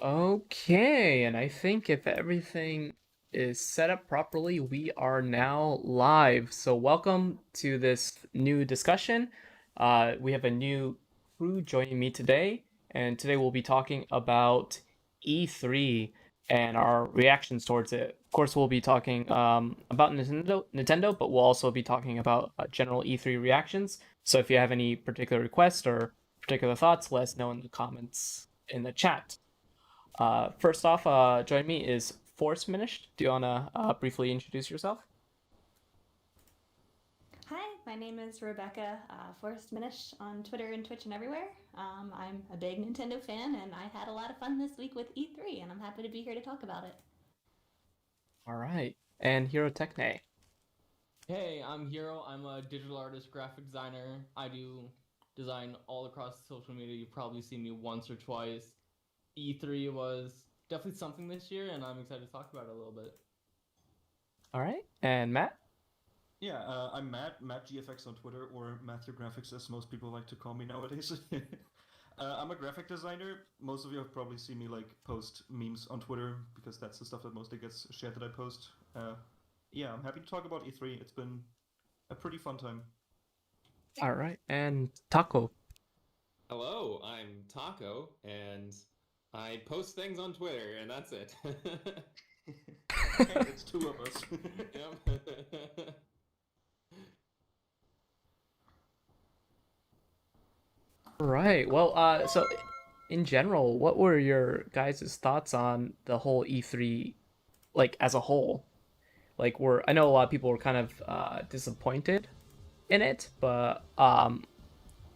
Okay, and I think if everything is set up properly, we are now live. So welcome to this new discussion. We have a new crew joining me today, and today we'll be talking about E3 and our reactions towards it. Of course, we'll be talking about Nintendo, but we'll also be talking about general E3 reactions. So if you have any particular requests or particular thoughts, let us know in the comments in the chat. First off, join me is ForestMinish. Do you want to briefly introduce yourself? Hi, my name is Rebecca ForestMinish on Twitter and Twitch and everywhere. I'm a big Nintendo fan, and I had a lot of fun this week with E3, and I'm happy to be here to talk about it. All right. And HeroTechne. Hey, I'm Hero. I'm a digital artist, graphic designer. I do design all across social media. You've probably seen me once or twice. E3 was definitely something this year, and I'm excited to talk about it a little bit. All right. And Matt? Yeah, I'm Matt GFX on Twitter, or Mattthew Graphics as most people like to call me nowadays. I'm a graphic designer. Most of you have probably seen me post memes on Twitter because that's the stuff that mostly gets shared that I post. Yeah, I'm happy to talk about E3. It's been a pretty fun time. All right. And Taco. Hello, I'm Taco, and I post things on Twitter, and that's it. It's two of us. Yep. Right. Well, so in general, what were your guys' thoughts on the whole E3, like as a whole? I know a lot of people were kind of disappointed in it, but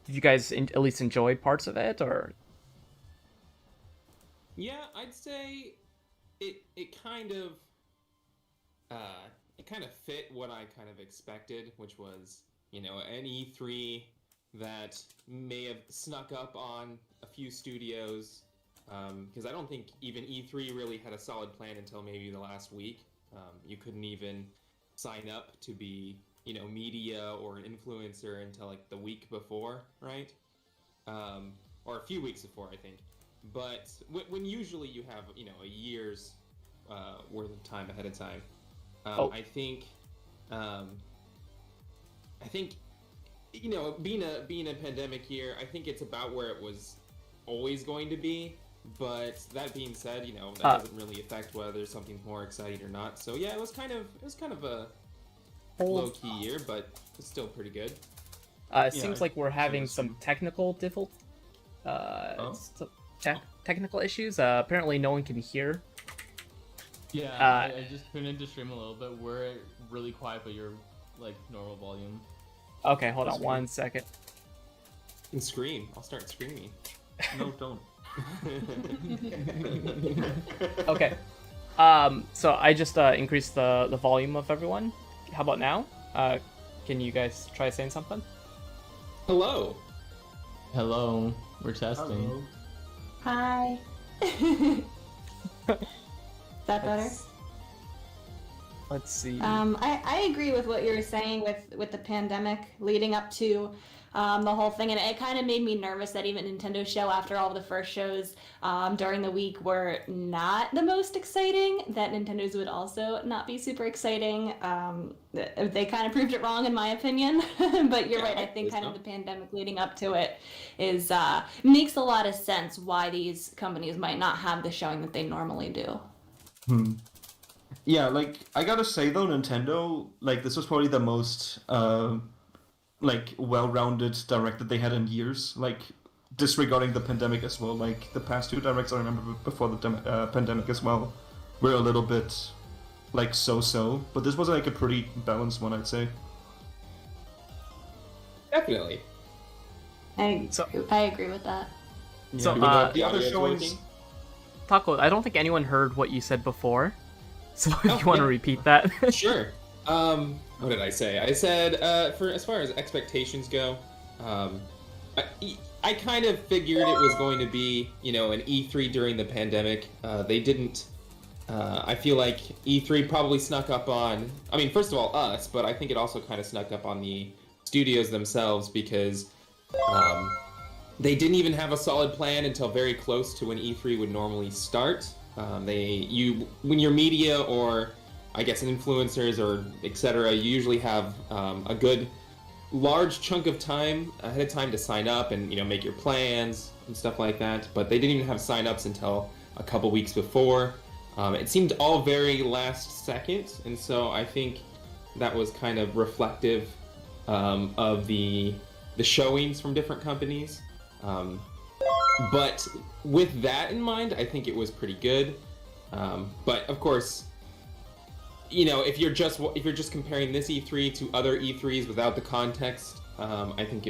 did you guys at least enjoy parts of it, or? Yeah, I'd say it kind of fit what I kind of expected, which was, an E3 that may have snuck up on a few studios, because I don't think even E3 really had a solid plan until maybe the last week. You couldn't even sign up to be, media or an influencer until like the week before, right? Or a few weeks before, I think. But when usually you have, a year's worth of time ahead of time, Oh. I think, being a pandemic year, I think it's about where it was always going to be. But that being said, that doesn't really affect whether something's more exciting or not. So yeah, it was kind of a low key year, but it's still pretty good. It seems like we're having some technical technical issues. Apparently, no one can hear. Yeah, I just tuned into stream a little bit. We're really quiet, but you're like normal volume. Okay, hold on one second. You can scream. I'll start screaming. No, don't. Okay. So I just increased the volume of everyone. How about now? Can you guys try saying something? Hello. Hello, we're testing. Hello. Hi. Is that better? Let's see. I agree with what you were saying with the pandemic leading up to the whole thing, and it kind of made me nervous that even Nintendo show, after all of the first shows during the week were not the most exciting, that Nintendo's would also not be super exciting. They kind of proved it wrong in my opinion, but you're right. I think kind of the pandemic leading up to it is makes a lot of sense why these companies might not have the showing that they normally do. Yeah, I gotta say though, Nintendo, this was probably the most well-rounded direct that they had in years. Disregarding the pandemic as well. The past two directs I remember before the pandemic as well were a little bit so-so, but this was a pretty balanced one, I'd say. Definitely. I agree with that. Yeah. So the other showings. Taco, I don't think anyone heard what you said before. So if Oh, you want to yeah. repeat that. Sure. What did I say? I said, for as far as expectations go, I kind of figured it was going to be, an E3 during the pandemic. They didn't. I feel like E3 probably snuck up on. I mean, first of all, us, but I think it also kind of snuck up on the studios themselves because they didn't even have a solid plan until very close to when E3 would normally start. When you're media or I guess influencers or etc., you usually have a good large chunk of time ahead of time to sign up and make your plans and stuff like that. But they didn't even have sign-ups until a couple weeks before. It seemed all very last second, and so I think that was kind of reflective of the showings from different companies. But with that in mind, I think it was pretty good. But of course, if you're just comparing this E3 to other E3s without the context, I think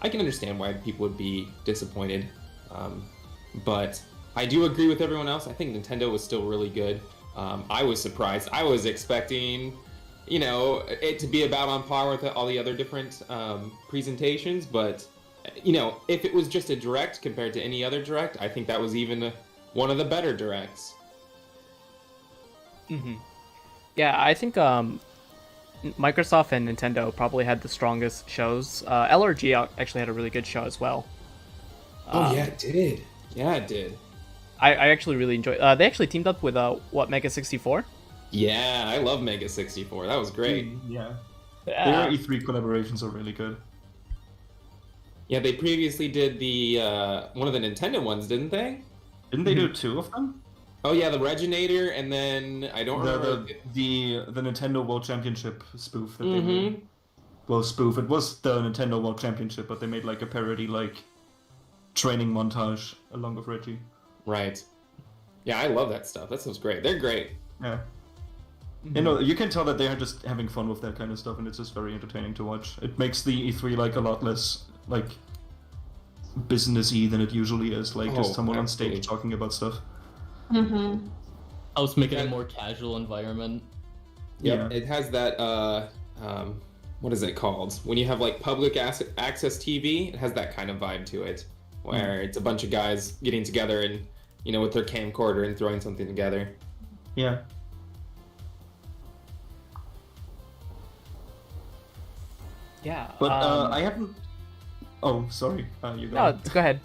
I can understand why people would be disappointed. But I do agree with everyone else. I think Nintendo was still really good. I was surprised. I was expecting, it to be about on par with all the other different presentations. But, if it was just a direct compared to any other direct, I think that was even one of the better directs. Mm-hmm. Yeah, I think Microsoft and Nintendo probably had the strongest shows. LRG actually had a really good show as well. Oh, yeah, it did. Yeah, it did. I actually really enjoyed. They actually teamed up with Mega 64. Yeah, I love Mega 64. That was great. Yeah. Their E3 collaborations are really good. Yeah, they previously did the one of the Nintendo ones, didn't they? Didn't they do 2 of them? Oh yeah, the Reginator, and then I don't remember the Nintendo World Championship spoof that they made. Well, spoof. It was the Nintendo World Championship, but they made like a parody, like training montage along with Reggie. Right. Yeah, I love that stuff. That sounds great. They're great. Yeah. You can tell that they are just having fun with that kind of stuff, and it's just very entertaining to watch. It makes the E3 like a lot less like businessy than it usually is. Like just someone on stage talking about stuff. Mm-hmm. Helps make it a more casual environment. Yeah, it has that. What is it called? When you have like public access TV, it has that kind of vibe to it, where it's a bunch of guys getting together and with their camcorder and throwing something together. Yeah. Yeah. But I haven't. Oh, sorry. You go. No, go ahead.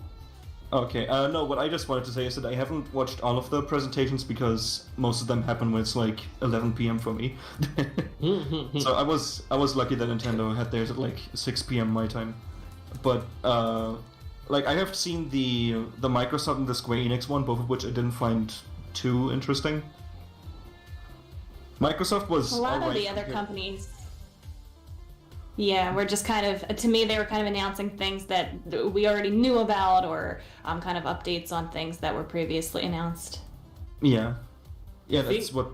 Okay. No, what I just wanted to say is that I haven't watched all of the presentations because most of them happen when it's like 11 p.m. for me. So I was lucky that Nintendo had theirs at like 6 p.m. my time. But like I have seen the Microsoft and the Square Enix one, both of which I didn't find too interesting. Microsoft was a lot of the other companies. Yeah, we're just kind of, to me, they were kind of announcing things that we already knew about, or kind of updates on things that were previously announced. Yeah. Yeah, that's what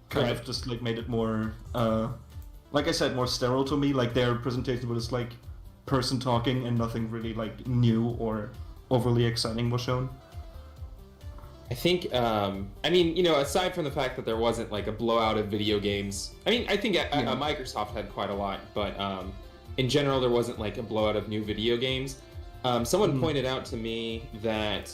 kind of just like made it more, like I said, more sterile to me. Like their presentation was just like person talking and nothing really like new or overly exciting was shown. I think, I mean, aside from the fact that there wasn't like a blowout of video games, I mean, I think Microsoft had quite a lot, but in general, there wasn't like a blowout of new video games. Someone pointed out to me that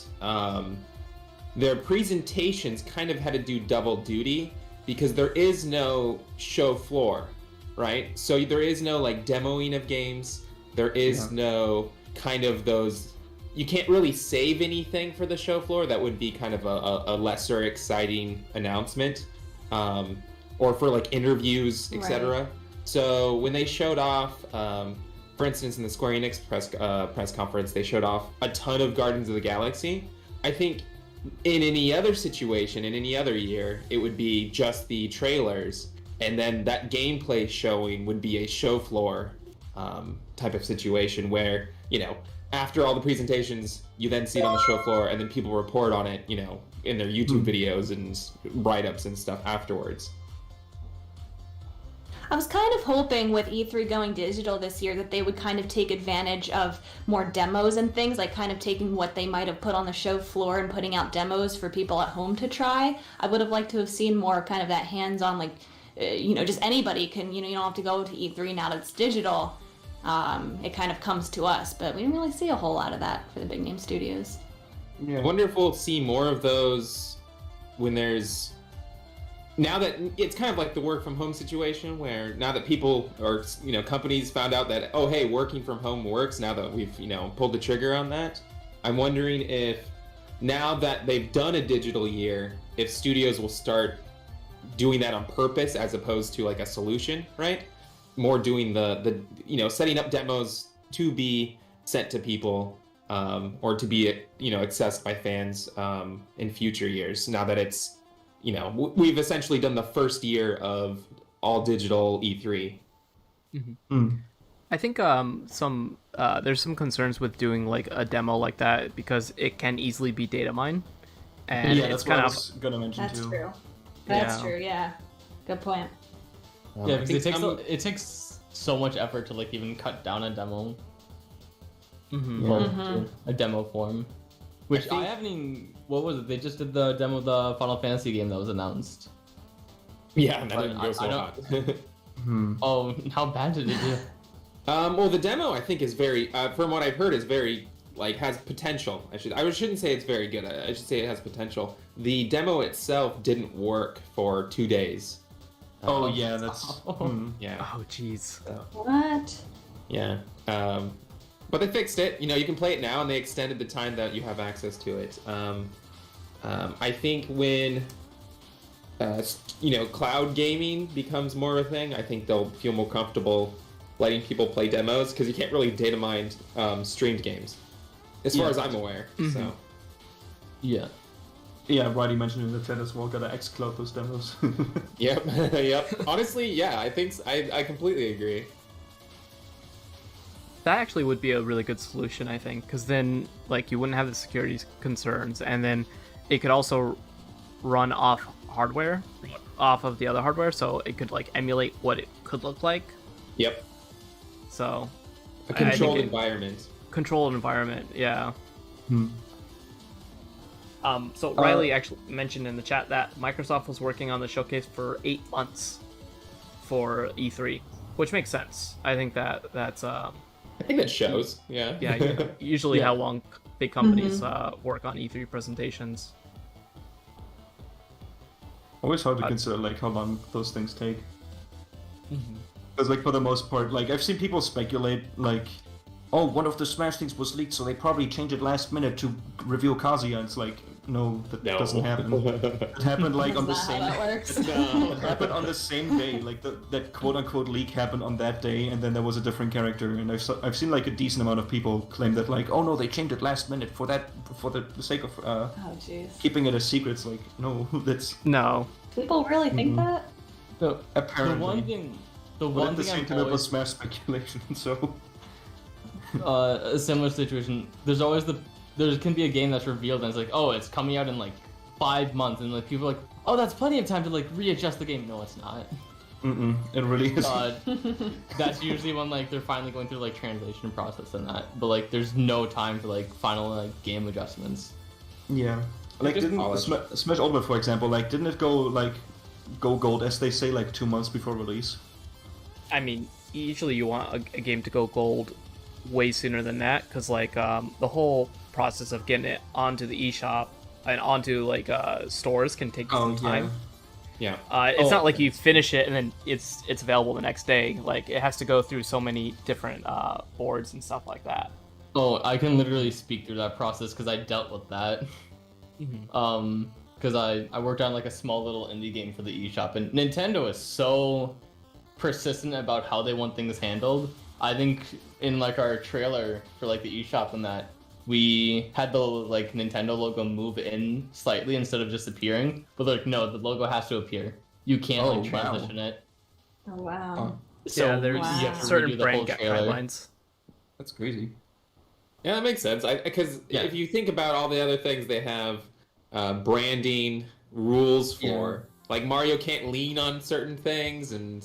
their presentations kind of had to do double duty because there is no show floor, right? So there is no like demoing of games. There is no kind of those. You can't really save anything for the show floor. That would be kind of a lesser exciting announcement, or for like interviews, etc. Right. So when they showed off, for instance, in the Square Enix press conference, they showed off a ton of Guardians of the Galaxy. I think in any other situation, in any other year, it would be just the trailers, and then that gameplay showing would be a show floor type of situation where, after all the presentations, you then see it on the show floor, and then people report on it, in their YouTube videos and write-ups and stuff afterwards. I was kind of hoping with E3 going digital this year that they would kind of take advantage of more demos and things, like kind of taking what they might have put on the show floor and putting out demos for people at home to try. I would have liked to have seen more kind of that hands-on, like, just anybody can, you don't have to go to E3 now that it's digital. It kind of comes to us, but we didn't really see a whole lot of that for the big name studios. Yeah. I wonder if we'll see more of those when there's now that it's kind of like the work from home situation, where now that people or companies found out that, oh hey, working from home works, now that we've pulled the trigger on that, I'm wondering if now that they've done a digital year, if studios will start doing that on purpose as opposed to like a solution, right? More doing the setting up demos to be sent to people, or to be accessed by fans in future years, now that it's we've essentially done the first year of all digital E3. I think there's some concerns with doing like a demo like that because it can easily be data mined, and Yeah, it's that's what kind I of was gonna mention That's too. true. That's Yeah. true. Yeah. Good point. Yeah, I because think it takes so much effort to like even cut down a demo, Mhm. to a demo form. Which I haven't even. What was it? They just did the demo of the Final Fantasy game that was announced. Yeah, and that But didn't go so I don't- hot. Oh, how bad did it do? Well, the demo I think is very, from what I've heard, is very has potential. I shouldn't say it's very good. I should say it has potential. The demo itself didn't work for 2 days. Oh yeah, that's. Yeah. Oh jeez. What? Yeah. But they fixed it. You can play it now, and they extended the time that you have access to it. I think when cloud gaming becomes more of a thing, I think they'll feel more comfortable letting people play demos, because you can't really data mine streamed games, as far as I'm aware. So. Yeah. Yeah, Roddy mentioned in the chat as well. Gotta xCloud those demos. Yep. Yep. Honestly, yeah, I think I completely agree. That actually would be a really good solution, I think, because then like you wouldn't have the security concerns, and then it could also run off hardware, off of the other hardware, so it could like emulate what it could look like. Yep. So A I think controlled it- environment. Controlled environment, yeah. So Riley actually mentioned in the chat that Microsoft was working on the showcase for 8 months for E3, which makes sense. I think that's I think that shows. Yeah. yeah, usually how long big companies work on E3 presentations. Always hard to consider like how long those things take. Because like for the most part, like I've seen people speculate like, oh, one of the Smash things was leaked, so they probably changed it last minute to reveal Kazuya. And it's like, no, that doesn't happen. It happened like on the That's same. not how that works. It happened on the same day. Like that quote unquote leak happened on that day, and then there was a different character. And I've seen like a decent amount of people claim that like, oh no, they changed it last minute for the sake of Oh jeez. keeping it a secret. It's like, no, that's No. People really think that? The apparently. the But one at the thing same I'm time, it was always Smash speculation. So a similar situation. There's always there can be a game that's revealed and it's like, oh, it's coming out in like 5 months, and like people are like, oh, that's plenty of time to like readjust the game. No, it's not. it really is. That's usually when like they're finally going through like translation process and that, but like there's no time for like final like game adjustments. Yeah. Like Just didn't polish. Smash Ultimate, for example, like didn't it go gold, as they say, like 2 months before release? I mean, usually you want a game to go gold way sooner than that, because like the whole process of getting it onto the eShop and onto like stores can take some time. Yeah. It's not like you finish it and then it's available the next day. Like it has to go through so many different boards and stuff like that. Oh, I can literally speak through that process because I dealt with that. Because I worked on like a small little indie game for the eShop, and Nintendo is so persistent about how they want things handled. I think in like our trailer for like the eShop and that, we had the like Nintendo logo move in slightly instead of just appearing, but like no, the logo has to appear. You can't Oh, like wow. transition it. Oh wow. So yeah, there's you have to certain redo the whole brand trailer. guidelines. That's crazy. Yeah, that makes sense. Because Yeah. if you think about all the other things they have, branding rules for, like Mario can't lean on certain things and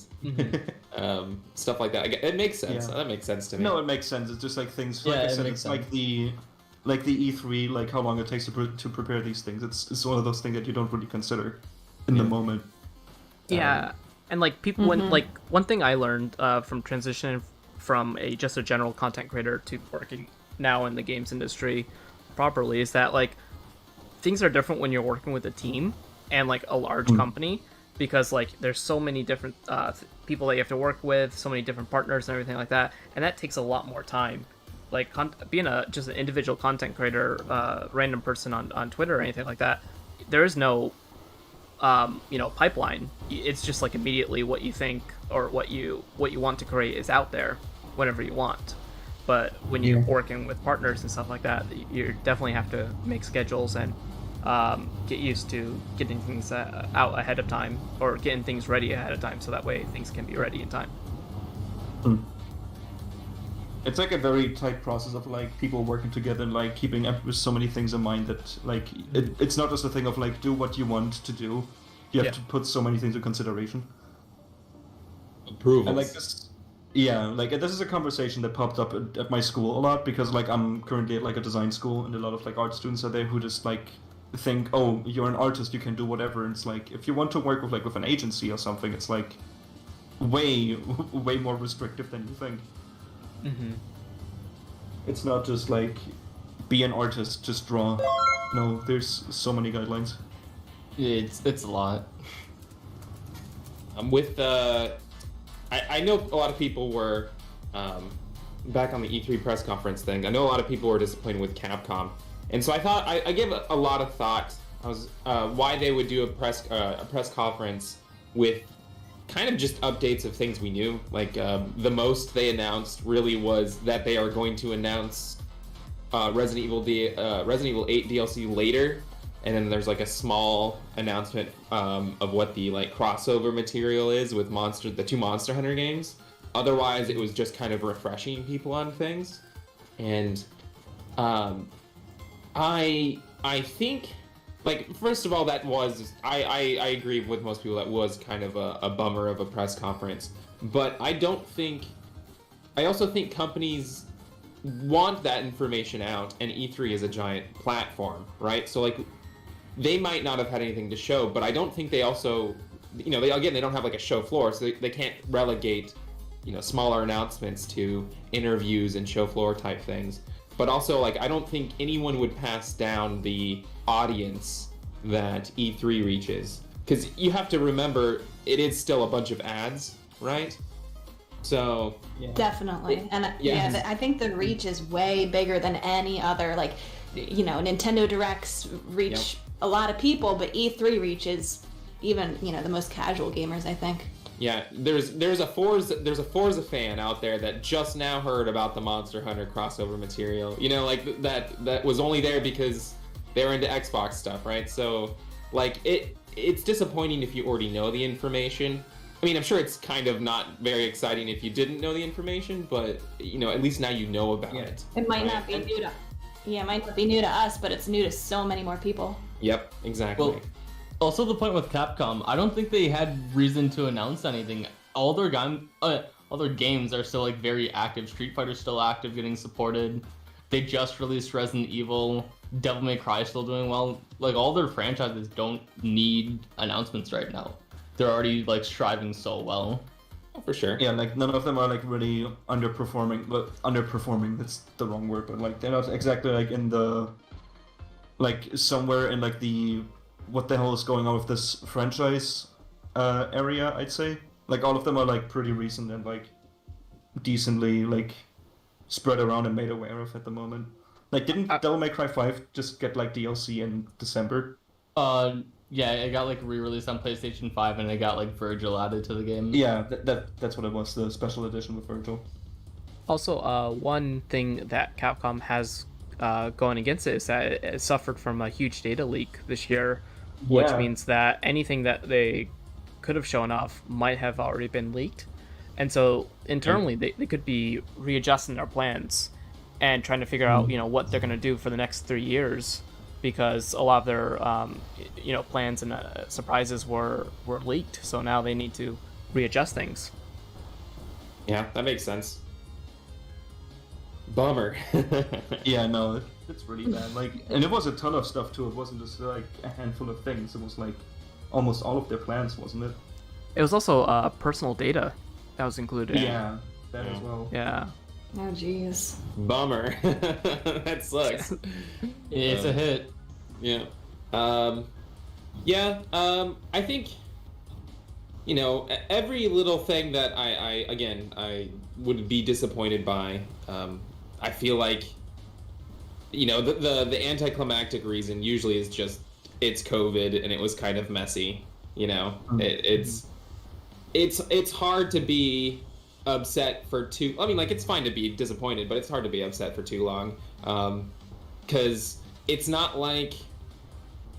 stuff like that. It makes sense. Yeah. That makes sense to me. No, it makes sense. It's just like things. Yeah, Like I it said, makes it's like the E3, like how long it takes to prepare these things. It's one of those things that you don't really consider in the moment. Yeah, and like people when like one thing I learned from transitioning from just a general content creator to working now in the games industry properly is that like things are different when you're working with a team and like a large company, because like there's so many different people that you have to work with, so many different partners and everything like that, and that takes a lot more time. Like being just an individual content creator, random person on Twitter or anything like that, there is no pipeline. It's just like immediately what you think or what you want to create is out there whenever you want. But when you're working with partners and stuff like that, you definitely have to make schedules and get used to getting things out ahead of time, or getting things ready ahead of time, so that way things can be ready in time. It's like a very tight process of like people working together and like keeping up with so many things in mind that like it's not just a thing of like do what you want to do. You have to put so many things in consideration. Approvals. And like this, this is a conversation that popped up at my school a lot, because like I'm currently at like a design school, and a lot of like art students are there who just like think, oh, you're an artist, you can do whatever. And it's like if you want to work with an agency or something, it's like way more restrictive than you think. Mm-hmm. It's not just like be an artist, just draw. No, there's so many guidelines. It's a lot. I know a lot of people were back on the E3 press conference thing. I know a lot of people were disappointed with Capcom, and so I thought I gave a lot of thought. Why they would do a press conference with kind of just updates of things we knew. Like the most they announced really was that they are going to announce Resident Evil 8 DLC later, and then there's like a small announcement of what the like crossover material is with the two Monster Hunter games. Otherwise, it was just kind of refreshing people on things, and I think. Like, first of all, that was, I agree with most people, that was kind of a bummer of a press conference. But I also think companies want that information out, and E3 is a giant platform, right? So, like, they might not have had anything to show, but I don't think they also, they don't have, like, a show floor, so they can't relegate, smaller announcemements to interviews and show floor type things. But also, like, I don't think anyone would pass down the audience that E3 reaches, because you have to remember it is still a bunch of ads, right? So definitely, and I think the reach is way bigger than any other. Like, Nintendo Directs reach a lot of people, but E3 reaches even the most casual gamers, I think. Yeah, there's a Forza fan out there that just now heard about the Monster Hunter crossover material. Like that was only there because they were into Xbox stuff, right? So, like, it's disappointing if you already know the information. I mean, I'm sure it's kind of not very exciting if you didn't know the information, but at least now you know about it. It might not be new to, it might not be new to us, but it's new to so many more people. Yep, exactly. Well, also the point with Capcom, I don't think they had reason to announce anything. All their games are still like very active. Street Fighter's still active, getting supported. They just released Resident Evil. Devil May Cry is still doing well. Like, all their franchises don't need announcements right now. They're already like striving so well. Oh, for sure. Yeah, like none of them are like really underperforming. But underperforming, that's the wrong word. But like they're not exactly like in the somewhere in like the what the hell is going on with this franchise area, I'd say. Like, all of them are like pretty recent and like decently like spread around and made aware of at the moment. Like, didn't Devil May Cry 5 just get like DLC in December? Yeah, it got like re-released on PlayStation 5, and it got like Virgil added to the game. Yeah, that's what it was, the special edition with Virgil. Also, one thing that Capcom has going against it is that it suffered from a huge data leak this year, which means that anything that they could have shown off might have already been leaked. And so internally, they could be readjusting their plans and trying to figure out, what they're going to do for the next 3 years, because a lot of their, plans and surprises were leaked. So now they need to readjust things. Yeah, that makes sense. Bummer. Yeah, no, it's really bad. Like, and it was a ton of stuff too. It wasn't just like a handful of things. It was like almost all of their plans, wasn't it? It was also personal data that was included. Yeah, that as well. Yeah. Oh, jeez. Bummer. That sucks. It's a hit. Yeah. I think every little thing that I would be disappointed by. I feel like, the anticlimactic reason usually is just it's COVID and it was kind of messy. It's hard to be upset for too. I mean, like, it's fine to be disappointed, but it's hard to be upset for too long, because it's not like,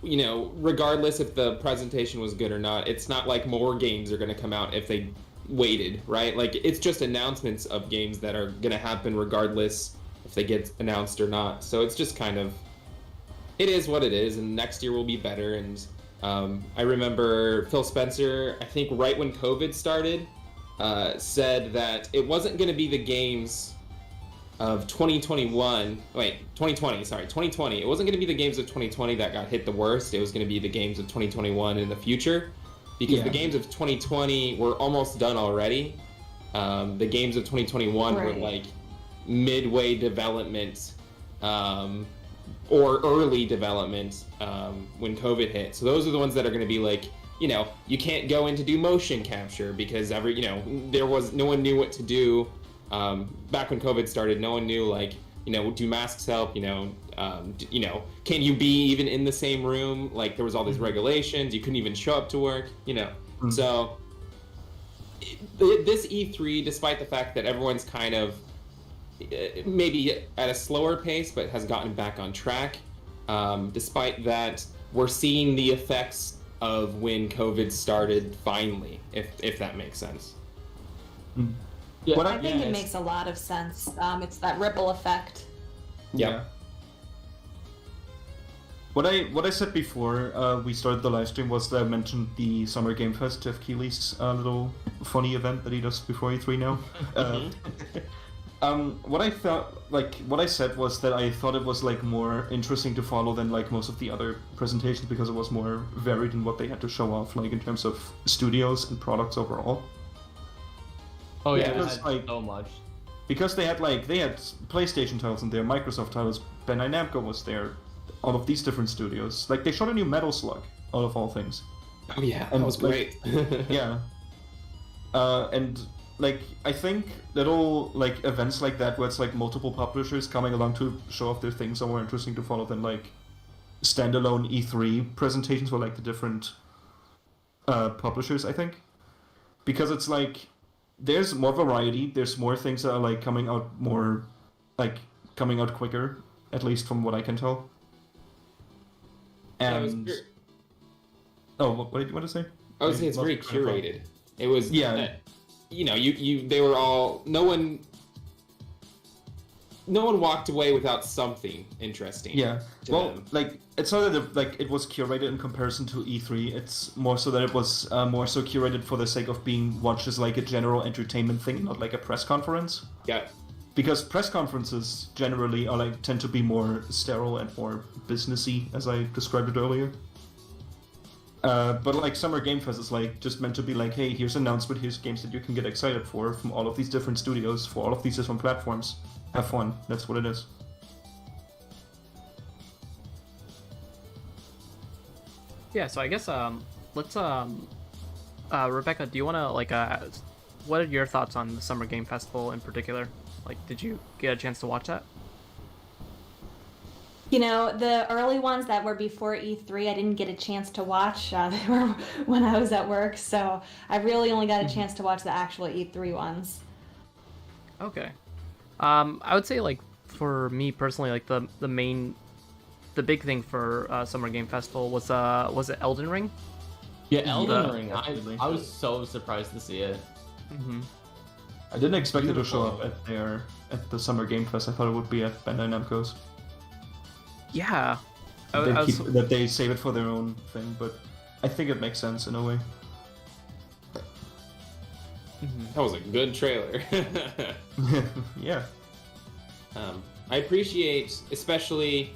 regardless if the presentation was good or not, it's not like more games are going to come out if they waited, right? Like, it's just announcements of games that are going to happen regardless if they get announced or not. So it's just kind of, it is what it is, and next year will be better. And I remember Phil Spencer, I think right when COVID started, said that it wasn't going to be the games of 2020. It wasn't going to be the games of 2020 that got hit the worst. It was going to be the games of 2021 in the future, because the games of 2020 were almost done already. The games of 2021 were like midway development, or early development, when COVID hit. So those are the ones that are going to be like, you can't go in to do motion capture because no one knew what to do. Back when COVID started, no one knew, like, do masks help? Can you be even in the same room? Like, there was all these regulations. You couldn't even show up to work, So this E3, despite the fact that everyone's kind of maybe at a slower pace, but has gotten back on track, despite that, we're seeing the effects of when COVID started finally, if that makes sense. Yeah, I think it makes a lot of sense. It's that ripple effect. Yeah. What I said before we started the live stream was that I mentioned the Summer Game Fest, Jeff Keighley's little funny event that he does before E3 now. What I said was that I thought it was like more interesting to follow than like most of the other presentations, because it was more varied in what they had to show off, like in terms of studios and products overall. Oh yeah, it was like so much. Because they had PlayStation titles in there, Microsoft titles, Bandai Namco was there, all of these different studios. Like, they showed a new Metal Slug, out of all things. Oh yeah, that was great. Yeah. And like, I think little like events like that where it's like multiple publishers coming along to show off their things are more interesting to follow than like standalone E3 presentations for like the different publishers, I think. Because it's like, there's more variety, there's more things that are like coming out quicker, at least from what I can tell. And what did you want to say? I would say it's very curated. It was they were all, no one walked away without something interesting. Yeah. Well, them. like, it's not that it was curated in comparison to E3. It's more so that it was more so curated for the sake of being watched as like a general entertainment thing, not like a press conference. Yeah. Because press conferences generally are like tend to be more sterile and more businessy, as I described it earlier. But like Summer Game Fest is like just meant to be like, hey, here's an announcement, here's games that you can get excited for from all of these different studios, for all of these different platforms. Have fun. That's what it is. Yeah, so I guess let's Rebecca, do you want to what are your thoughts on the Summer Game Festival in particular? Like, did you get a chance to watch that? The early ones that were before E3, I didn't get a chance to watch. They were when I was at work, so I really only got a chance to watch the actual E3 ones. Okay. I would say, like, for me personally, like the big thing for Summer Game Festival was it Elden Ring? Yeah, Elden Ring. I was so surprised to see it. Mm-hmm. I didn't expect it to show up at the Summer Game Fest. I thought it would be at Bandai Namco's. Yeah. That they save it for their own thing, but I think it makes sense in a way. That was a good trailer. Yeah. I appreciate, especially,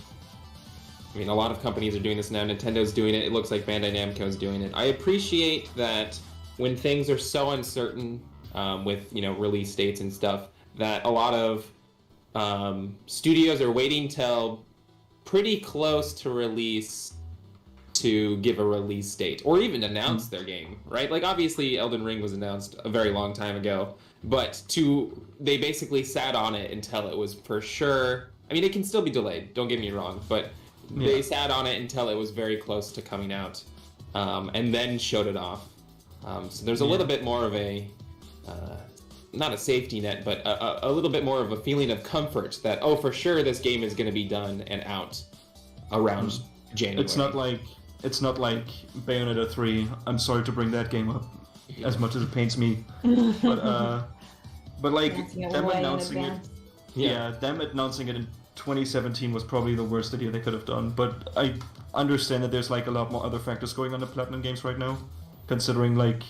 I mean, a lot of companies are doing this now. Nintendo's doing it. It looks like Bandai Namco's doing it. I appreciate that when things are so uncertain, with, release dates and stuff, that a lot of studios are waiting till pretty close to release to give a release date or even announce their game, right? Like obviously Elden Ring was announced a very long time ago, but they basically sat on it until it was for sure. I mean, it can still be delayed, don't get me wrong, but they sat on it until it was very close to coming out, and then showed it off. So there's a little bit more of a, not a safety net, but a little bit more of a feeling of comfort that, oh, for sure this game is going to be done and out around January. It's not like Bayonetta 3. I'm sorry to bring that game up, as much as it pains me, but like them announcing it. Yeah, them announcing it in 2017 was probably the worst idea they could have done. But I understand that there's like a lot more other factors going on in Platinum Games right now, considering like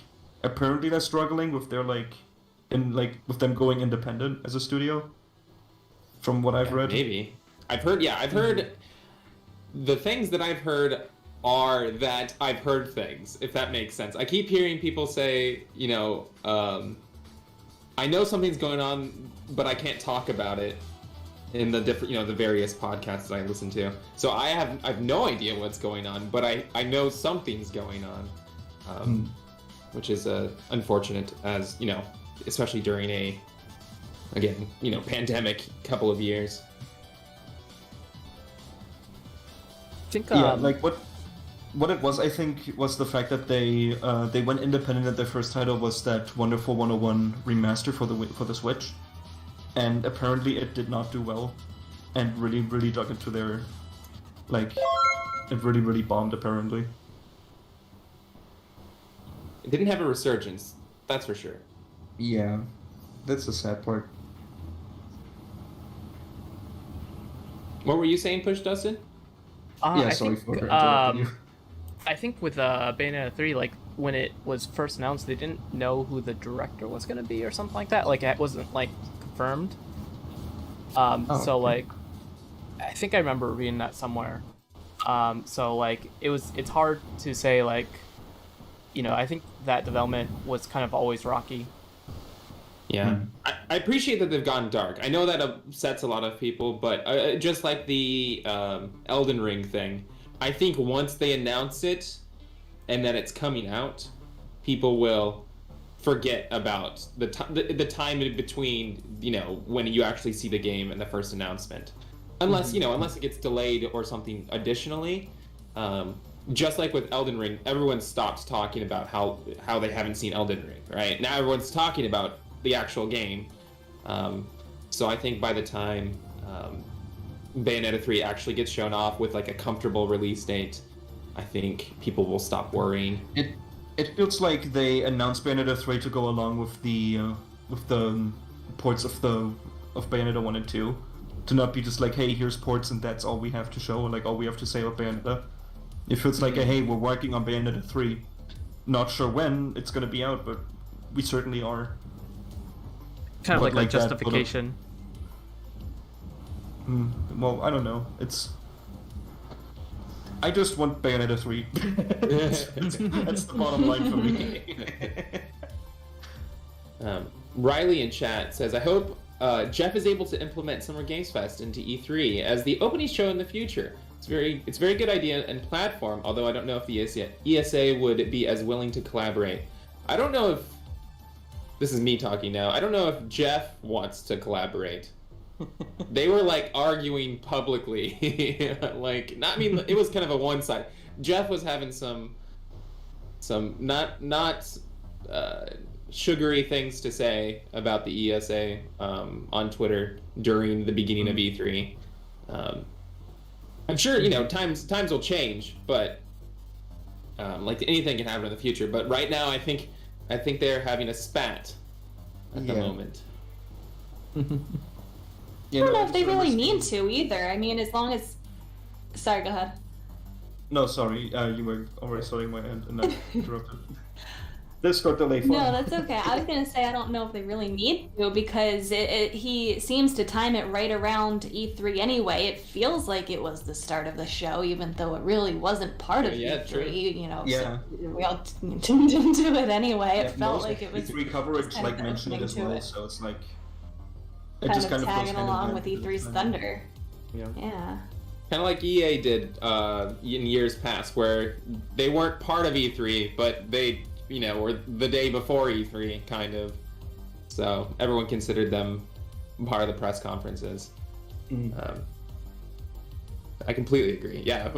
apparently they're struggling with their with them going independent as a studio. From what I've read, maybe I've heard the things that I've heard are that I've heard things. If that makes sense, I keep hearing people say, I know something's going on, but I can't talk about it in the different, the various podcasts that I listen to. So I have no idea what's going on, but I know something's going on, which is unfortunate, as especially during a pandemic couple of years. I think like what it was, I think, was the fact that they went independent, and their first title was that Wonderful 101 remaster for the Switch, and apparently it did not do well, and really dug into their it really bombed apparently. It didn't have a resurgence, that's for sure. Yeah, that's the sad part. What were you saying, PushDustIn? I think with Bayonetta 3, like when it was first announced, they didn't know who the director was going to be or something like that. Like it wasn't like confirmed. So like, I think I remember reading that somewhere. So like it's hard to say, like, I think that development was kind of always rocky. Yeah, I appreciate that they've gone dark. I know that upsets a lot of people, but just like the Elden Ring thing, I think once they announce it and that it's coming out, people will forget about the time in between, when you actually see the game and the first announcement. Unless, unless it gets delayed or something additionally. Just like with Elden Ring, everyone stops talking about how they haven't seen Elden Ring, right? Now everyone's talking about the actual game. So I think by the time Bayonetta 3 actually gets shown off with like a comfortable release date, I think people will stop worrying. It feels like they announced Bayonetta 3 to go along with the ports of Bayonetta 1 and 2, to not be just like, hey, here's ports and that's all we have to show, like all we have to say about Bayonetta. It feels like hey, we're working on Bayonetta 3. Not sure when it's gonna be out, but we certainly are. Kind of like justification. Well, I don't know. I just want Bayonetta 3. That's the bottom line for me. Riley in chat says, I hope Jeff is able to implement Summer Games Fest into E3 as the opening show in the future. It's a very good idea and platform, although I don't know if the ESA would be as willing to collaborate. I don't know if, this is me talking now, I don't know if Jeff wants to collaborate. They were like arguing publicly. It was kind of a one side. Jeff was having some not sugary things to say about the ESA on Twitter during the beginning of E3. I'm sure times will change, but like anything can happen in the future. But right now, I think they're having a spat at the moment. I don't know if they really need to either. I mean, as long as... Sorry, go ahead. No, sorry. You were already starting my end and I interrupted. Discord delay. No, that's okay. I was going to say I don't know if they really need to, because he seems to time it right around E3 anyway. It feels like it was the start of the show, even though it really wasn't part of E3. True. So we all tuned into it anyway. It felt like it was E3 coverage, like mentioned it as well. It. So it's like kind of tagging along with E3's thunder. Yeah. Kind of like EA did in years past, where they weren't part of E3, but they, were the day before E3, kind of. So everyone considered them part of the press conferences. I completely agree. Yeah,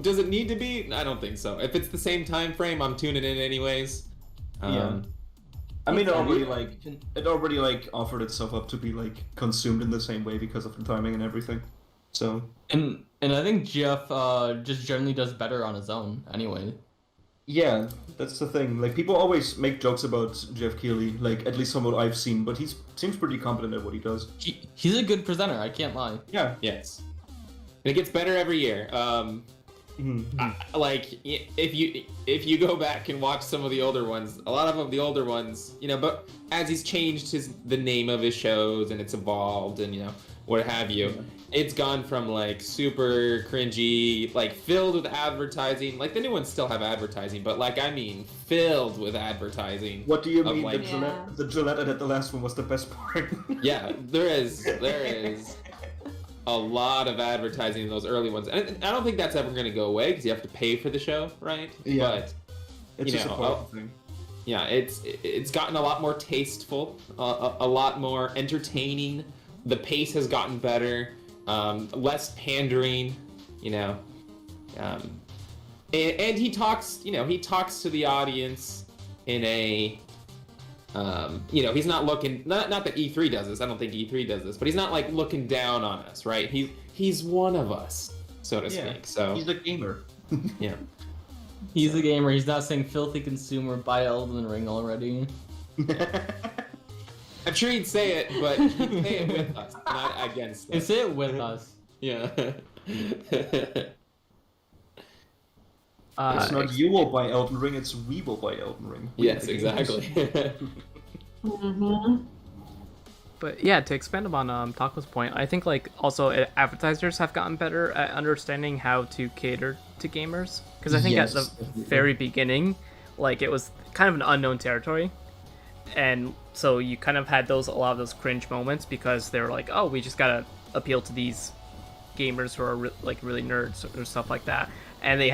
does it need to be? I don't think so. If it's the same time frame, I'm tuning in anyways. Yeah. I mean, it already offered itself up to be consumed in the same way because of the timing and everything. So. And I think Jeff just generally does better on his own anyway. Yeah, that's the thing. People always make jokes about Jeff Keighley, at least from what I've seen, but he seems pretty competent at what he does. He's a good presenter, I can't lie. Yeah. Yes. And it gets better every year. If you go back and watch some of the older ones, a lot of the older ones, but as he's changed the name of his shows and it's evolved and what have you, it's gone from super cringy, filled with advertising. The new ones still have advertising, but filled with advertising. What do you mean? The Gillette at the last one was the best part. Yeah, there is a lot of advertising in those early ones, and I don't think that's ever going to go away because you have to pay for the show, right? Yeah, but it's a support thing. Yeah, it's gotten a lot more tasteful, a lot more entertaining. The pace has gotten better, less pandering, and he talks, he talks to the audience in a. He's not looking. Not that E3 does this. I don't think E3 does this, but he's not looking down on us, right? He's one of us, so to speak. So he's a gamer. Yeah, he's a gamer. He's not saying filthy consumer buy Elden Ring already. I'm sure he'd say it, but he'd say it with us, not against us. He'd say it with us. Yeah. It's not you will buy Elden Ring, it's we will buy Elden Ring. Yes, exactly. But yeah, to expand upon Taco's point, I think also advertisers have gotten better at understanding how to cater to gamers. Because I think at the very beginning, it was kind of an unknown territory. And so you kind of had a lot of those cringe moments because they were oh, we just gotta appeal to these gamers who are really nerds or stuff like that. And they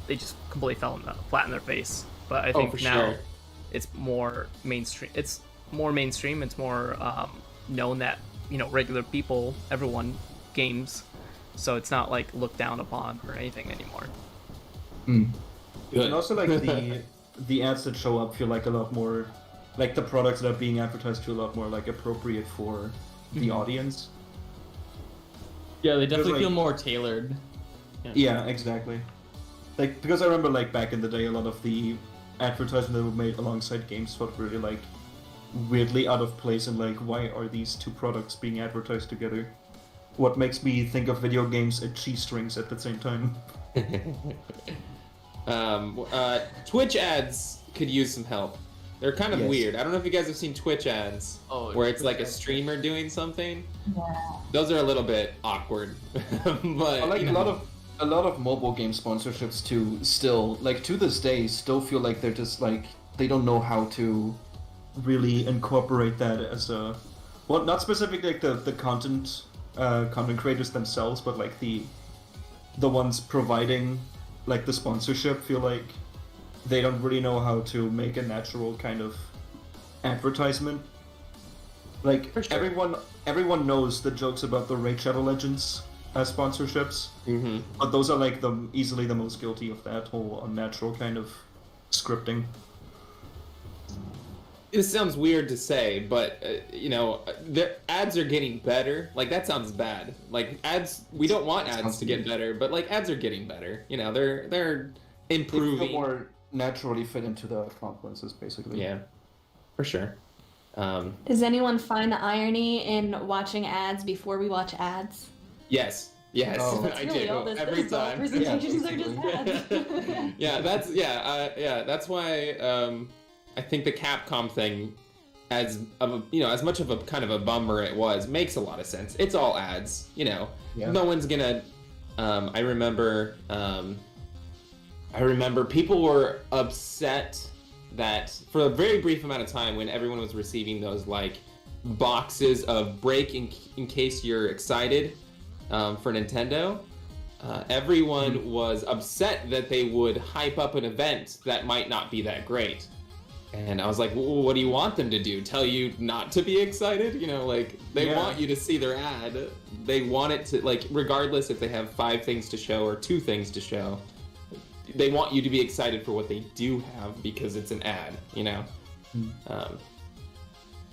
just completely fell flat in their face. But I think now it's more mainstream. It's more mainstream. It's more known that regular people, everyone games, so it's not looked down upon or anything anymore. And also the ads that show up feel a lot more the products that are being advertised feel a lot more appropriate for the audience. Yeah, they definitely feel more tailored. Yeah, exactly. Because I remember back in the day, a lot of the advertisements that were made alongside games felt really weirdly out of place and why are these two products being advertised together? What makes me think of video games and cheese strings at the same time? Twitch ads could use some help. They're kind of weird. I don't know if you guys have seen Twitch ads where it's a streamer doing something. Yeah. Those are a little bit awkward. But a lot of mobile game sponsorships too still to this day still feel they're just they don't know how to really incorporate that as not specifically the content creators themselves, but the ones providing the sponsorship feel they don't really know how to make a natural kind of advertisement. For sure. Everyone knows the jokes about the Raid Shadow Legends as sponsorships, but those are easily the most guilty of that whole unnatural kind of scripting. This sounds weird to say, but their ads are getting better. That sounds bad. Ads, we don't want ads to get better, but ads are getting better. They're improving. They feel more naturally fit into the conferences, basically. Yeah, for sure. Does anyone find the irony in watching ads before we watch ads? Yes, That's I really do all this every is. All time. presentations are just ads. That's why I think the Capcom thing, as much of a kind of a bummer it was, makes a lot of sense. It's all ads, No one's gonna. I remember people were upset that for a very brief amount of time when everyone was receiving those boxes of break in case you're excited for Nintendo. everyone was upset that they would hype up an event that might not be that great. And I was like, well, what do you want them to do? Tell you not to be excited? You know, like, they want you to see their ad. They want it to, like, regardless if they have 5 things to show or 2 things to show, they want you to be excited for what they do have because it's an ad, you know?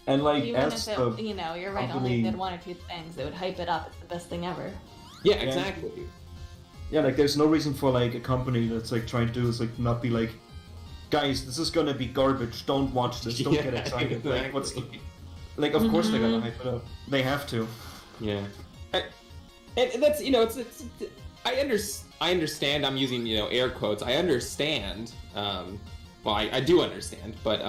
And like, Even as if it, you know, you're right, only if they had 1 or 2 things, they would hype it up. It's the best thing ever. Yeah, exactly. Yeah, like, there's no reason for, like, a company that's, like, trying to do is, like, not be like, guys, this is gonna be garbage, don't watch this, don't get excited. Exactly. Like, what's the... Like, of course they're gonna hype it up. They have to. Yeah. And that's, you know, it's I understand, I'm using, you know, air quotes, I understand, well, I do understand, but,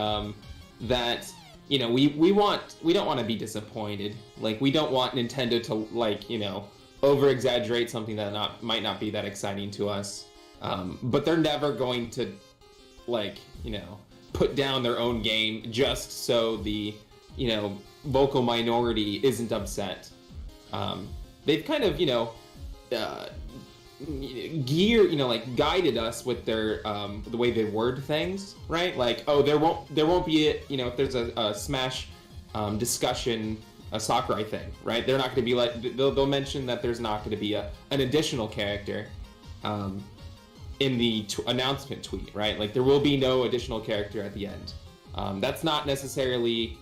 that, you know, we don't want to be disappointed. Like, we don't want Nintendo to, like, you know, over-exaggerate something that might not be that exciting to us. But they're never going to, like, you know, put down their own game just so the, you know, vocal minority isn't upset. They've kind of, you know, like, guided us with their the way they word things, right? Like, oh, there won't be, you know, if there's a Smash discussion, a Sakurai thing, right? They're not going to be like, they'll mention that there's not going to be an additional character in the announcement tweet, right? Like, there will be no additional character at the end. That's not necessarily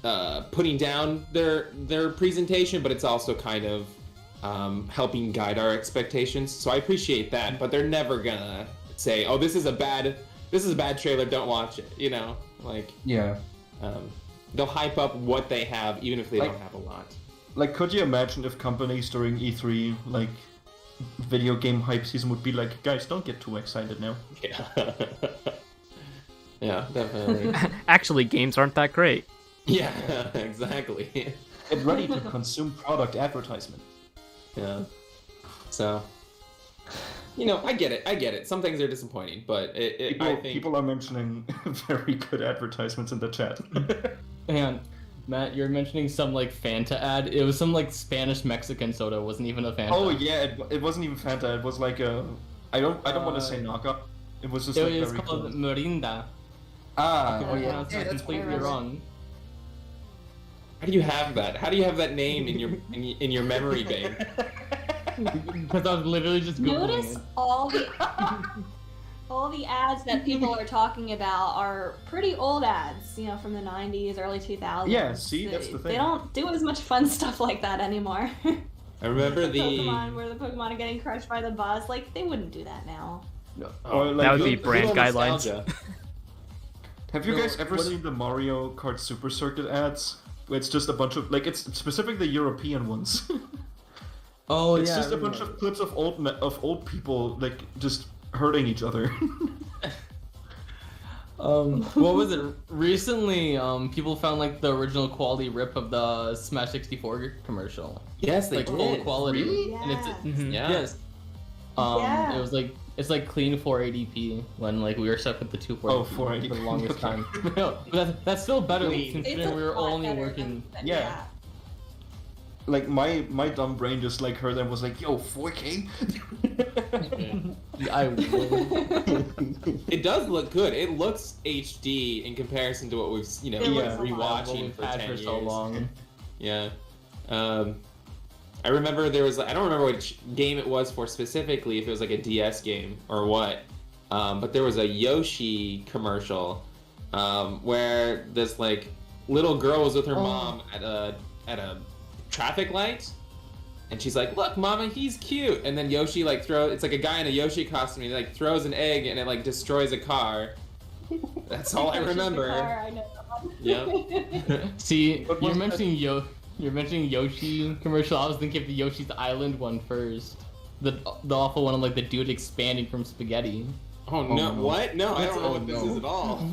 putting down their presentation, but it's also kind of helping guide our expectations. So I appreciate that, but they're never gonna say, "Oh, this is a bad trailer. Don't watch it." You know, like, Yeah. They'll hype up what they have, even if they don't have a lot. Like, could you imagine if companies during E3, like, video game hype season would be like, guys, don't get too excited now. Yeah. Yeah, definitely. Actually, games aren't that great. Yeah, exactly. Get ready to consume product advertisement. Yeah. So, you know, I get it. Some things are disappointing, but I think People are mentioning very good advertisements in the chat. Hang on, Matt, you're mentioning some like Fanta ad. It was some like Spanish Mexican soda. It wasn't even a Fanta. Oh yeah, it wasn't even Fanta. It was like a, I don't want to say knockoff. It was just like It was very called cool. Mirinda. Ah, I oh yeah. pronounced it completely wrong. how do you have that? How do you have that name in your memory bank? Because I was literally just googling Notice it. all the ads that people are talking about are pretty old ads, you know, from the 90s, early 2000s. Yeah, see, that's the thing. They don't do as much fun stuff like that anymore. I remember the Pokemon, where the Pokemon are getting crushed by the buzz, like, they wouldn't do that now. Or, like, That would be little brand guidelines. nostalgia. Have you No, guys ever what seen the Mario Kart Super Circuit ads? Where it's just a bunch of, like, it's specifically the European ones. Oh It's yeah. just a bunch of clips of old people, like, just hurting each other. What was it? Recently, people found like the original quality rip of the Smash 64 commercial. Yes, they Like did. full quality. Really? And it's Mhm. Yeah. yes. Yeah. It was like it's like clean 480p when like we were stuck with the 240p Oh, 480p, for the longest okay. time. No, but that's still better Clean. considering we were lot only better working. than- Yeah. Like, my dumb brain just, like, heard that and was like, yo, 4K? I would. It does look good. It looks HD in comparison to what we've, you know, It been looks a lot. What rewatching we've for had 10 for years. so long. Yeah. I remember there was, I don't remember which game it was for specifically, if it was like a DS game or what, but there was a Yoshi commercial where this like little girl was with her mom at a traffic light, and she's like, "Look, Mama, he's cute." And then Yoshi like it's like a guy in a Yoshi costume. He like throws an egg and it like destroys a car. That's all I Yoshi's the remember. car, I know that one. Yeah. See, But you're was mentioning You're mentioning Yoshi commercial. I was thinking of the Yoshi's Island one first. The awful one of like the dude expanding from spaghetti. Oh no! no. What? No, I don't know Oh, what this no. is at all.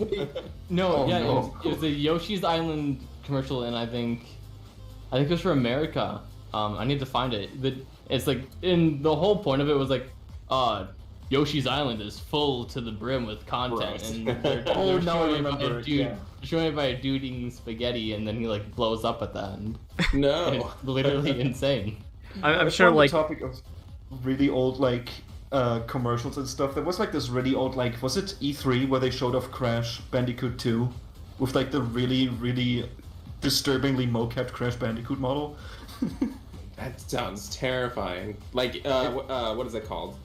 No, Oh, yeah, no. It was a Yoshi's Island commercial, and I think it was for America. I need to find it. It's like, in the whole point of it was like, Yoshi's Island is full to the brim with content, Right. and they're Oh, now I showing it by remember a it, dude, yeah. showing it by a dude eating spaghetti, and then he like blows up at the end. And No. it's literally insane. I'm It's sure, on the like, topic of... really old like commercials and stuff. There was like this really old like was it E3 where they showed off Crash Bandicoot 2 with like the really disturbingly mocapped Crash Bandicoot model. That sounds terrifying. Like, what is it called?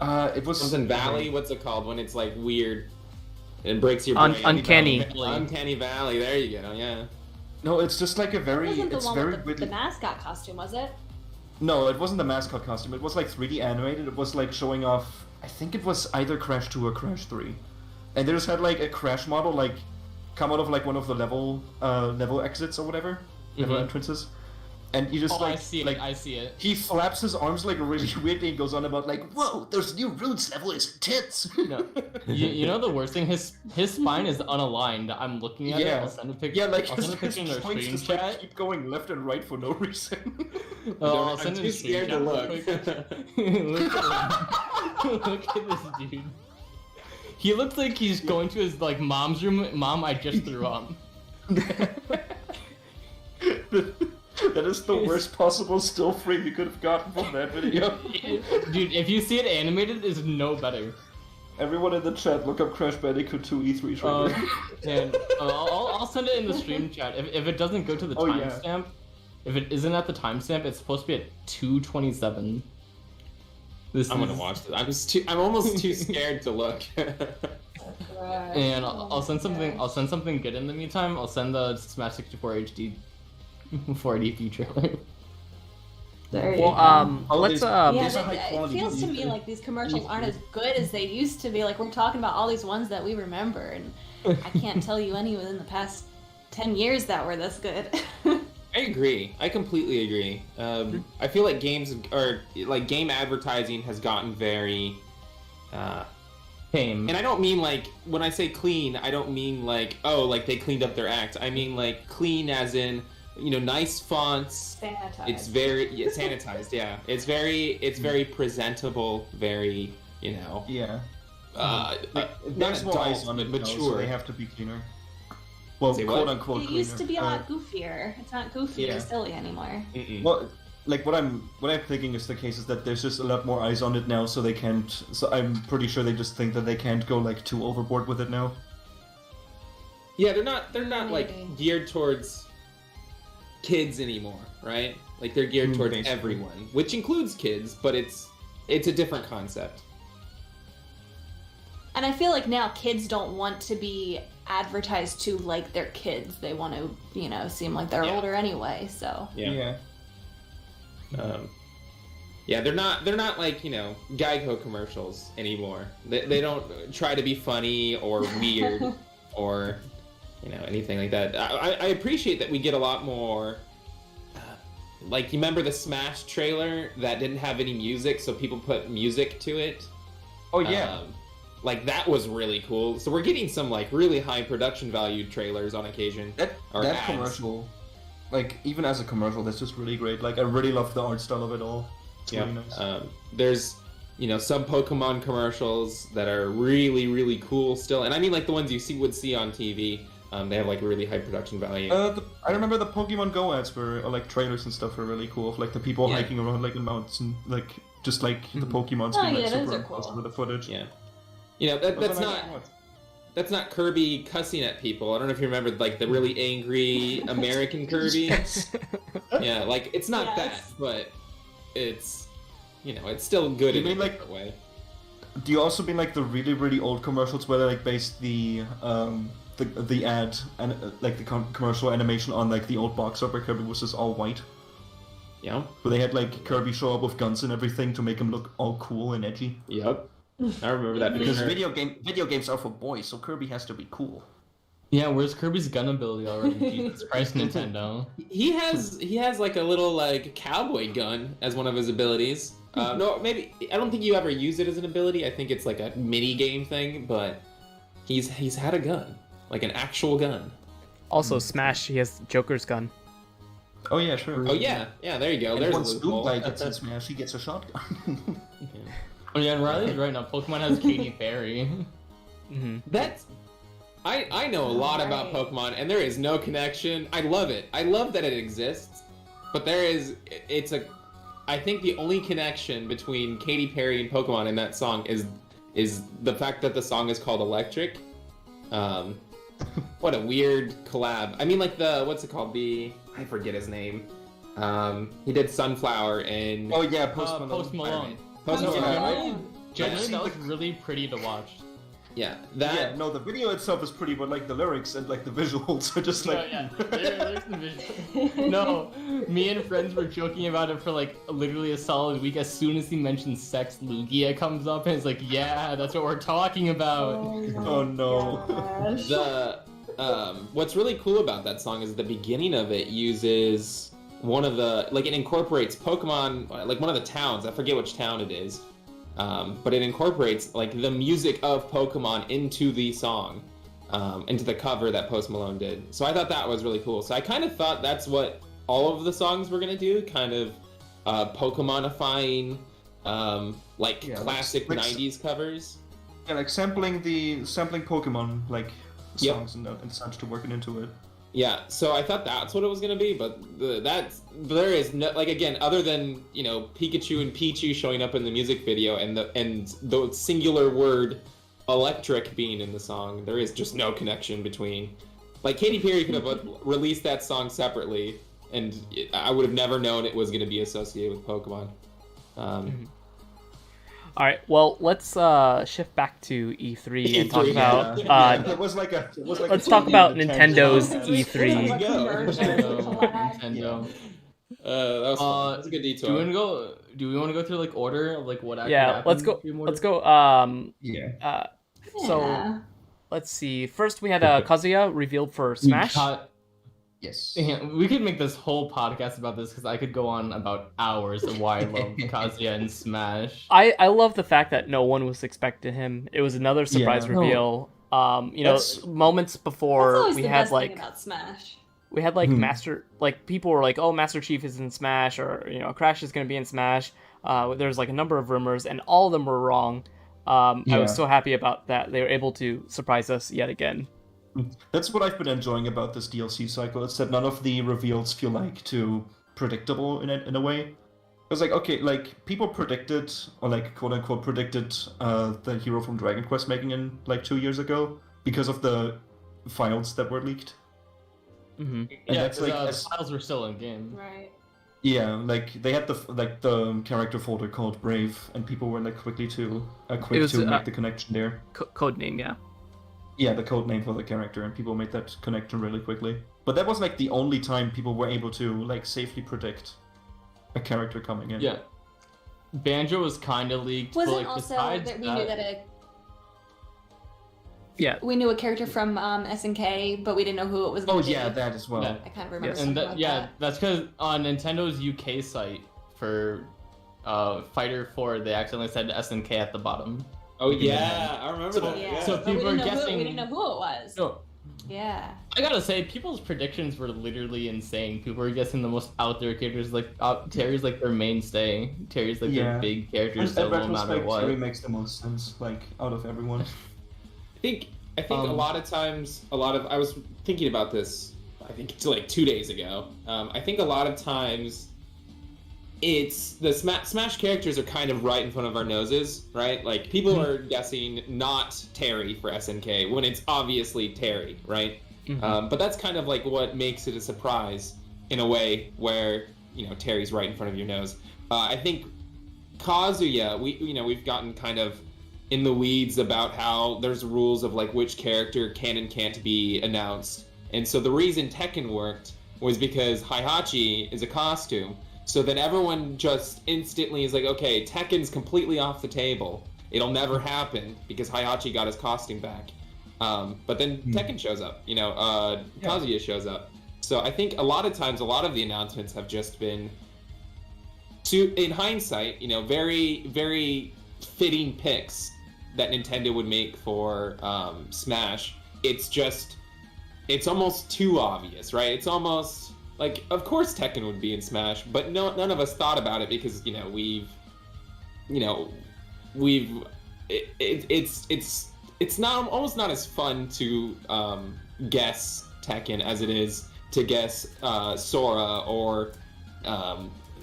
It was Something Valley. What's it called when it's like weird and breaks your brain? Uncanny. Uncanny Valley. There you go. Yeah. No, it's just like a very. It wasn't the It's one very with the mascot costume, was it? No, it wasn't the mascot costume. It was like 3D animated. It was like showing off. I think it was either Crash 2 or Crash 3, and they just had like a Crash model like come out of like one of the level exits or whatever, level entrances, and you just I see it. I see it. he flaps his arms like really weirdly and goes on about like, "Whoa, there's new roots level is intense." No. You know the worst thing? His spine is unaligned. I'm looking at it. I'll send a picture. Yeah, like I'll send a picture in his our joints stream just chat. like keep going left and right for no reason. I'll I'm send it in too stream scared to chat real look. quick. Look at this dude. He looks like he's going to his like mom's room. Mom, I just threw up. That is the worst possible still frame you could have gotten from that video. Dude, if you see it animated, it's no better. Everyone in the chat, look up Crash Bandicoot 2 E3 trailer. And I'll send it in the stream chat. If it doesn't go to the Oh, yeah. timestamp, if it isn't at the timestamp, it's supposed to be at 2:27. I'm gonna watch this. I'm almost too scared to look. And I'll send something. I'll send something good in the meantime. I'll send the Smash 64 HD 480p trailer. There you Well, go. let's Yeah, these are it high-quality feels to me movies. like these commercials aren't as good as they used to be. Like we're talking about all these ones that we remember, and I can't tell you any within the past 10 years that were this good. I agree. I completely agree. I feel like game advertising has gotten very. Tame. And I don't mean like when I say clean, I don't mean like like they cleaned up their act. I mean like clean as in nice fonts. Sanitized. It's very sanitized. Yeah, it's very presentable. Very Yeah. not There's more eyes adult, on it but now, so mature. they have to be cleaner. Well, Say what? quote unquote It cleaner. used to be a lot goofier. It's not goofy or Yeah. silly anymore. Mm-mm. Well, like what I'm thinking is the case is that there's just a lot more eyes on it now, so they can't. So I'm pretty sure they just think that they can't go like too overboard with it now. Yeah, they're not like Maybe. geared towards kids anymore, right? Like they're geared towards Basically. everyone, which includes kids, but it's a different concept. And I feel like now kids don't want to be advertised to like they're kids. They want to, seem like they're Yeah. older anyway. So Yeah. Yeah, they're not like Geico commercials anymore. They don't try to be funny or weird or anything like that. I appreciate that we get a lot more. Like you remember the Smash trailer that didn't have any music, so people put music to it. Oh yeah. Like that was really cool. So we're getting some like really high production value trailers on occasion. That or ads. commercial, like even as a commercial, that's just really great. Like I really love the art style of it all. It's Yeah. really nice. There's some Pokemon commercials that are really really cool still, and I mean like the ones you would see on TV. They have like really high production value. I remember the Pokemon Go ads or like trailers and stuff were really cool. Of like the people Yeah. hiking around like in mountains and like just like the Pokemons Oh, being like yeah, those super are cool. impressed with the footage. Yeah. Those are nice. That's not Kirby cussing at people. I don't know if you remember like the really angry American Kirby. Yeah, like it's not Yes. that, but it's it's still good You in a mean, like- different way. Do you also mean like the really old commercials where they like based the ad and like the commercial animation on like the old box art where Kirby was just all white? Yeah. Where they had like Kirby show up with guns and everything to make him look all cool and edgy. Yep. I remember that Because picture. video games are for boys, so Kirby has to be cool. Yeah, where's Kirby's gun ability already? Jesus Christ, Nintendo. He has like a little like cowboy gun as one of his abilities. No, maybe I don't think you ever use it as an ability. I think it's like a mini game thing, but he's had a gun, like an actual gun. Also, Smash, he has Joker's gun. Oh yeah, sure. Oh yeah, there you go. And There's a once Snoop loophole. Dogg gets in Smash, he gets a shotgun. Oh yeah, and Riley's right now. Pokemon has Katy Perry. Mm-hmm. That's I know a lot about Right. Pokemon, and there is no connection. I love it. I love that it exists, but it's I think the only connection between Katy Perry and Pokemon in that song is the fact that the song is called Electric. What a weird collab. I mean, like what's it called? I forget his name. He did Sunflower and Oh yeah, Post Malone. Post Malone. Post Malone. Generally, that was really pretty to watch. Yeah, Yeah, no, the video itself is pretty, but like the lyrics and like the visuals are just like. No, me and friends were joking about it for like literally a solid week. As soon as he mentioned sex, Lugia comes up and it's like, yeah, that's what we're talking about. Oh no. What's really cool about that song is the beginning of it uses one of the it incorporates Pokemon, like one of the towns. I forget which town it is. But it incorporates like the music of Pokemon into the song, into the cover that Post Malone did. So I thought that was really cool. So I kind of thought that's what all of the songs were gonna do, kind of Pokemonifying, classic '90s covers. Yeah, like sampling Pokemon like songs and such to work it into it. Yeah, so I thought that's what it was gonna be, but there is no, like, again, other than Pikachu and Pichu showing up in the music video and the singular word electric being in the song, there is just no connection between. Like, Katy Perry could have released that song separately, and I would have never known it was gonna be associated with Pokemon. All right, well, let's shift back to E3 and talk about. It was like let's talk about Nintendo's E3. Nintendo. That was fun. That's a good detour. Do we want to go through like order of like what actually Yeah, happened? let's go. So let's see. First, we had Kazuya revealed for Smash. Yes. Damn, we could make this whole podcast about this because I could go on about hours of why I love Kazuya and Smash. I love the fact that no one was expecting him. It was another surprise reveal. Moments before we had like about Smash. We had like people were like, oh, Master Chief is in Smash, or Crash is going to be in Smash. There's like a number of rumors, and all of them were wrong. I was so happy about that. They were able to surprise us yet again. That's what I've been enjoying about this DLC cycle. It's that none of the reveals feel like too predictable in a way. It's like, okay, like people predicted, or like quote unquote predicted, the hero from Dragon Quest making in like 2 years ago because of the files that were leaked. Mm-hmm. And yeah, that's like the files were still in game. Right. Yeah, like they had the character folder called Brave, and people were like quick to make the connection there. Code name, yeah. Yeah, the code name for the character, and people made that connection really quickly. But that was like the only time people were able to like safely predict a character coming in. Yeah. Banjo was kind of leaked. Wasn't but, like, also besides that we knew that Yeah. we knew a character from SNK, but we didn't know who it was going to be. Oh yeah, that as well. Yeah. I kind of remember Yes. something And like yeah, that. that's because on Nintendo's UK site for Fighter 4, they accidentally said SNK at the bottom. Oh yeah, I remember that. Yeah. So But we people didn't are know guessing. we didn't know who it was. No, Yeah. I gotta say, people's predictions were literally insane. People were guessing the most out there characters. Like Terry's like their mainstay. Terry's like their big character, In so no matter what. Terry makes the most sense, like out of everyone. I think a lot of times, I was thinking about this, I think it's like 2 days ago. I think a lot of times it's the Smash characters are kind of right in front of our noses, right? Like people are guessing not Terry for SNK when it's obviously Terry, right? But that's kind of like what makes it a surprise in a way where, Terry's right in front of your nose. I think Kazuya, we've gotten kind of in the weeds about how there's rules of like which character can and can't be announced. And so the reason Tekken worked was because Heihachi is a costume. So then everyone just instantly is like, okay, Tekken's completely off the table. It'll never happen because Heihachi got his costume back. But then Tekken shows up, Kazuya shows up. So I think a lot of times, a lot of the announcements have just been, in hindsight, very, very fitting picks that Nintendo would make for Smash. It's almost too obvious, right? It's almost like, of course Tekken would be in Smash, but none of us thought about it because it's not almost not as fun to guess Tekken as it is to guess Sora or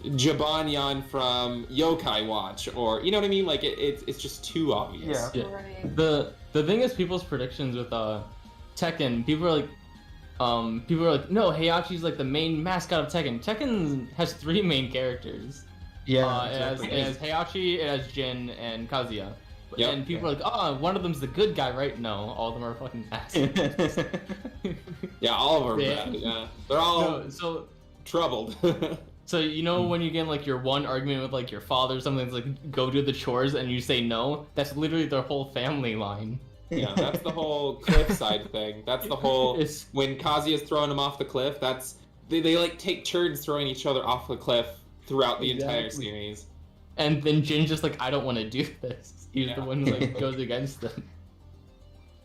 Jibanyan from Yokai Watch, or you know what I mean? Like it's just too obvious. Yeah. Right. The thing is, people's predictions with Tekken, people are like, no, Heihachi's like the main mascot of Tekken. Tekken has 3 main characters. Yeah, It has Heihachi, it has Jin, and Kazuya. Yep. And people are like, oh, one of them's the good guy, right? No, all of them are fucking assholes. Yeah, all of them are Yeah. bad. Yeah, they're all so troubled. So you know when you get in like your one argument with like your father or something, that's like go do the chores and you say no, that's literally their whole family line. Yeah, that's the whole cliffside thing. That's the whole It's- when Kazuya's throwing him off the cliff. That's they like take turns throwing each other off the cliff throughout the entire Exactly. series. And then Jin's just like, I don't want to do this. He's Yeah. the one who like goes against them.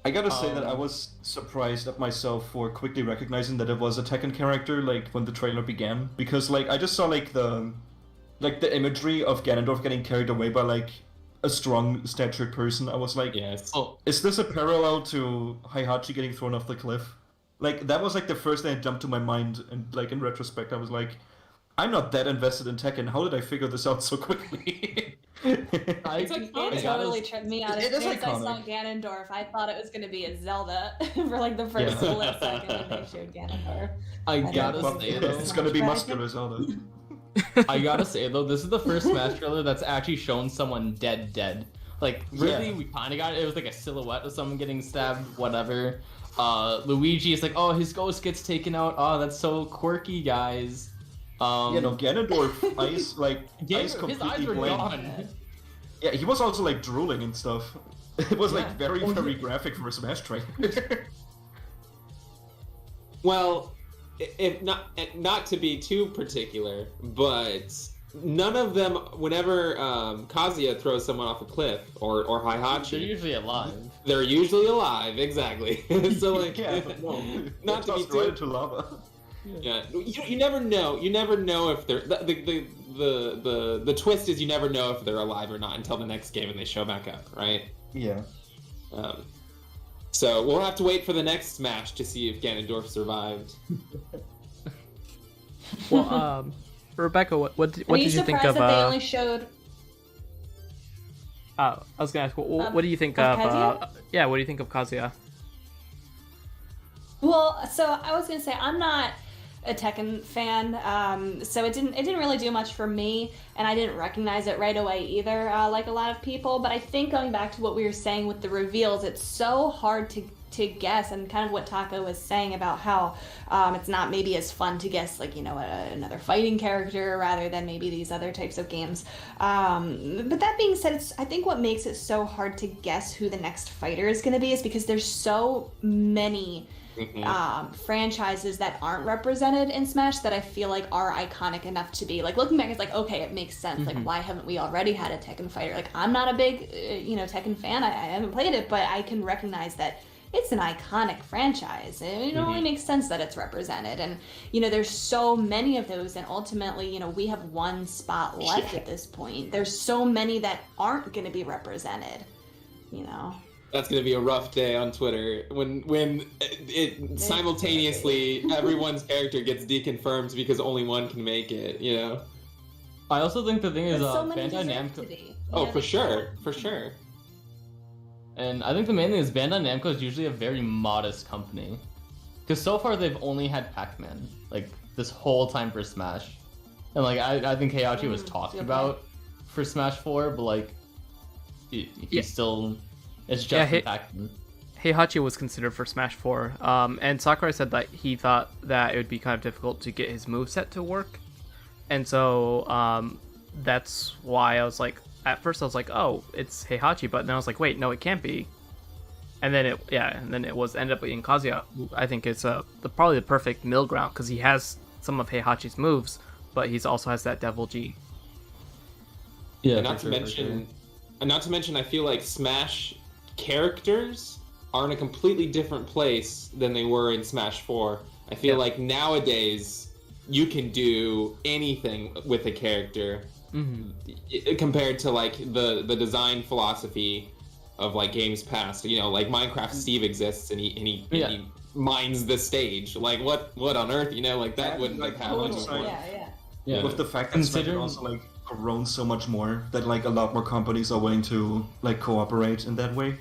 I gotta say that I was surprised at myself for quickly recognizing that it was a Tekken character, like when the trailer began, because like I just saw like the imagery of Ganondorf getting carried away by like a strong statured person. I was like, Yes. Oh, is this a parallel to Heihachi getting thrown off the cliff? Like that was like the first thing that jumped to my mind, and like in retrospect, I was like, I'm not that invested in Tekken. How did I figure this out so quickly? It's like It totally tripped me out. It As is soon as I saw iconic. Ganondorf, I thought it was going to be a Zelda for like the first Yeah. split second when they showed Ganondorf. I don't gotta know. say though, It's gonna be Right. muscular Zelda. I gotta say though, this is the first Smash trailer that's actually shown someone dead. Like really, Yeah. we kind of got it. It was like a silhouette of someone getting stabbed, whatever. Luigi is like, oh, his ghost gets taken out. Oh, that's so quirky, guys. You know, Ganondorf eyes like eyes his completely eyes were blank. gone. Yeah, he was also like drooling and stuff. It was like Yeah. very graphic for a Smash trailer. Well, if not to be too particular, but none of them, whenever Kazuya throws someone off a cliff or They're Heihachi, usually alive. they're usually alive. Exactly. So like, yeah, no, not to be tossed right too. into lava. Yeah, you never know. You never know if they're the twist is you never know if they're alive or not until the next game and they show back up, right? Yeah. So we'll have to wait for the next Smash to see if Ganondorf survived. Well, Rebecca, what Are did you you think surprised of? that they only showed? I was gonna ask, what do you think of of? Kazuya? Yeah, what do you think of Kazuya? Well, so I was gonna say I'm not a Tekken fan, so it didn't really do much for me, and I didn't recognize it right away either, like a lot of people. But I think going back to what we were saying with the reveals, it's so hard to guess, and kind of what Taco was saying about how it's not maybe as fun to guess like another fighting character rather than maybe these other types of games. But that being said, I think what makes it so hard to guess who the next fighter is going to be is because there's so many franchises that aren't represented in Smash that I feel like are iconic enough to be like looking back. It's like, okay, it makes sense. Like, why haven't we already had a Tekken fighter? Like, I'm not a big Tekken fan. I haven't played it, but I can recognize that it's an iconic franchise. It only makes sense that it's represented. And there's so many of those, and ultimately we have one spot left at this point. There's so many that aren't going to be represented. That's gonna be a rough day on Twitter when it simultaneously everyone's character gets deconfirmed because only one can make it. I also think the thing is, But so many Bandai deserve to Namco. be. Oh, for sure. And I think the main thing is Bandai Namco is usually a very modest company. Because so far they've only had Pac-Man, like, this whole time for Smash. And, like, I think Heihachi was talked okay. about for Smash 4, but, like, he's Yeah. still... It's just Yeah, Pac-Man. Heihachi was considered for Smash 4, and Sakurai said that he thought that it would be kind of difficult to get his moveset to work. And so that's why I was like, at first I was like, oh, it's Heihachi, but then I was like, wait, no, it can't be. And then it ended up being Kazuya, who I think is probably the perfect middle ground, because he has some of Heihachi's moves, but he also has that Devil G. Yeah, And not to mention, I feel like Smash characters are in a completely different place than they were in Smash 4. I feel like nowadays you can do anything with a character compared to like the design philosophy of like games past. Like Minecraft Steve exists and he mines the stage. Like what on earth? Like that wouldn't like happen. Yeah. Yeah. with the fact that Smash has Considering- also like grown so much more that like a lot more companies are willing to like cooperate in that way.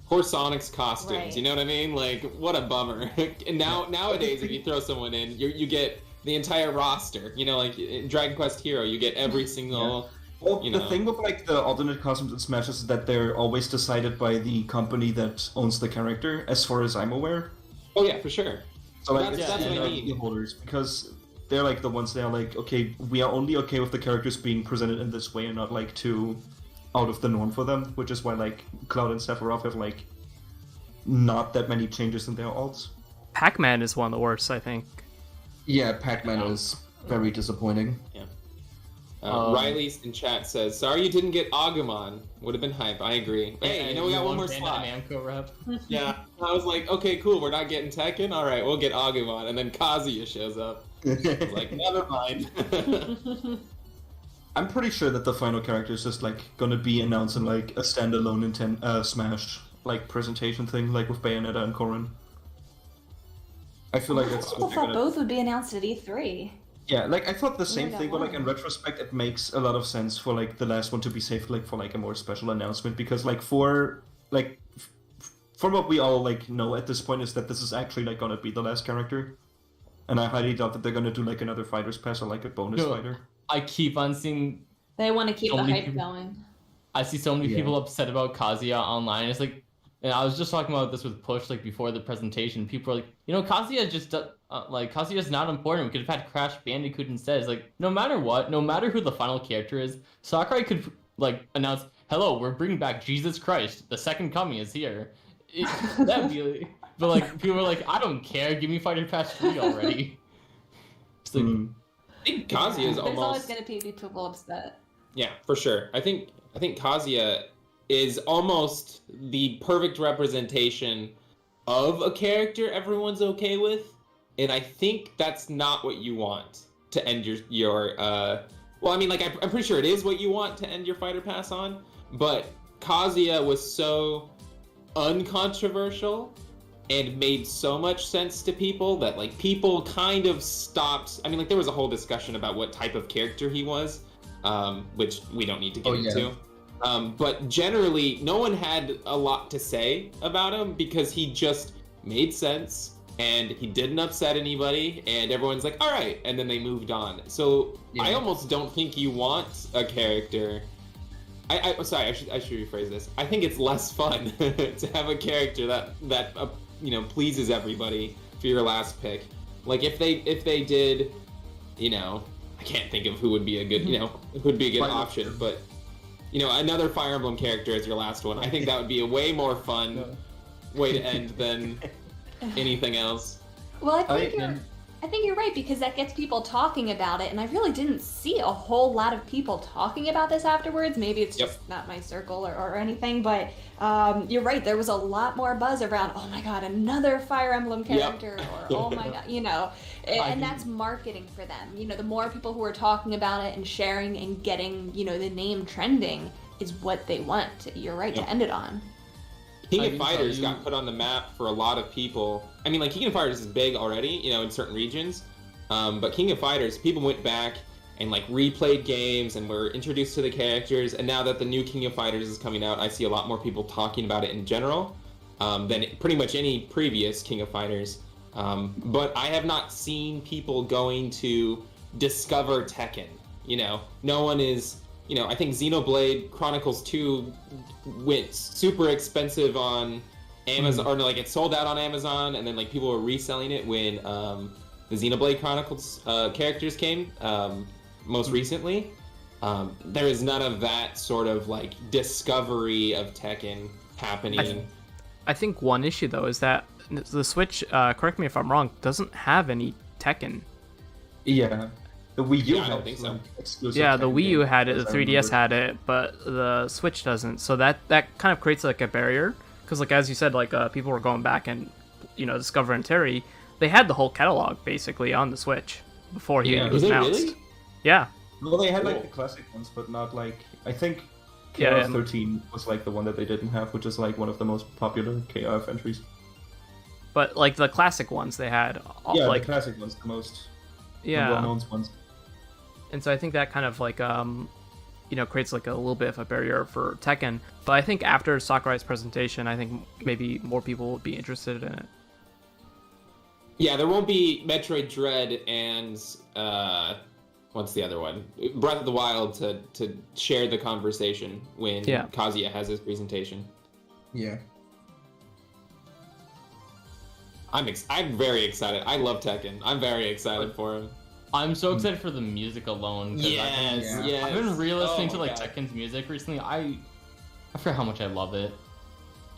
Poor Sonic's costumes, Right. you know what I mean? Like, what a bummer. And nowadays, if you throw someone in, you get the entire roster. You know, like in Dragon Quest Hero, you get every single. Well, You the know. thing with like the alternate costumes in Smash is that they're always decided by the company that owns the character, as far as I'm aware. Oh yeah, for sure. So like That's- it's that's the what I mean. IP holders, because they're like the ones that are like, okay, we are only okay with the characters being presented in this way and not like too out of the norm for them, which is why like Cloud and Sephiroth have like not that many changes in their alts. Pac-Man is one of the worst, I think. Yeah, Pac-Man is very disappointing. Riley's in chat says, "Sorry you didn't get Agumon. Would have been hype. I agree. Hey, you know we got one more Bandai slot. Namco rep. Yeah, I was like, okay, cool. We're not getting Tekken. All right, we'll get Agumon, and then Kazuya shows up. I was like, never mind. I'm pretty sure that the final character is just like gonna be announced in like a standalone Smash like presentation thing, like with Bayonetta and Corrin. I feel like that's I what they're thought gonna. both would be announced at E3. Yeah, like I thought the same got thing, but like one. in retrospect, it makes a lot of sense for like the last one to be saved like for like a more special announcement, because like for like from what we all like know at this point is that this is actually like gonna be the last character, and I highly doubt that they're gonna do like another fighter's pass or like a bonus No. fighter. I keep on seeing. They want to keep So the many hype people- going. I see so many Yeah. people upset about Kazuya online. It's like, and I was just talking about this with Push like before the presentation. People are like, Kazuya just like Kazuya's not important. We could have had Crash Bandicoot instead. It's like no matter what, no matter who the final character is, Sakurai could like announce, "Hello, we're bringing back Jesus Christ. The second coming is here." That'd be. But like people are like, I don't care. Give me Fighter Pass 3 already. It's like, Mm. I think Kazuya is There's always almost. going to be people upset. Yeah, for sure. I think Kazuya is almost the perfect representation of a character everyone's okay with, and I think that's not what you want to end your well, I mean, like I'm pretty sure it is what you want to end your fighter pass on, but Kazuya was so uncontroversial and made so much sense to people that like people kind of stopped. I mean, like there was a whole discussion about what type of character he was, which we don't need to get Oh, yeah. into. But generally, no one had a lot to say about him because he just made sense and he didn't upset anybody, and everyone's like, all right, and then they moved on. So I Yeah. almost don't think you want a character. Sorry, I should rephrase this. I think it's less fun to have a character that pleases everybody for your last pick. Like if they did, I can't think of who would be a good who would be a good Fire option, Emblem. but another Fire Emblem character as your last one. I think that would be a way more fun way to end than anything else. Well, and- I think you're right, because that gets people talking about it, and I really didn't see a whole lot of people talking about this afterwards. Maybe it's Yep. just not my circle or anything, but you're right. There was a lot more buzz around, oh my god, another Fire Emblem Yep. character, or oh my god, and that's marketing for them. The more people who are talking about it and sharing and getting, the name trending is what they want. You're right Yep. to end it on. King I of can tell Fighters you- got put on the map for a lot of people. I mean, like King of Fighters is big already, in certain regions. But King of Fighters, people went back and like replayed games and were introduced to the characters. And now that the new King of Fighters is coming out, I see a lot more people talking about it in general than pretty much any previous King of Fighters. But I have not seen people going to discover Tekken. No one is. I think Xenoblade Chronicles 2 went super expensive on Amazon, or no, like it sold out on Amazon, and then like people were reselling it when the Xenoblade Chronicles characters came most recently. There is none of that sort of like discovery of Tekken happening. I think one issue though is that the Switch, correct me if I'm wrong, doesn't have any Tekken. Yeah, the Wii U Yeah, I don't had, think so. like, exclusive Yeah, the Tekken Wii U games, had it, as the I 3DS remember. had it, but the Switch doesn't. So that kind of creates like a barrier, because like as you said, like people were going back and discovering Terry. They had the whole catalog basically on the Switch before he Yeah. was Is it announced. really? Yeah, Well, they had like Cool. the classic ones, but not like I think Yeah, KOF yeah. 13 was like the one that they didn't have, which is like one of the most popular KOF entries. but like the classic ones they had, Yeah, like the classic ones, the most yeah. well-known ones. And so I think that kind of like creates like a little bit of a barrier for Tekken. But I think after Sakurai's presentation, I think maybe more people would be interested in it. Yeah, there won't be Metroid Dread and what's the other one? Breath of the Wild to share the conversation when Kazuya has his presentation. Yeah. I'm very excited. I love Tekken. I'm very excited for him. I'm so excited for the music alone. Yes. I've been re-listening to like Tekken's music recently. I forget how much I love it.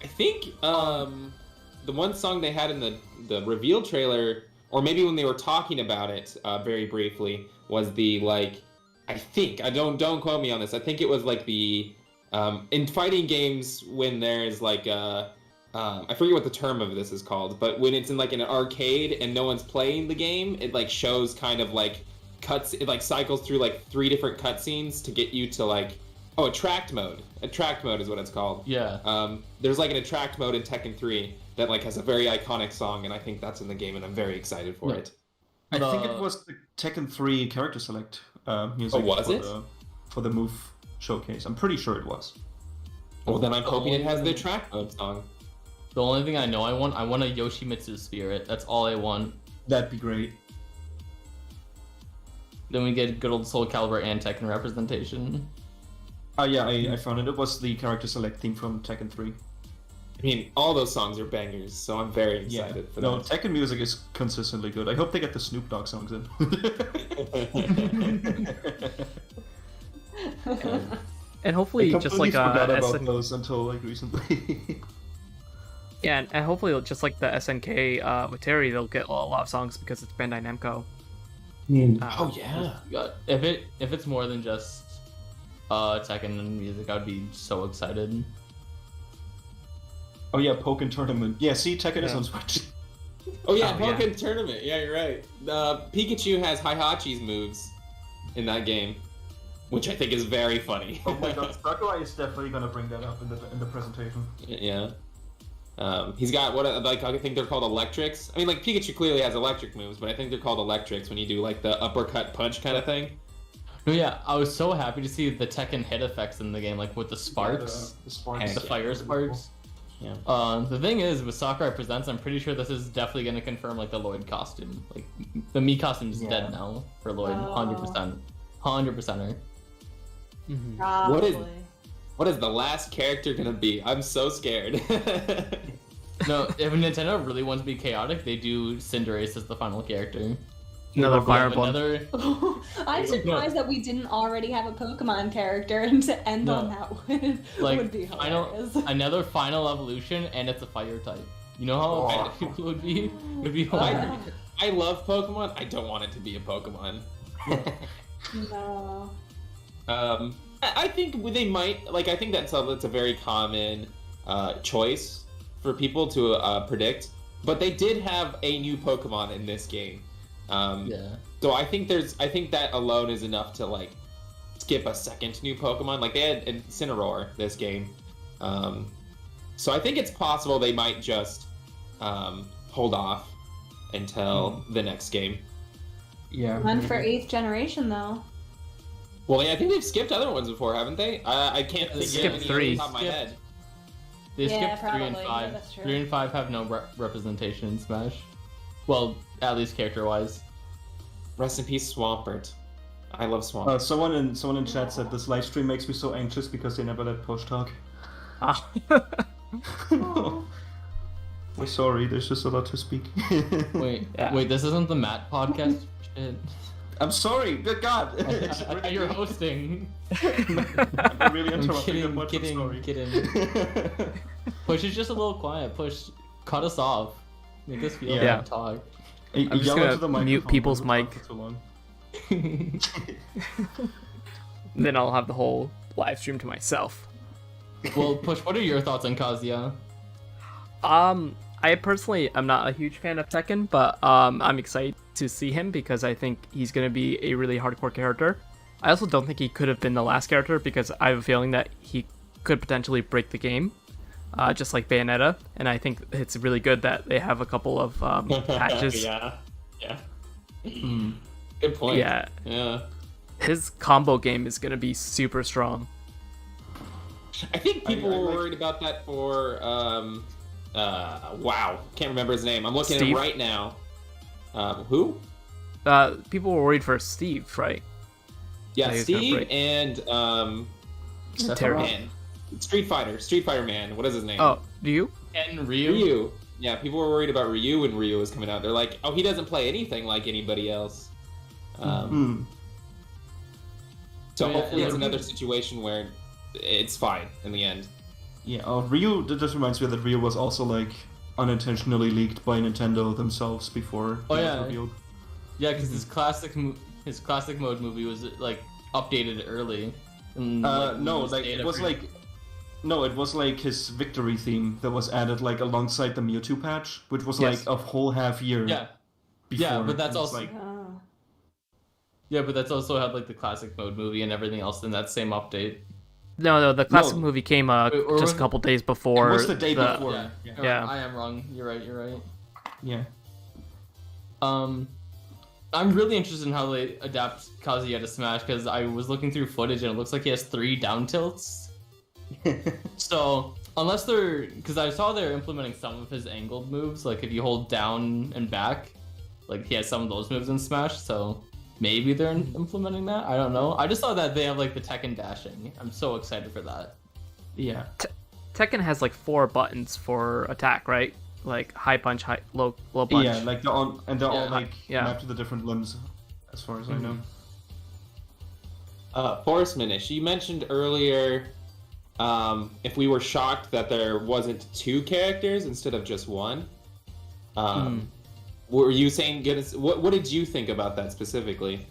I think the one song they had in the reveal trailer, or maybe when they were talking about it very briefly, was the like, don't quote me on this. I think it was like the in fighting games when there's like I forget what the term of this is called, but when it's in like an arcade and no one's playing the game, it like shows kind of like it like cycles through like 3 different cutscenes to get you to like attract mode. Attract mode is what it's called. Yeah. There's like an attract mode in Tekken 3 that like has a very iconic song, and I think that's in the game, and I'm very excited for it. I think it was the Tekken 3 character select music. Oh, was it? For the move showcase. I'm pretty sure it was. Well, then I'm hoping it has the attract mode song. The only thing I know I want a Yoshimitsu spirit. That's all I want. That'd be great. Then we get good old Soul Calibur and Tekken representation. Yeah, I found it. It was the character select theme from Tekken 3. I mean, all those songs are bangers, so I'm very excited for that. No, Tekken music is consistently good. I hope they get the Snoop Dogg songs in. And hopefully just like forgot about those until like recently. Yeah, and hopefully just like the SNK with Terry, they'll get a lot of songs because it's Bandai Namco. Oh yeah. If it's more than just Tekken and music, I'd be so excited. Oh yeah, Pokken Tournament. Yeah, see, Tekken is on Switch. Oh yeah, Pokken Tournament. Yeah, you're right. Pikachu has Heihachi's moves in that game, which I think is very funny. Oh my god, Sakurai is definitely gonna bring that up in the presentation. Yeah. He's got I think they're called electrics. I mean, like Pikachu clearly has electric moves, but I think they're called electrics when you do like the uppercut punch kind of thing. No, yeah, I was so happy to see the Tekken hit effects in the game, like with the sparks, the sparks, the fire sparks. Yeah. The thing is, with Sakurai Presents, I'm pretty sure this is definitely going to confirm like the Lloyd costume. Like the Mii costume is dead now for Lloyd, 100%, 100%er. Probably. What is the last character gonna be? I'm so scared. No, if Nintendo really wants to be chaotic, they do Cinderace as the final character. Another Fire Emblem. I'm surprised that we didn't already have a Pokemon character, and to end on that would be hilarious. Another final evolution, and it's a fire type. You know how people would be hilarious. I love Pokemon. I don't want it to be a Pokemon. No. I think they might I think that's a very common choice for people to predict. But they did have a new Pokemon in this game. So I think that alone is enough to like skip a second new Pokemon. Like they had Incineroar this game. So I think it's possible they might just hold off until the next game. Yeah. One for 8th generation though. Well, yeah, I think they've skipped other ones before, haven't they? I can't think of any 3. off the top of my head. They skipped probably. 3 and 5. Yeah, that's true. 3 and 5 have no representation in Smash. Well, at least character-wise. Rest in peace, Swampert. I love Swampert. Someone in chat said this live stream makes me so anxious because they never let Push talk. We're sorry, there's just a lot to speak. Wait, this isn't the Matt podcast? Shit. I'm sorry, good God. You're hosting. I'm really interrupting the much kidding. Push is just a little quiet. Push, cut us off. Make us feel like talk. I'm just gonna mute people's mic. Then I'll have the whole live stream to myself. Well, Push, what are your thoughts on Kazuya? I personally am not a huge fan of Tekken, but I'm excited to see him because I think he's going to be a really hardcore character. I also don't think he could have been the last character because I have a feeling that he could potentially break the game, just like Bayonetta, and I think it's really good that they have a couple of patches. Yeah. Good point. Yeah. his combo game is gonna be super strong. I think people I were like- worried about that for wow, can't remember his name. I'm looking at Steve? him right now. Who? People were worried for Steve, right? Yeah, Yeah, he's gonna Steve break. and Terry. man, Street Fighter man. What is his name? Oh, do you? And Ryu. Ryu. Yeah, people were worried about Ryu when Ryu was coming out. They're like, oh, he doesn't play anything like anybody else. Hmm. So Yeah, hopefully it's yeah. another situation where it's fine in the end. Yeah, Ryu. That just reminds me that Ryu was also like unintentionally leaked by Nintendo themselves before Oh, it was yeah. revealed. Yeah, because his classic mode movie was like updated early. And, No, released like data it was for- like, no, it was like his victory theme that was added like alongside the Mewtwo patch, which was Yes. like a whole half year. Yeah, Before. Yeah, but that's and it's also- like, Oh. yeah, but that's also had like the classic mode movie and everything else in that same update. No, the classic No. movie came Or just was a it- couple days before. it was the day before. Yeah, Yeah. Yeah. I am wrong. You're right. Yeah. I'm really interested in how they adapt Kazuya to Smash because I was looking through footage and it looks like he has 3 down tilts. So unless they're, because I saw they're implementing some of his angled moves, like if you hold down and back, like he has some of those moves in Smash. So maybe they're implementing that. I don't know. I just saw that they have like the Tekken dashing. I'm so excited for that. Yeah. Tekken has like 4 buttons for attack, right? Like high punch, low punch. Yeah, like they're all Yeah. like Yeah. mapped to the different limbs, as far as I know. ForestMinish, you mentioned earlier if we were shocked that there wasn't 2 characters instead of just 1. Were you saying, what did you think about that specifically?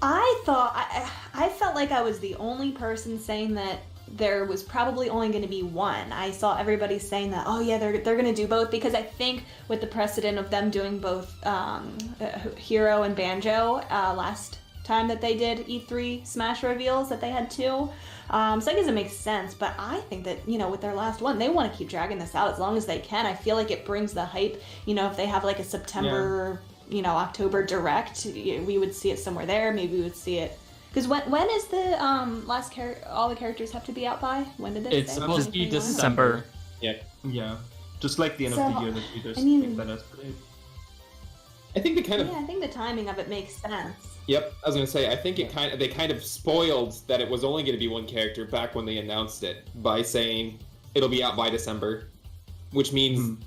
I felt like I was the only person saying that there was probably only going to be one. I saw everybody saying that, oh yeah, they're going to do both, because I think with the precedent of them doing both Hero and Banjo last time that they did E3 Smash reveals, that they had 2. So I guess it makes sense, but I think that, with their last one, they want to keep dragging this out as long as they can. I feel like it brings the hype, if they have like a September, October direct, we would see it somewhere there. Maybe we would see it. Because when is the last all the characters have to be out by? When did they It's say? supposed to be 2021? December. Yeah. Just like the end of So, the year that we just I mean- picked that as the date. I think they kind of Yeah, I think the timing of it makes sense. Yep, I was gonna say. I think they kind of spoiled that it was only going to be 1 character back when they announced it by saying it'll be out by December, which means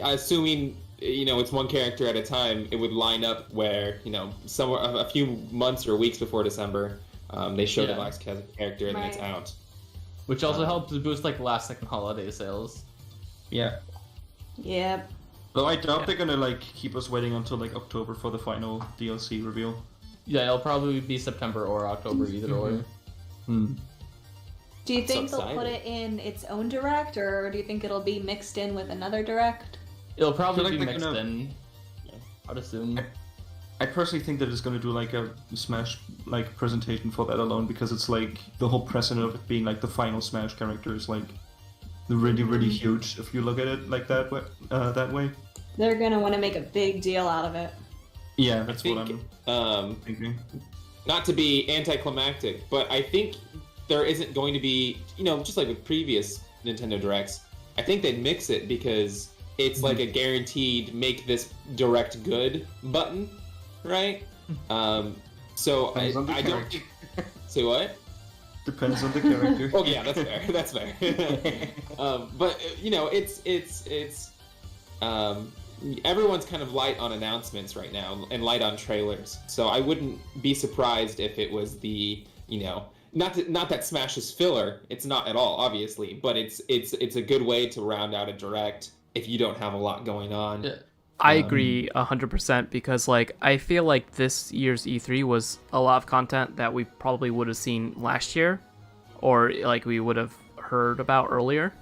assuming it's 1 character at a time, it would line up where somewhere a few months or weeks before December, they show the Yeah. last character and then it's Right. out. Which also helps boost like last second holiday sales. Yeah. Yep. Though I doubt they're gonna like keep us waiting until like October for the final DLC reveal. Yeah, it'll probably be September or October, either or. Hmm. Do you I'm think so they'll put excited. it in its own direct, or do you think it'll be mixed in with another direct? It'll probably like be they're mixed gonna- in. I'd assume. I personally think that it's gonna do like a Smash like presentation for that alone, because it's like the whole precedent of it being like the final Smash character is like really really huge if you look at it like that way. That way. They're gonna want to make a big deal out of it. Yeah, that's what think, I'm thinking. not to be anticlimactic, but I think there isn't going to be, just like with previous Nintendo Directs, I think they'd mix it because it's like a guaranteed make this direct good button, right? So Depends on the I don't character. think... Say what? Depends on the character. Oh yeah, that's fair. That's fair. But it's everyone's kind of light on announcements right now and light on trailers. So I wouldn't be surprised if it was the not that Smash is filler. It's not at all, obviously, but it's a good way to round out a direct if you don't have a lot going on. Yeah. I agree 100% because like I feel like this year's E3 was a lot of content that we probably would have seen last year, or like we would have heard about earlier,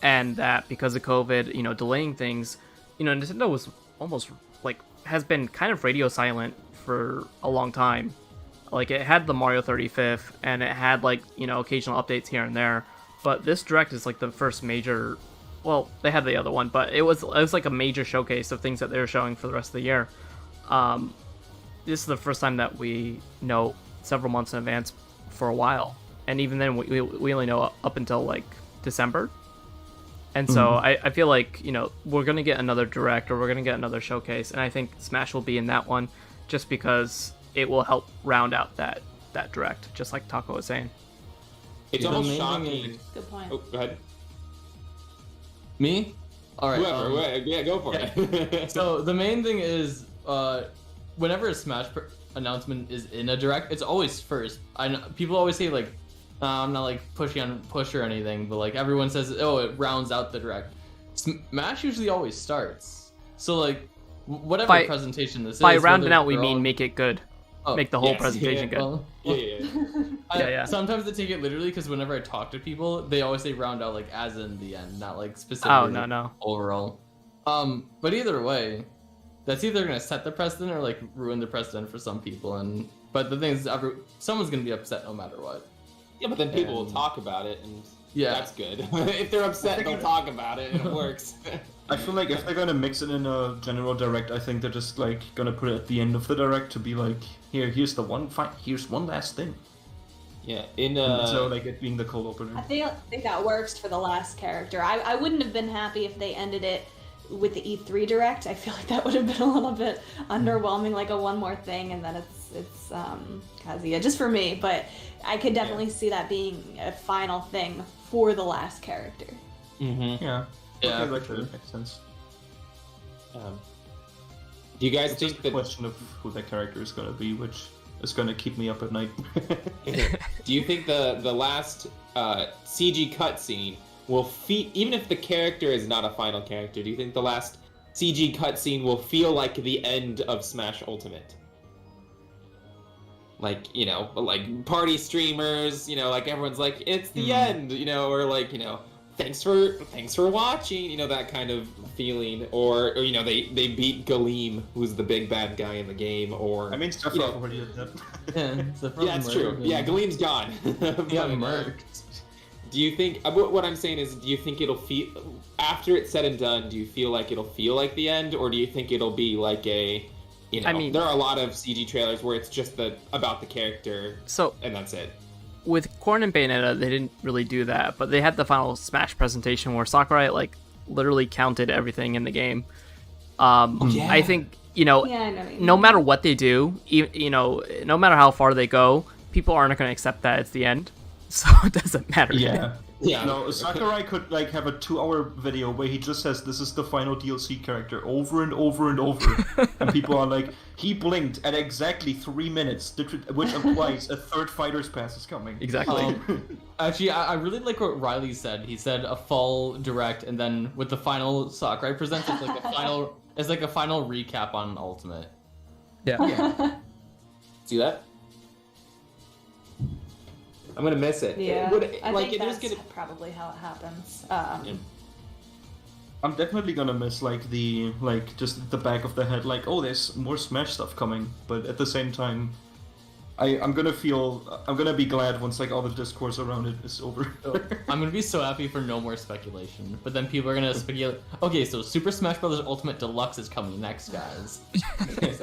and that because of COVID, delaying things, Nintendo was almost like has been kind of radio silent for a long time. Like it had the Mario 35th and it had like occasional updates here and there, but this direct is like the first major. Well, they had the other one, but it was like a major showcase of things that they were showing for the rest of the year. this is the first time that we know several months in advance for a while, and even then we only know up until like December. And so I feel like, you know, we're gonna get another direct or we're gonna get another showcase, and I think Smash will be in that one just because it will help round out that direct, just like Taco was saying. It's The almost main thing shocking. is- Good point. Oh, go ahead. Me? All right. Whoever, yeah, go for it. So the main thing is, whenever a Smash announcement is in a direct, it's always first. I know people always say like, I'm not like pushing on push or anything, but like everyone says, oh, it rounds out the direct. Smash usually always starts. So like, whatever By- presentation this is. By rounding whether out, we they're mean all- make it good, Oh, make the whole yes, presentation good. well, yeah. Yeah. Sometimes I take it literally because whenever I talk to people, they always say round out like as in the end, not like specifically. Oh no. Overall. But either way, that's either gonna set the precedent or like ruin the precedent for some people. And but the thing is, someone's gonna be upset no matter what. Yeah, but then people will And- talk about it, and Yeah. that's good. If they're upset, they'll talk about it, and it works. I feel like if they're gonna mix it in a general direct, I think they're just like gonna put it at the end of the direct to be like, here's the one here's one last thing. Yeah, in And so like it being the cold opener. I think that works for the last character. I wouldn't have been happy if they ended it with the E3 direct. I feel like that would have been a little bit underwhelming, like a one more thing, and then it's Kazuya, just for me. But I could definitely see that being a final thing for the last character. Mm-hmm. Yeah. Yeah, Okay, for that sure. makes sense. Do you guys It's think just a that? question of who that character is gonna be, which is gonna keep me up at night. Do you think the last CG cutscene will even if the character is not a final character? Do you think the last CG cutscene will feel like the end of Smash Ultimate? Like, you know, like party streamers, you know, like everyone's like, it's the end, you know, or like, you know, thanks for watching, you know, that kind of feeling, or you know, they beat Galeem, who's the big bad guy in the game, or I mean, Sephiroth you know, already did that. Yeah, it's the yeah, it's true. Yeah, Galeem's gone. He got But, murked. do you think what I'm saying is, do you think it'll feel after it's said and done? Do you feel like it'll feel like the end, or do you think it'll be like a, you know, I mean- there are a lot of CG trailers where it's just about the character So and that's it. with Corn and Bayonetta, they didn't really do that, but they had the final Smash presentation where Sakurai like literally counted everything in the game. Yeah. I think, you know, Yeah, I know. what you no mean. matter what they do, you know, no matter how far they go, people aren't going to accept that it's the end. So it doesn't matter. Yeah. Yeah. No, Sakurai could like have a 2-hour video where he just says this is the final DLC character over and over and over, and people are like, he blinked at exactly 3 minutes, which implies a third fighter's pass is coming. Exactly. Actually, I really like what Riley said. He said a fall direct, and then with the final Sakurai presents, it's like a final. It's like a final recap on Ultimate. Yeah. See that? I'm gonna miss it. Yeah, I Like, think there's that's gonna. probably how it happens. I'm definitely gonna miss like just the back of the head, like, oh, there's more Smash stuff coming, but at the same time, I'm gonna be glad once like all the discourse around it is over. I'm gonna be so happy for no more speculation. But then people are gonna speculate. Okay, so Super Smash Bros. Ultimate Deluxe is coming next, guys. Please.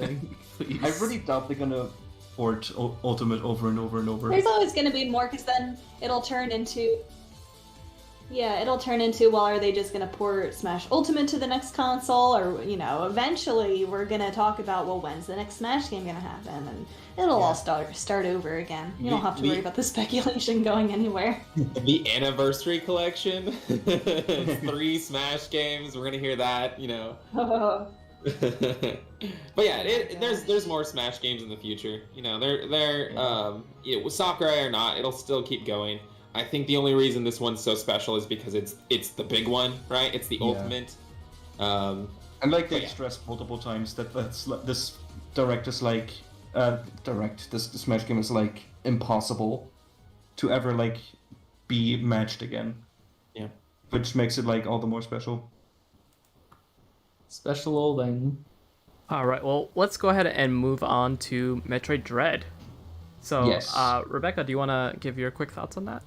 I really doubt they're gonna port Ultimate over and over and over. There's always going to be more, because then it'll turn into. Yeah, it'll turn into, well, are they just going to port Smash Ultimate to the next console? Or, you know, eventually we're going to talk about, well, when's the next Smash game going to happen? And it'll all start over again. You don't have to worry about the speculation going anywhere. The anniversary collection, 3 Smash games. We're gonna hear that, you know. But yeah, there's more Smash games in the future. You know, they're you know, with Sakurai or not, it'll still keep going. I think the only reason this one's so special is because it's the big one, right? It's the ultimate. And like they yeah. stressed multiple times that this direct is like this Smash game is like impossible to ever like be matched again. Yeah. Which makes it like all the more special. Special old thing. All right. Well, let's go ahead and move on to Metroid Dread. So, Yes. Rebecca, do you want to give your quick thoughts on that?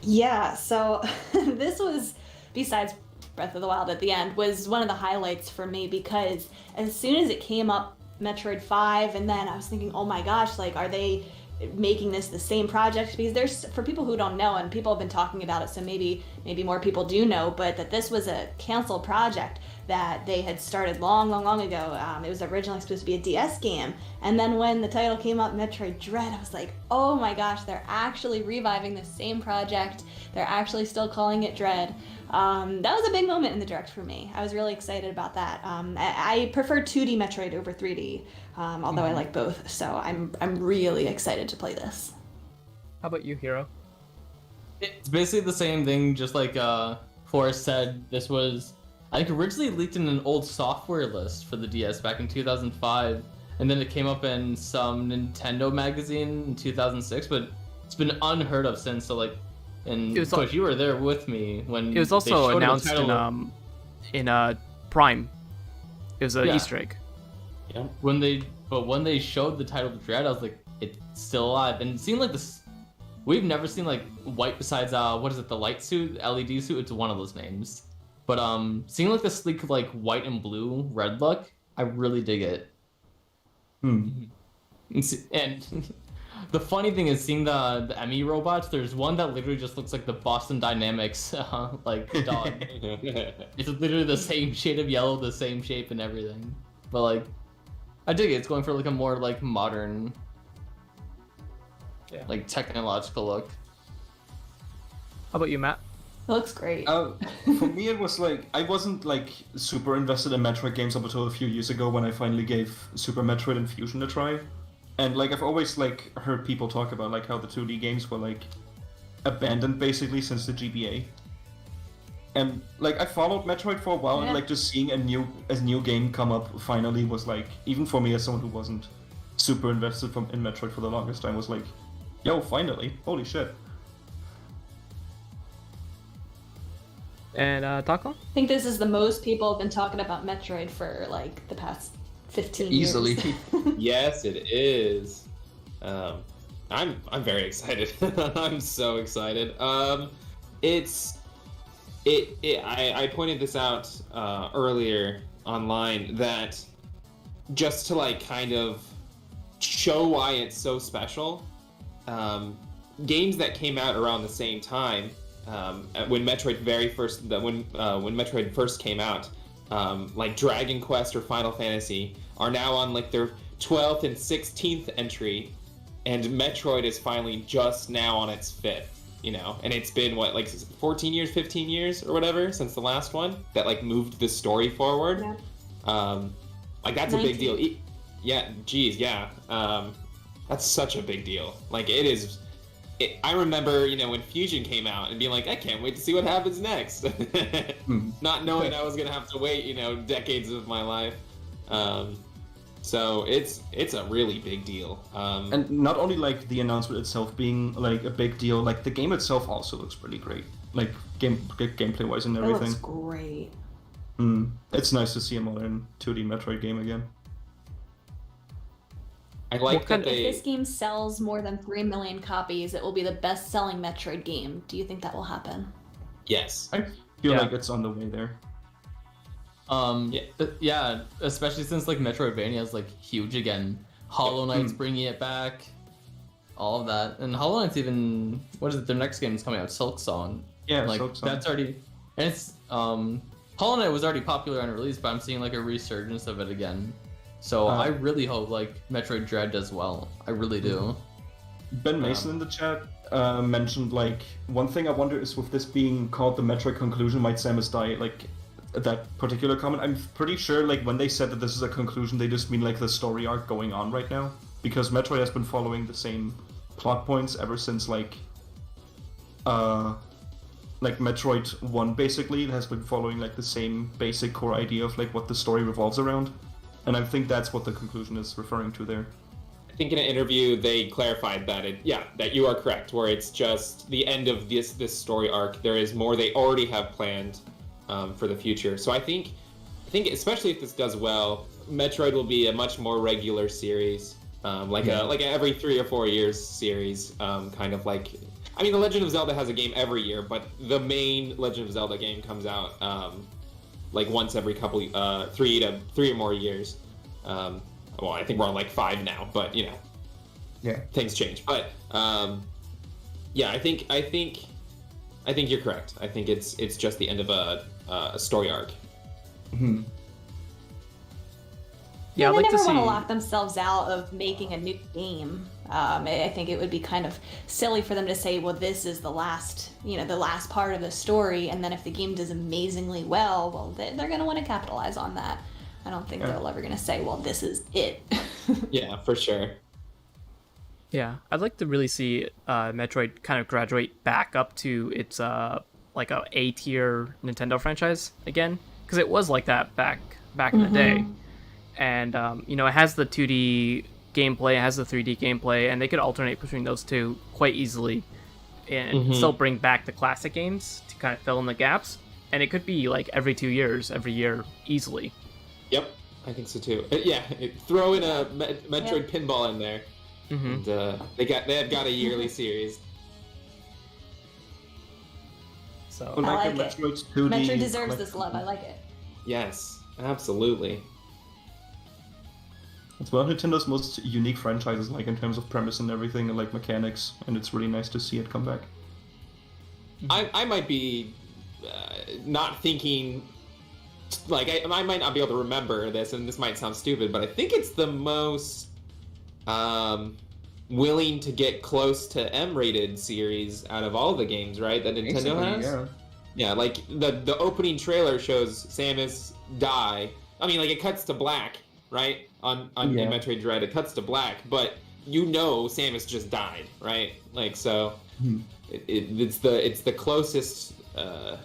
Yeah, so this was, besides Breath of the Wild at the end was one of the highlights for me, because as soon as it came up, Metroid 5, and then I was thinking, oh my gosh, like, are they making this the same project? Because there's, for people who don't know, and people have been talking about it, so maybe more people do know, but that this was a canceled project that they had started long ago. It was originally supposed to be a DS game, and then when the title came up, Metroid Dread, I was like, oh my gosh, they're actually reviving the same project. They're actually still calling it Dread. That was a big moment in the Direct for me. I was really excited about that. I prefer 2D Metroid over 3D, although I like both, so I'm really excited to play this. How about you, Hero? It's basically the same thing, just like Forrest said. This was, I think, originally leaked in an old software list for the DS back in 2005, and then it came up in some Nintendo magazine in 2006, but it's been unheard of since. So like, and Push, you were there with me when it was also announced in Prime. It was an Easter egg. Yeah. When they showed the title of Dread, I was like, it's still alive. And it seemed like this. We've never seen like white besides what is it? The light suit, LED suit. It's one of those names. But seeing like the sleek like white and blue red look, I really dig it. And the funny thing is seeing the ME robots. There's one that literally just looks like the Boston Dynamics like dog. It's literally the same shade of yellow, the same shape and everything. But like, I dig it. It's going for like a more like modern, like technological look. How about you, Matt? It looks great. For me, it was like, I wasn't like super invested in Metroid games up until a few years ago when I finally gave Super Metroid and Fusion a try. And like, I've always like heard people talk about like how the 2D games were like abandoned basically since the GBA. And like, I followed Metroid for a while, and like just seeing a new game come up finally was like, even for me as someone who wasn't super invested in Metroid for the longest time, was like, yo, finally, holy shit. And Taco? I think this is the most people have been talking about Metroid for like the past 15 years. Easily. Yes, it is. I'm very excited. I'm so excited. I pointed this out earlier online, that just to like kind of show why it's so special, games that came out around the same time, when Metroid first came out, like Dragon Quest or Final Fantasy, are now on like their 12th and 16th entry, and Metroid is finally just now on its 5th, you know, and it's been what, like 14 years, 15 years or whatever since the last one that like moved the story forward. Like that's 19. A big deal. Yeah, geez, yeah. That's such a big deal. Like it is. I remember, you know, when Fusion came out and being like, I can't wait to see what happens next. Not knowing I was gonna have to wait, you know, decades of my life. So it's a really big deal. And not only like the announcement itself being like a big deal, like the game itself also looks pretty great. Like gameplay wise and everything. It looks great. It's nice to see a modern 2D Metroid game again. I like that If this game sells more than 3 million copies, it will be the best-selling Metroid game. Do you think that will happen? Yes. I feel like it's on the way there. Yeah, especially since like Metroidvania is like huge again. Hollow Knight's bringing it back, all of that, and Hollow Knight's even, what is it? Their next game is coming out, Silk Song. Yeah, like Silk Song. that's already, and it's Hollow Knight was already popular on release, but I'm seeing like a resurgence of it again. So I really hope like Metroid Dread does well. I really do. Ben Mason in the chat mentioned like, one thing I wonder is with this being called the Metroid conclusion, might Samus die? Like that particular comment, I'm pretty sure like when they said that this is a conclusion, they just mean like the story arc going on right now, because Metroid has been following the same plot points ever since like Metroid 1 basically. It has been following like the same basic core idea of like what the story revolves around. And I think that's what the conclusion is referring to there. I think in an interview they clarified that that you are correct, where it's just the end of this story arc. There is more they already have planned for the future. So I think especially if this does well, Metroid will be a much more regular series, like a every 3 or 4 years series, kind of like I mean, The Legend of Zelda has a game every year, but the main Legend of Zelda game comes out like once every couple, 3 or more years. Well, I think we're on like 5 now, but you know, Yeah. things change. But yeah, I think you're correct. I think it's just the end of a story arc. Hmm. Yeah, I'd they like to never want see. to lock themselves out of making a new game. I think it would be kind of silly for them to say, well, this is the last part of the story, and then if the game does amazingly well, they're going to want to capitalize on that. I don't think they're ever going to say, well, this is it. Yeah, for sure. Yeah, I'd like to really see Metroid kind of graduate back up to its like a A-tier Nintendo franchise again, because it was like that back in the day. And you know, it has the 2D gameplay, it has the 3D gameplay, and they could alternate between those two quite easily, and still bring back the classic games to kind of fill in the gaps. And it could be like every 2 years, every year, easily. Yep, I think so too. Yeah, throw in a Metroid pinball in there, and they have got a yearly series. So Well, I like like the Metroid 2D. Metroid deserves this love. I like it. Yes, absolutely. It's one of Nintendo's most unique franchises, like in terms of premise and everything, and like mechanics, and it's really nice to see it come back. I might be not thinking, like, I might not be able to remember this, and this might sound stupid, but I think it's the most willing to get close to M-rated series out of all the games, right, that Nintendo has? Yeah. Yeah, like, the opening trailer shows Samus die. I mean, like, it cuts to black, right? In Metroid Dread, it cuts to black, but you know Samus just died, right? Like, so it's the closest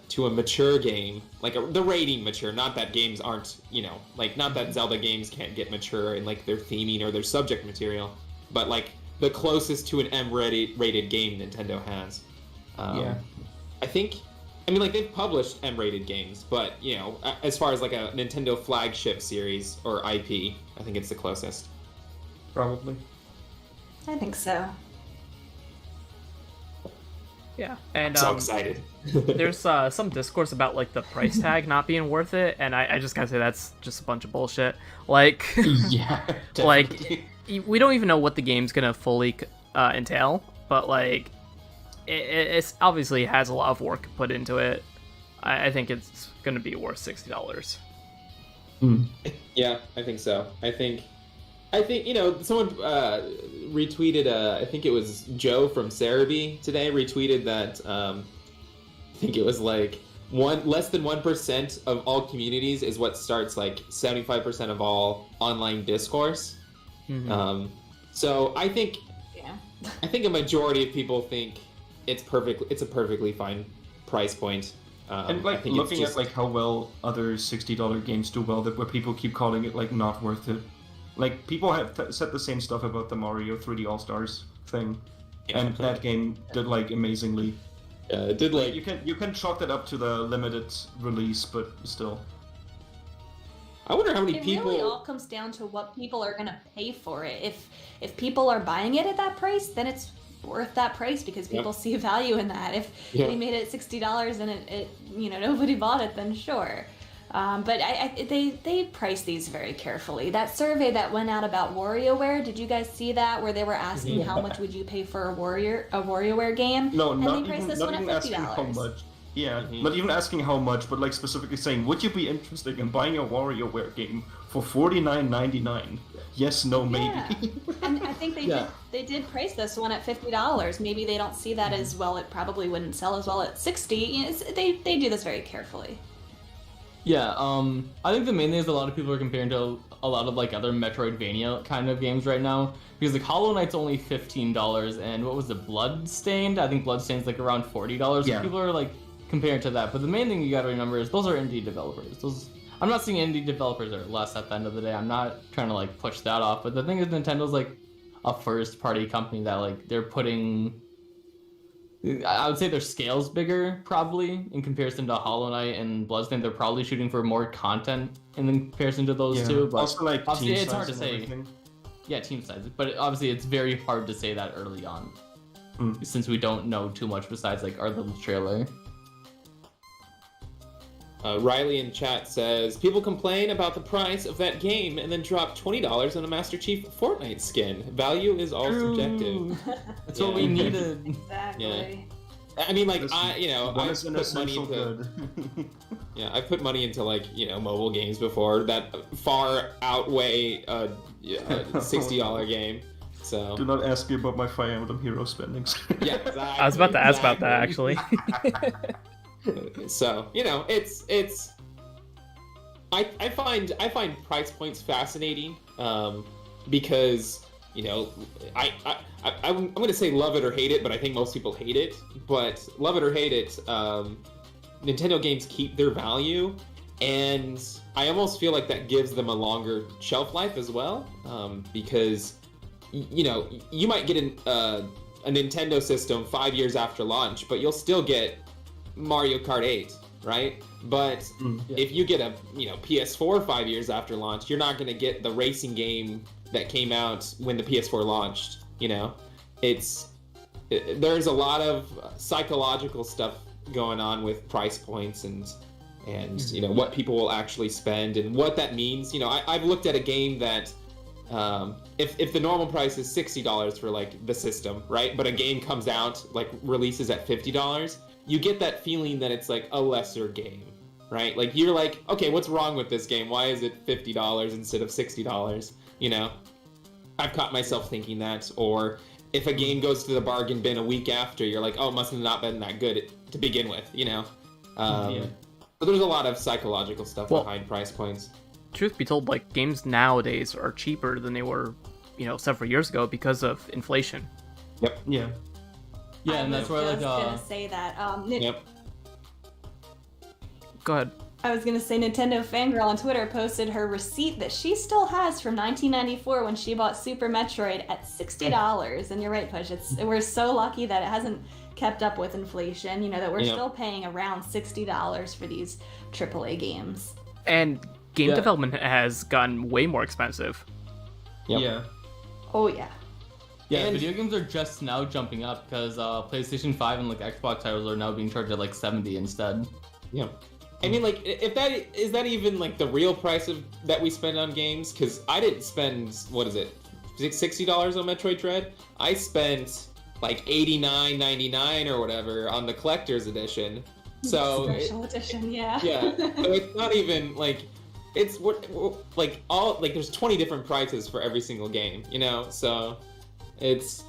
to a mature game, like the rating mature. Not that games aren't, you know, like not that Zelda games can't get mature in like their theming or their subject material, but like the closest to an M-rated game Nintendo has. Yeah. I mean, like, they've published M-rated games, but, you know, as far as, like, a Nintendo flagship series or IP, I think it's the closest. Probably. I think so. yeah, and I'm so excited. there's some discourse about like the price tag not being worth it, and I just gotta say that's just a bunch of bullshit. Like, Yeah. like we don't even know what the game's gonna fully entail, but like it's obviously has a lot of work put into it. I think it's gonna be worth $60. Yeah, I think so. I think you know, someone retweeted. I think it was Joe from Cerebi today retweeted that. I think it was like less than 1% of all communities is what starts like 75% of all online discourse. So I think a majority of people think it's a perfectly fine price point. And like looking at like how well other $60 games do well, where people keep calling it like not worth it. Like people have said the same stuff about the Mario 3D All Stars thing, and that game did like amazingly. Yeah, it did like you can chalk that up to the limited release, but still. I wonder how many It people. really all comes down to what people are gonna pay for it. If people are buying it at that price, then it's worth that price because people see value in that. If they made it $60 and it nobody bought it, then sure. But they price these very carefully. That survey that went out about Warioware, did you guys see that? Where they were asking how much would you pay for a Warioware game? No, and not they priced even, this not one even at asking how $50. much. Yeah, not even asking how much, but like specifically saying, would you be interested in buying a WarioWare game for $49.99? Yes, no, maybe. Yeah. And I think they did price this one at $50. Maybe they don't see that as well. It probably wouldn't sell as well at $60. You know, they do this very carefully. Yeah, I think the main thing is a lot of people are comparing to a lot of like other Metroidvania kind of games right now, because like Hollow Knight's only $15, and what was it, Bloodstained? I think Bloodstained's like around $40. Yeah. So people are like comparing to that, but the main thing you gotta remember is those are indie developers. I'm not saying indie developers are less at the end of the day. I'm not trying to like push that off, but the thing is Nintendo's like a first party company that like they're putting, I would say their scale's bigger probably in comparison to Hollow Knight and Bloodstained. They're probably shooting for more content in comparison to those two, but also like obviously team it's hard to size say. and everything. Yeah, team size, but obviously it's very hard to say that early on. since we don't know too much besides like our little trailer. Riley in chat says, people complain about the price of that game and then drop $20 on a Master Chief Fortnite skin. Value is all subjective. That's what we needed. Exactly. I mean, like, Listen, I one is an put money essential into... good. Yeah, I've put money into, like, mobile games before that far outweigh a $60 game. So... Do not ask me about my Fire Emblem Hero spendings. Yeah, exactly. I was about to ask about that actually. So it's I find price points fascinating because I'm gonna say love it or hate it, but I think most people hate it. But love it or hate it, Nintendo games keep their value, and I almost feel like that gives them a longer shelf life as well, because you might get a Nintendo system 5 years after launch, but you'll still get Mario Kart 8, right? But if you get a PS4 5 years after launch, you're not going to get the racing game that came out when the PS4 launched. There's a lot of psychological stuff going on with price points and what people will actually spend and what that means. I've looked at a game that if the normal price is $60 for like the system, right? But a game comes out, like releases at $50, you get that feeling that it's like a lesser game, right? Like you're like, okay, what's wrong with this game? Why is it $50 instead of $60? I've caught myself thinking that. Or if a game goes to the bargain bin a week after, you're like, oh, it must have not been that good to begin with, So there's a lot of psychological stuff behind price points. Truth be told, like games nowadays are cheaper than they were, several years ago because of inflation. Yep. Yeah. Yeah, and that's where I like was gonna say that. Yep. Go ahead. I was gonna say Nintendo Fangirl on Twitter posted her receipt that she still has from 1994 when she bought Super Metroid at $60. And you're right, Push. We're so lucky that it hasn't kept up with inflation. That we're still paying around $60 for these AAA games. And game development has gotten way more expensive. Yep. Yeah. Oh yeah. Yeah, And- video games are just now jumping up because PlayStation 5 and like Xbox titles are now being charged at like 70 instead. Yeah. I mean, like, if that is that even like the real price that we spend on games? Because I didn't spend, what is it, $60 on Metroid Dread? I spent like $89.99 or whatever on the collector's edition. So Special edition, yeah. Yeah. So it's not even like it's like all like there's 20 different prices for every single game, So it's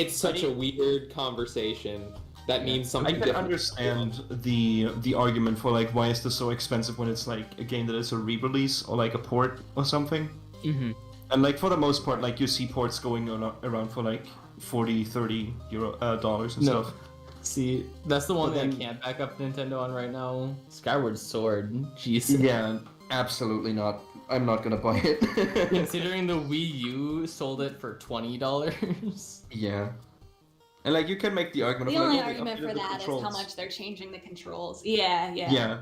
such a weird conversation. That means something I can different. understand the argument for like why is this so expensive when it's like a game that is a re-release or like a port or something. Mm-hmm. And like for the most part, like you see ports going around for like 40, 30 dollars and stuff. See, that's the one But that I then- can't back up Nintendo on right now. Skyward Sword. Jeez. Yeah, absolutely not. I'm not gonna buy it. Considering the Wii U sold it for $20. Yeah. And like you can make the argument The of only like, argument for updated the that is how controls. much they're changing the controls. Yeah. Yeah.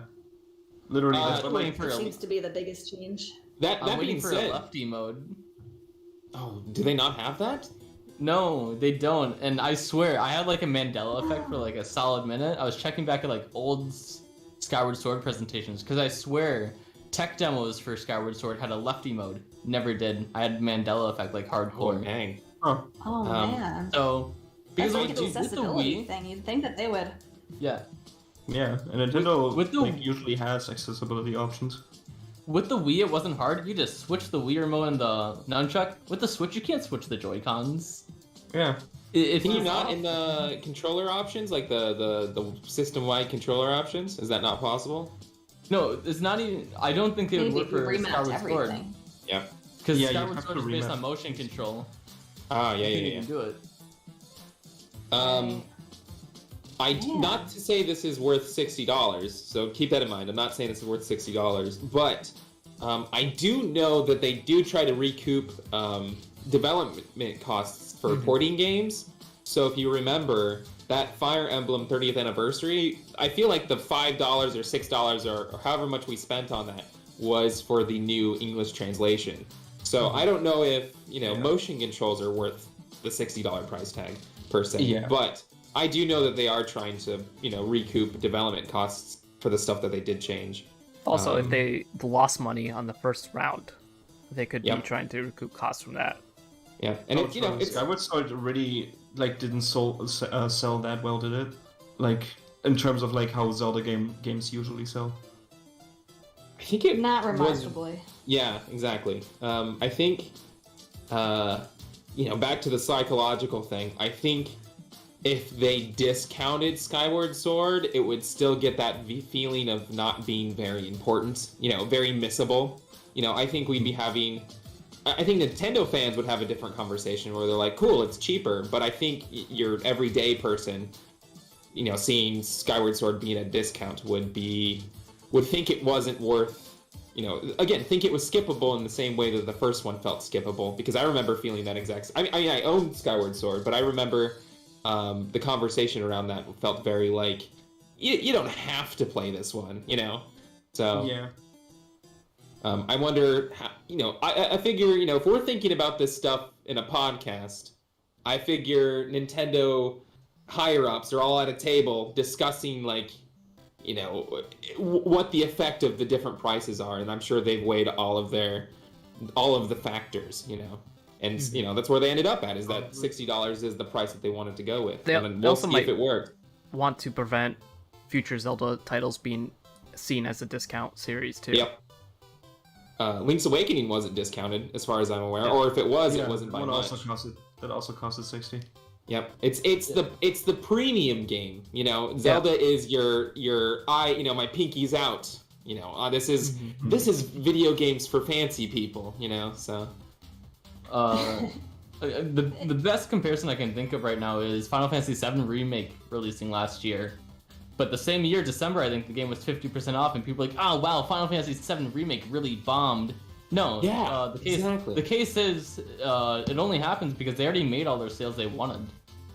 Literally, that's I'm what waiting like. for It a, seems to be the biggest change. That I'm waiting being for said, a lefty mode. oh, do they not have that? No, they don't. And I swear, I had like a Mandela effect for like a solid minute. I was checking back at like old Skyward Sword presentations because I swear tech demos for Skyward Sword had a lefty mode. Never did. I had Mandela effect like Oh, hardcore. dang. Oh Um, man. So because That's like with an with the accessibility Wii, thing. You'd think that they would. yeah, Yeah, and Nintendo with the- like, usually has accessibility options. with the Wii it wasn't hard. You just switch the Wii remote and the nunchuck. With the Switch, you can't switch the Joy-Cons. Yeah. If Can you not in the controller options, like the system-wide controller options? Is that not possible? No, it's not even. I don't think they would Maybe work if you for remount Skyward Sword everything. Yeah. because Yeah, you Skyward have Sword to is based remount. on motion control. Ah, You yeah. can even do it. Not to say this is worth $60, so keep that in mind. I'm not saying this is worth $60, but I do know that they do try to recoup development costs for porting games. So if you remember that Fire Emblem 30th anniversary, I feel like the $5 or $6 or however much we spent on that was for the new English translation. So I don't know if motion controls are worth the $60 price tag. per se. Yeah. But I do know that they are trying to, recoup development costs for the stuff that they did change. Also, if they lost money on the first round, they could be Yep. trying to recoup costs from that. Yeah, and it's Skyward Sword really didn't sell that well, did it? Like in terms of how Zelda games usually sell. I think it Not was- remarkably. Yeah, exactly. I think, back to the psychological thing. I think if they discounted Skyward Sword, it would still get that feeling of not being very important. Very missable. I think we'd be having. I think Nintendo fans would have a different conversation where they're like, "Cool, it's cheaper," but I think your everyday person, seeing Skyward Sword being a discount would think it wasn't worth. Again, think it was skippable in the same way that the first one felt skippable, because I remember feeling that exact. I mean, I own Skyward Sword, but I remember the conversation around that felt very like, you don't have to play this one, So Yeah. I wonder how, I figure, if we're thinking about this stuff in a podcast, I figure Nintendo higher-ups are all at a table discussing, what the effect of the different prices are, and I'm sure they've weighed all of the factors, and, that's where they ended up at, is that $60 is the price that they wanted to go with, They- and then they we'll also see if might- it worked. Want to prevent future Zelda titles being seen as a discount series too. Yep. Link's Awakening wasn't discounted, as far as I'm aware, or if it was, it wasn't by much. That also costed 60. Yep, it's the premium game. Zelda is your my pinky's out. This is video games for fancy people. So. The best comparison I can think of right now is Final Fantasy VII Remake releasing last year. But the same year, December, I think the game was 50% off, and people were like, "Oh wow, Final Fantasy VII Remake really bombed." No, Yeah, the case exactly. the case is it only happens because they already made all their sales they wanted.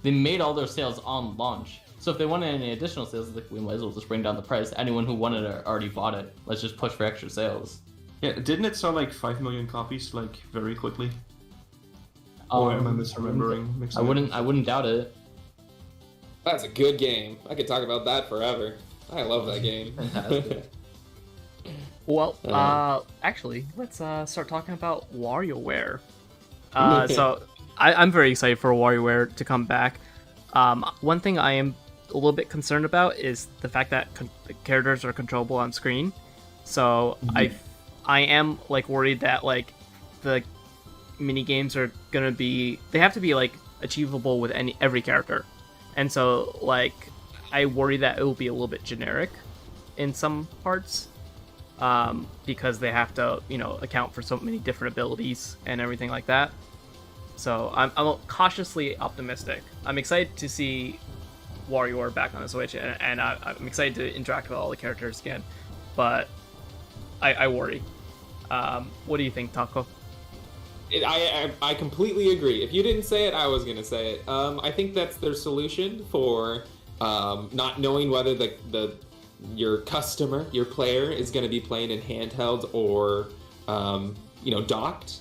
They made all their sales on launch. So if they wanted any additional sales, we might as well just bring down the price. Anyone who wanted it already bought it. Let's just push for extra sales. Yeah, didn't it sell 5 million copies very quickly? Or am I misremembering? I wouldn't doubt it. That's a good game. I could talk about that forever. I love that game. Fantastic. Well, actually, let's start talking about Warioware. So, I'm very excited for Warioware to come back. One thing I am a little bit concerned about is the fact that the characters are controllable on screen. So I am worried that the mini games are gonna be, they have to be achievable with every character, and so I worry that it will be a little bit generic in some parts. Because they have to, account for so many different abilities and everything like that. So I'm cautiously optimistic. I'm excited to see Warioware back on the Switch, and I'm excited to interact with all the characters again. But I worry. What do you think, Taco? I completely agree. If you didn't say it, I was gonna say it. I think that's their solution for not knowing whether your customer, your player, is going to be playing in handheld or, docked,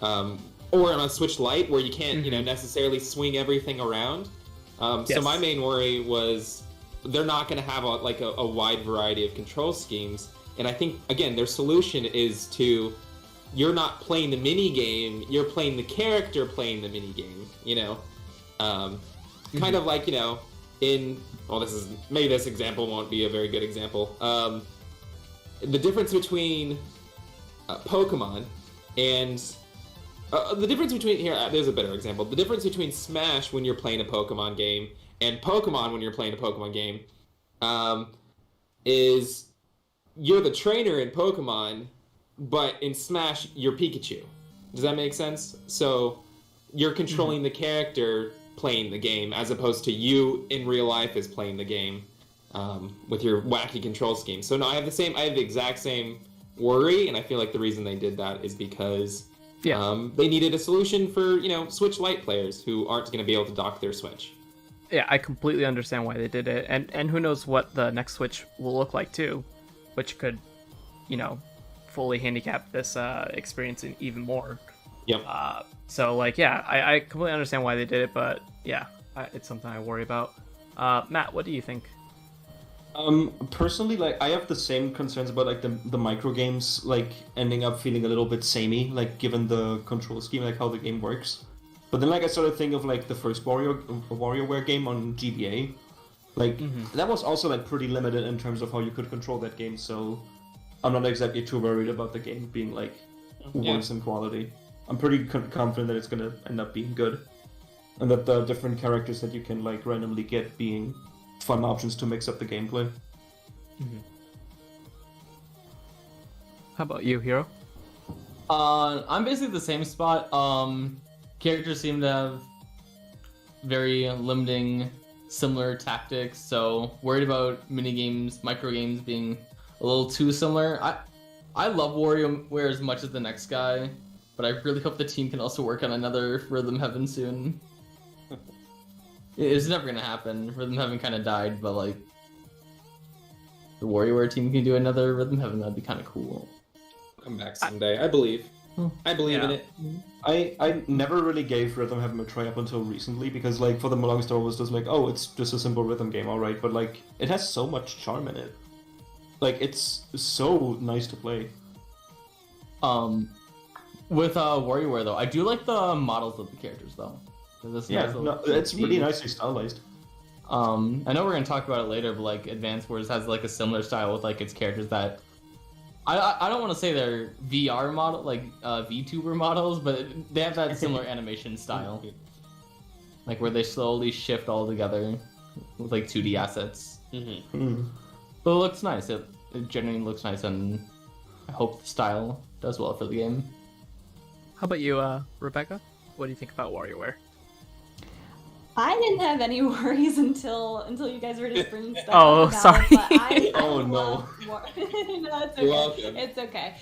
or on a Switch Lite where you can't, necessarily swing everything around. Yes. So my main worry was they're not going to have a wide variety of control schemes. And I think, again, their solution is you're not playing the mini game, you're playing the character playing the mini game, kind of like, maybe this example won't be a very good example. The difference between Pokemon and the difference between there's a better example. The difference between Smash when you're playing a Pokemon game and Pokemon when you're playing a Pokemon game is you're the trainer in Pokemon, but in Smash you're Pikachu. Does that make sense? So you're controlling the character playing the game as opposed to you in real life is playing the game with your wacky control scheme. So no, I have the exact same worry, and I feel like the reason they did that is because they needed a solution for Switch Lite players who aren't going to be able to dock their Switch. Yeah, I completely understand why they did it, and who knows what the next Switch will look like too, which could fully handicap this experience even more. Yep. So I completely understand why they did it, but yeah, it's something I worry about. Matt, what do you think? Personally, like I have the same concerns about like the micro games like ending up feeling a little bit samey, like given the control scheme, like how the game works. But then like I started thinking of like the first WarioWare game on GBA. Like that was also like pretty limited in terms of how you could control that game, so I'm not exactly too worried about the game being like worse in quality. I'm pretty confident that it's gonna end up being good, and that the different characters that you can like randomly get being fun options to mix up the gameplay. How about you, Hero? I'm basically the same spot. Characters seem to have very limiting, similar tactics, so worried about mini games, micro games being a little too similar. I love WarioWare as much as the next guy, but I really hope the team can also work on another Rhythm Heaven soon. It's never gonna happen. Rhythm Heaven kind of died, but like the WarioWare team can do another Rhythm Heaven, that'd be kind of cool. Come back someday. I believe. I believe in Yeah. it. I never really gave Rhythm Heaven a try up until recently, because like for the longest time I was just like, oh, it's just a simple rhythm game, alright, but like it has so much charm in it. Like it's so nice to play. With WarioWare though, I do like the models of the characters though. This Yeah, nice no, little it's really CG. nicely stylized. I know we're gonna talk about it later, but like Advance Wars has like a similar style with like its characters that I don't want to say they're VR model like VTuber models, but they have that similar animation style, like where they slowly shift all together with like 2D assets. But it looks nice. It genuinely looks nice, and I hope the style does well for the game. How about you, Rebecca? What do you think about WarioWare? I didn't have any worries until you guys were just bringing stuff Oh, up about sorry. it, but I Oh, no. love no, it's okay. You're welcome. It's okay.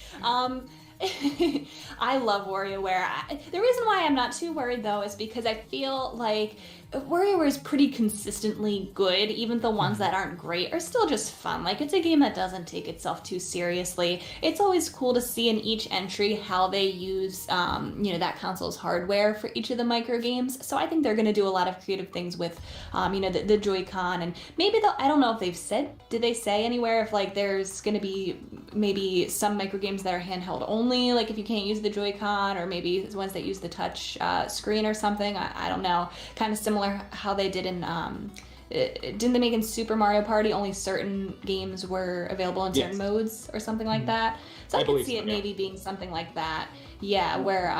I love WarioWare. The reason why I'm not too worried though is because I feel like WarioWare is pretty consistently good. Even the ones that aren't great are still just fun. Like it's a game that doesn't take itself too seriously. It's always cool to see in each entry how they use that console's hardware for each of the micro games. So I think they're going to do a lot of creative things with the Joy-Con, and maybe I don't know if they've said, did they say anywhere if like there's going to be maybe some micro games that are handheld only, like if you can't use the Joy-Con, or maybe ones that use the touch screen or something. I don't know. Kind of similar how they did in didn't they make in Super Mario Party only certain games were available in certain modes or something like that? So I can see it maybe being something like that. Yeah, where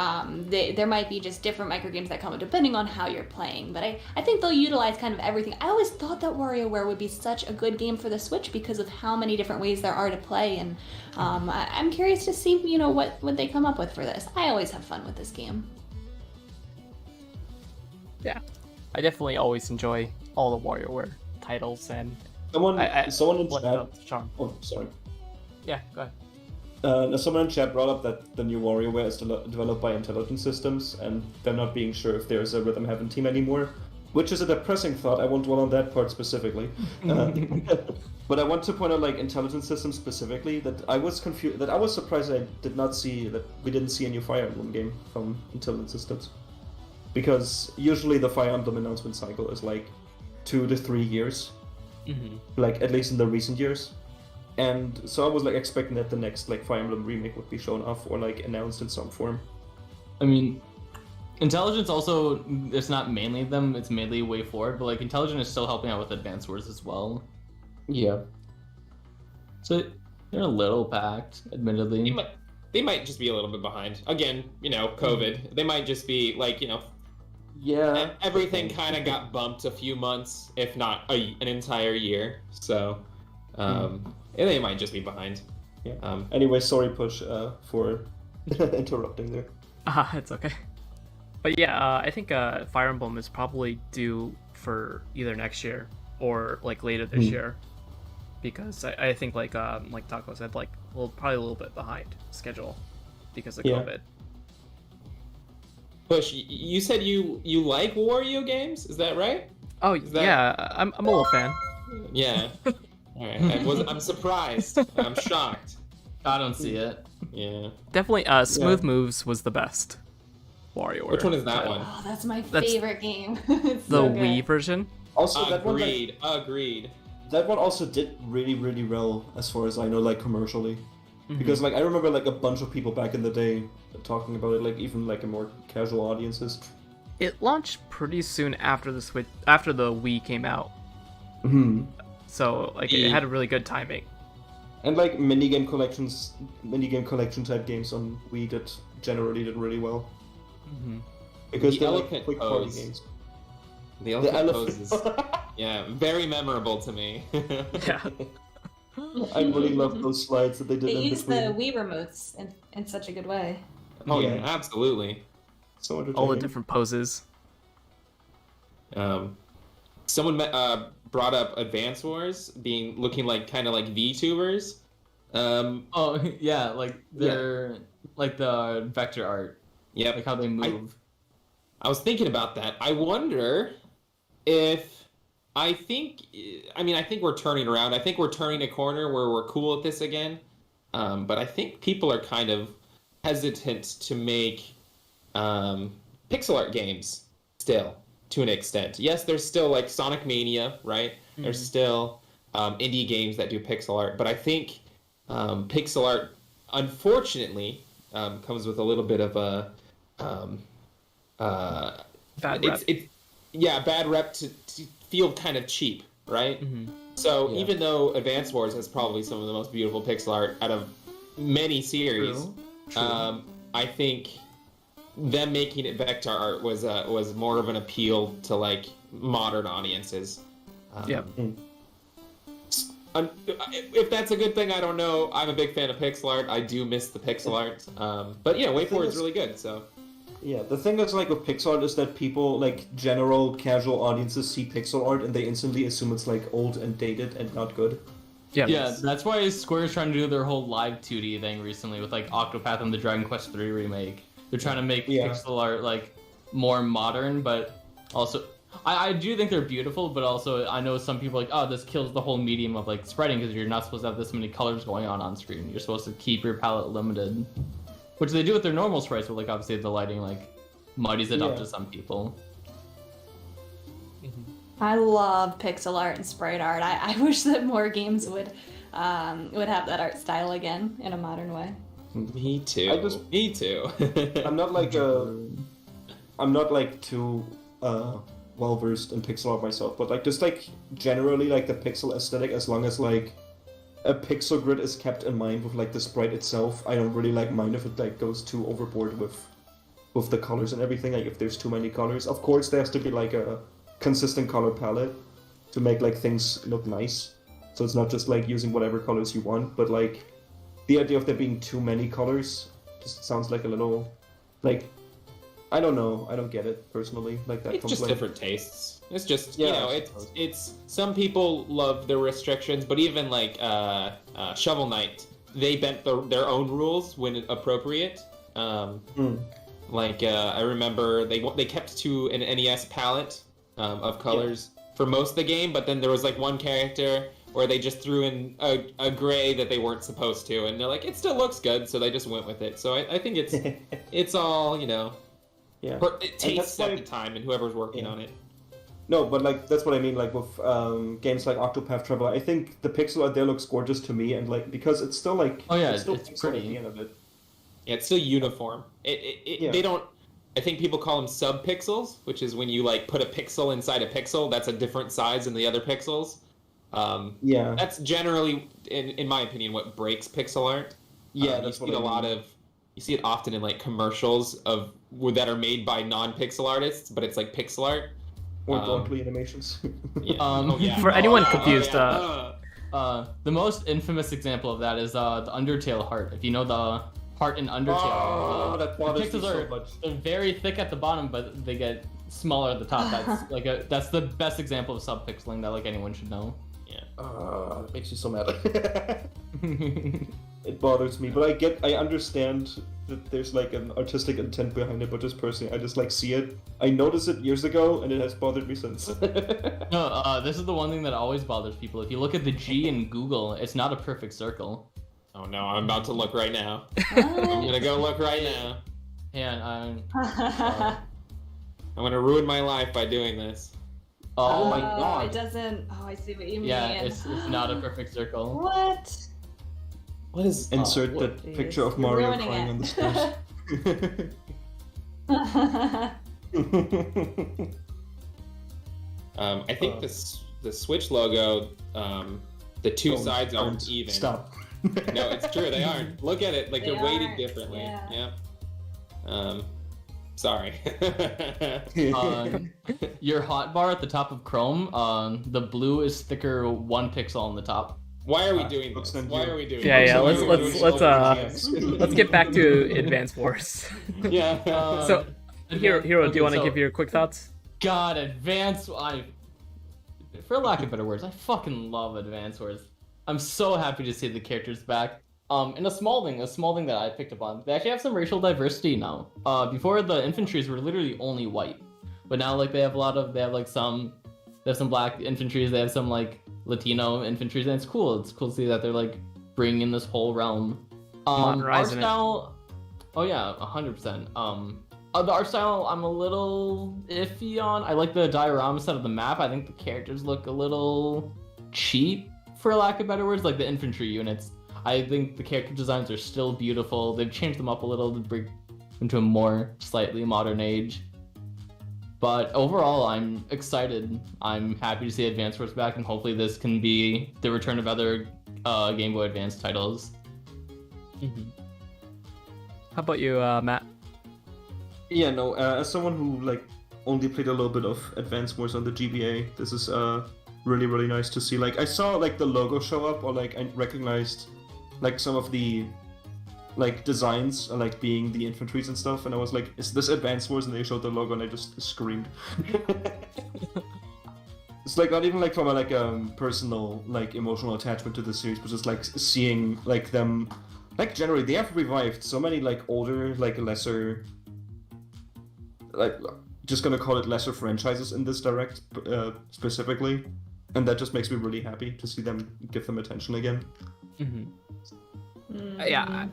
there might be just different micro games that come up depending on how you're playing. But I think they'll utilize kind of everything. I always thought that WarioWare would be such a good game for the Switch because of how many different ways there are to play, and I'm curious to see what they come up with for this. I always have fun with this game. Yeah, I definitely always enjoy all the WarioWare titles, and Someone in what chat. the charm. Oh, sorry. Yeah, go ahead. Someone in chat brought up that the new WarioWare is developed by Intelligent Systems, and they're not being sure if there's a Rhythm Heaven team anymore, which is a depressing thought. I won't dwell on that part specifically. But I want to point out, like, Intelligent Systems specifically, that I was confused, that I was surprised that we didn't see a new Fire Emblem game from Intelligent Systems. Because usually the Fire Emblem announcement cycle is like 2 to 3 years, like at least in the recent years. And so I was like expecting that the next like Fire Emblem remake would be shown off or like announced in some form. I mean, Intelligence also, it's not mainly them, it's mainly Way Forward, but like Intelligent is still helping out with Advance Wars as well. Yeah. So they're a little packed, admittedly. They might just be a little bit behind. Again, COVID. They might just be like, Yeah. everything kind of got bumped a few months, if not an entire year. So, they might just be behind. Yeah. Anyway, sorry, Push, for interrupting there. It's okay. But yeah, I think Fire Emblem is probably due for either next year or like later this year, because I think like Taco said, like probably a little bit behind schedule because of COVID. Push, you said you like Wario games, is that right? Oh yeah, I'm a little fan. Yeah. All right. I'm surprised. I'm shocked. I don't see it. Yeah. Definitely, Smooth Moves was the best. Warioware. Which one is that one? Oh, that's my That's favorite game. It's The so good. Wii version. Also, that one, like, Agreed. that one also did really, really well as far as I know, like commercially. Because like I remember like a bunch of people back in the day talking about it, like even like in more casual audiences. It launched pretty soon after the Switch, after the Wii came out. So like it had a really good timing. And like minigame collection type games on Wii that generally did really well. Because The they're like elephant quick party pose. games. The elephant pose is very memorable to me. Yeah. I really love those slides that they did They in use the between. Wii remotes in such a good way. Oh yeah, Yeah. absolutely. So All the entertaining. different poses. Someone brought up Advance Wars looking like kind of like VTubers. Oh yeah, like they're like the vector art, Yep. like how they move. I was thinking about that. I wonder if I think we're turning around. I think we're turning a corner where we're cool at this again. But I think people are kind of hesitant to make pixel art games still, to an extent. Yes, there's still like Sonic Mania, right? There's still indie games that do pixel art, but I think pixel art, unfortunately, comes with a little bit of a Bad rep. bad rep to feel kind of cheap, right? So even though Advance Wars has probably some of the most beautiful pixel art out of many series, I think them making it vector art was more of an appeal to like modern audiences. Yeah. If that's a good thing, I don't know. I'm a big fan of pixel art. I do miss the pixel art. But yeah, Way Forward is really good. So Yeah, the thing is like with pixel art is that people, like general casual audiences, see pixel art and they instantly assume it's like old and dated and not good. Yeah. Yeah, that's why Square's trying to do their whole live 2D thing recently with like Octopath and the Dragon Quest III remake. They're trying to make pixel art like more modern, but also I do think they're beautiful, but also I know some people are like, oh, this kills the whole medium of like spreading because you're not supposed to have this many colors going on screen. You're supposed to keep your palette limited, which they do with their normal sprites, but like obviously the lighting like muddies it up to some people. I love pixel art and sprite art. I wish that more games would have that art style again in a modern way. me too. Me too. I'm not like too well versed in pixel art myself, but like just like generally like the pixel aesthetic, as long as like a pixel grid is kept in mind with like the sprite itself, I don't really like mind if it like goes too overboard with the colors and everything. Like if there's too many colors, of course there has to be like a consistent color palette to make like things look nice. So it's not just like using whatever colors you want, but like the idea of there being too many colors just sounds like a little like, I don't know, I don't get it personally. Like that It's just complaint. different tastes. It's just Yeah, you know, I suppose. it's some people love the restrictions, but even like Shovel Knight, they bent their own rules when appropriate. Like I remember they kept to an NES palette of colors for most of the game, but then there was like one character where they just threw in a gray that they weren't supposed to, and they're like, it still looks good, so they just went with it. So I think it's all, you know, Yeah. it tastes at the time and whoever's working on it. No, but like that's what I mean. Like with games like Octopath Traveler, I think the pixel art there looks gorgeous to me, and like because it's still like still it's pixel pretty. at the end of it. Yeah, it's still uniform. They don't. I think people call them sub-pixels, which is when you like put a pixel inside a pixel that's a different size than the other pixels. Yeah. That's generally, in my opinion, what breaks pixel art. Yeah, you see you see it often in like commercials that are made by non-pixel artists, but it's like pixel art. Or Gauntly animations. Yeah. For anyone confused, The most infamous example of that is the Undertale heart. If you know the heart in Undertale, that the bothers me pixels so are much. they're very thick at the bottom, but they get smaller at the top. That's like that's the best example of sub-pixeling that like anyone should know. That makes you so mad. It bothers me, but I understand that there's like an artistic intent behind it, but just personally, I just like see it. I noticed it years ago, and it has bothered me since. No, this is the one thing that always bothers people. If you look at the G in Google, it's not a perfect circle. Oh no, I'm about to look right now. I'm gonna go look right now. And I'm gonna ruin my life by doing this. oh my God. It doesn't. Oh, I see what you mean. yeah, it's not a perfect circle. What? What is? Insert what- that picture of You're Mario ruining crying it. on the stairs. I think the Switch logo, the two Oh, sides aren't don't. even. Stop. No, it's true. They aren't. Look at it. Like They they're weighted aren't, differently. yeah. Sorry. Your hotbar at the top of Chrome, the blue is thicker 1 pixel on the top. Why are we doing Let's this? send Why you- are we doing Yeah, this? yeah, Why let's- are we doing let's, this? let's get back to Advance Wars. Yeah. So, Hero, do you want to Okay, so- give your quick thoughts? God, for lack of better words, I fucking love Advance Wars. I'm so happy to see the characters back. And a small thing that I picked up on, they actually have some racial diversity now. Before the infantries were literally only white, but now like they have some black infantries, they have some like Latino infantries, and it's cool. It's cool to see that they're like bringing in this whole realm. Art Modernizing it. style, oh yeah, 100%. The art style I'm a little iffy on. I like the diorama set of the map. I think the characters look a little cheap, for lack of better words, like the infantry units. I think the character designs are still beautiful. They've changed them up a little to bring them to a more slightly modern age. But overall, I'm excited. I'm happy to see Advance Wars back, and hopefully this can be the return of other Game Boy Advance titles. How about you, Matt? Yeah, no. As someone who like only played a little bit of Advance Wars on the GBA, this is really nice to see. Like I saw like the logo show up, or like I recognized like some of the like designs, like being the infantries and stuff, and I was like, "Is this Advance Wars?" And they showed the logo, and I just screamed. It's like not even like from a like personal like emotional attachment to the series, but just like seeing like them, like generally they have revived so many like older like lesser, like just gonna call it lesser franchises in this direct specifically, and that just makes me really happy to see them give them attention again. Yeah,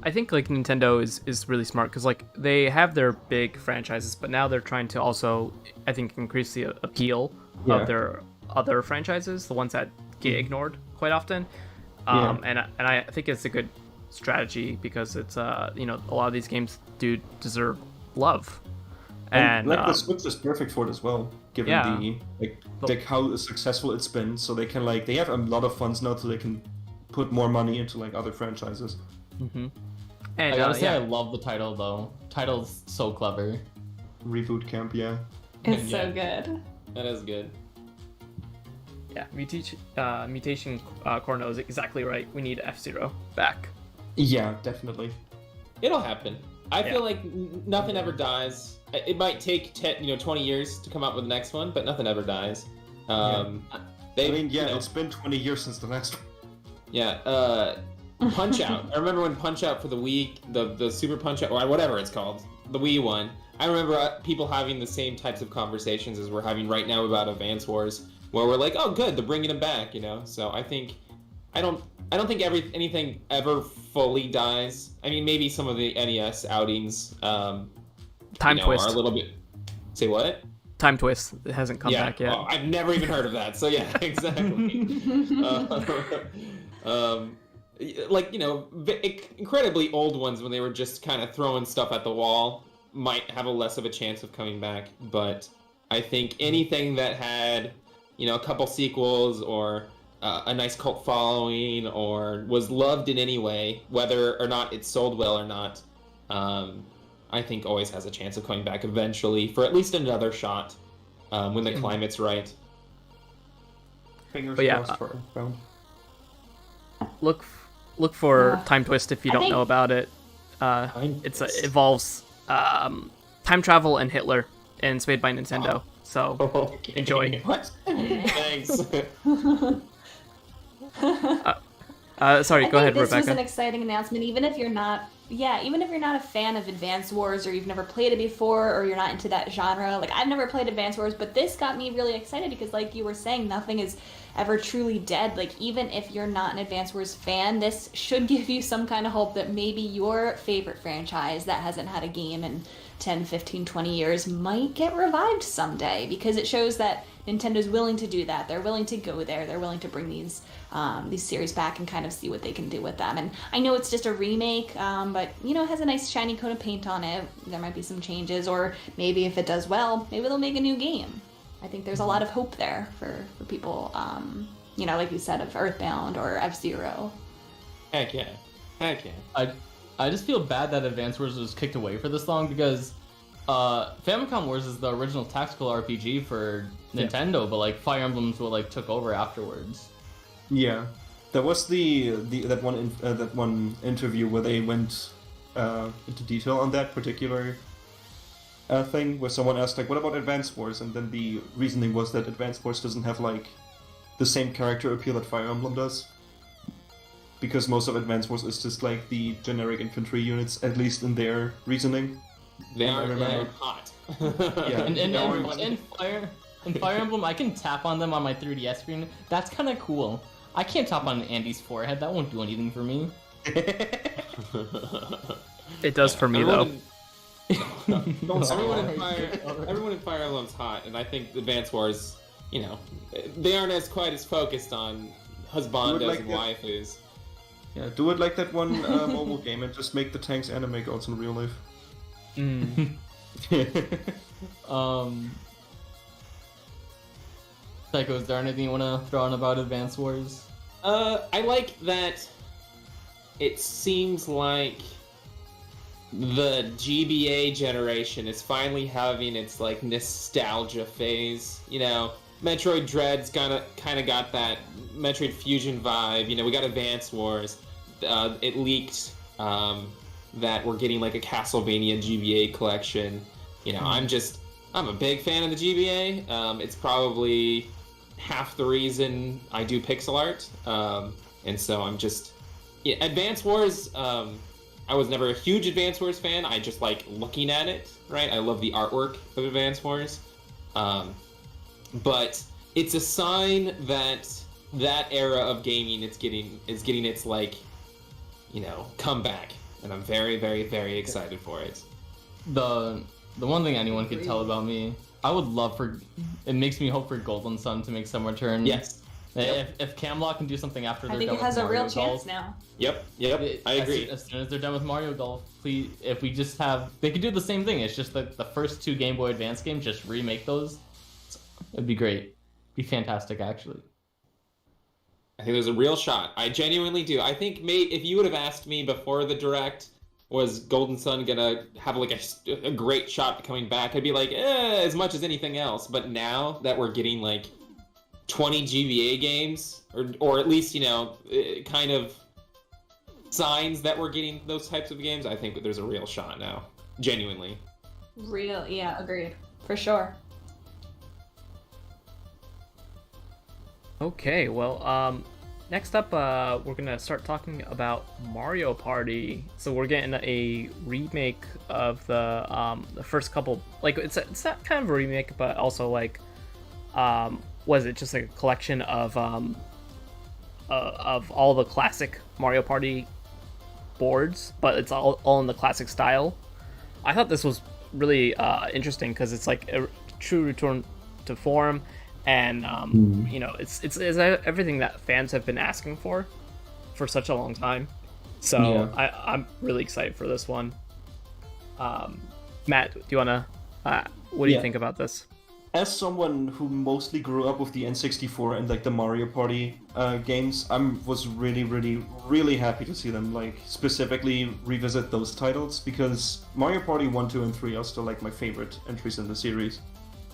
I think like Nintendo is really smart because like they have their big franchises, but now they're trying to also, I think, increase the appeal Yeah. of their other franchises, the ones that get ignored quite often. Yeah. And I think it's a good strategy because it's a lot of these games do deserve love. And like the Switch is perfect for it as well, given Yeah. the like how successful it's been. So they can like they have a lot of funds now, so they can put more money into like other franchises. and I gotta say, I yeah, love the title though. Title's so clever. Reboot Camp, yeah. It's Yeah. so good. That is good. yeah, Mutation Corno is exactly right. We need F-Zero back. Yeah, definitely. It'll happen. I Yeah. feel like nothing ever dies. It might take 20 years to come out with the next one, but nothing ever dies. They, I mean, yeah, you know, it's been 20 years since the last one. yeah. Punch Out. I remember when Punch Out for the Wii, the Super Punch Out, or whatever it's called, the Wii one. I remember people having the same types of conversations as we're having right now about Advance Wars, where we're like, oh, good, they're bringing them back, So I don't think anything ever fully dies. I mean, maybe some of the NES outings, Time Twist. are a little bit. Say what? Time Twist. It hasn't come back yet. Oh, I've never even heard of that. So yeah, exactly. Like incredibly old ones when they were just kind of throwing stuff at the wall might have a less of a chance of coming back. But I think anything that had a couple sequels or a nice cult following or was loved in any way, whether or not it sold well or not, I think always has a chance of coming back eventually for at least another shot when the climate's right. Fingers But yeah, crossed for Earthbound. Look for Yeah. Time Twist if you I don't think- know about it. It involves time travel and Hitler, and it's made by Nintendo. So enjoy. What? Thanks. Sorry, I go ahead, think this was Rebecca. an exciting announcement, even if you're not a fan of Advance Wars or you've never played it before or you're not into that genre. Like I've never played Advance Wars, but this got me really excited because like you were saying, nothing is ever truly dead. Like, even if you're not an Advance Wars fan, this should give you some kind of hope that maybe your favorite franchise that hasn't had a game in 10, 15, 20 years might get revived someday, because it shows that Nintendo's willing to do that. They're willing to go there. They're willing to bring these series back and kind of see what they can do with them. And I know it's just a remake, but you know, it has a nice shiny coat of paint on it. There might be some changes, or maybe if it does well, maybe they'll make a new game. I think there's a lot of hope there for people, you know, like you said, of Earthbound or F-Zero. Heck yeah. Heck yeah. I just feel bad that Advance Wars was kicked away for this long, because Famicom Wars is the original tactical RPG for Nintendo, but like Fire Emblem's what like took over afterwards. Yeah, there was that one interview where they went into detail on that particular thing, where someone asked like, "What about Advance Wars?" And then the reasoning was that Advance Wars doesn't have like the same character appeal that Fire Emblem does, because most of Advance Wars is just like the generic infantry units, at least in their reasoning. They are remember. hot. Yeah, In Fire Emblem, I can tap on them on my 3DS screen. That's kind of cool. I can't tap on Andy's forehead. That won't do anything for me. It does for me though. Everyone in Fire Emblem's hot, and I think Advance Wars, you know, they aren't as quite as focused on husbandos like and that. waifus. Yeah, do it like that one mobile game and just make the tanks anime gods in real life. Psycho, is there anything you want to throw on about Advance Wars? I like that it seems like the GBA generation is finally having its like nostalgia phase. You know, Metroid Dread's kind of got that Metroid Fusion vibe. You know, we got Advance Wars. It leaked that we're getting like a Castlevania GBA collection. You know, I'm a big fan of the GBA. It's probably half the reason I do pixel art. And so I'm just... Yeah, Advance Wars, I was never a huge Advance Wars fan. I just like looking at it, right? I love the artwork of Advance Wars. But it's a sign that that era of gaming is getting its like, you know, comeback. And I'm very, very, very excited for it. The one thing anyone could tell about me, I would love for... It makes me hope for Golden Sun to make some return. Yes. If Camelot can do something after I they're think done it has with a real Mario chance Golf. now. Yep, I agree. As soon as they're done with Mario Golf, please, if we just have... They could do the same thing. It's just that the first two Game Boy Advance games, just remake those. It'd be great. Be fantastic, actually. I think there's a real shot. I genuinely do. I think if you would have asked me before the Direct, was Golden Sun gonna have like a great shot coming back, I'd be like, as much as anything else. But now that we're getting like 20 GBA games, or at least, you know, kind of signs that we're getting those types of games, I think that there's a real shot now. Genuinely. Yeah, agreed. For sure. Okay, well, next up, we're gonna start talking about Mario Party. So we're getting a remake of the first couple. Like it's not kind of a remake, but also like, was it just like a collection of all the classic Mario Party boards, but it's all in the classic style. I thought this was really interesting because it's like a true return to form. And you know, it's everything that fans have been asking for such a long time. So yeah. I'm really excited for this one. Matt, do you wanna? What do you think about this? As someone who mostly grew up with the N64 and like the Mario Party games, was really happy to see them like specifically revisit those titles, because Mario Party 1, 2, and 3 are still like my favorite entries in the series.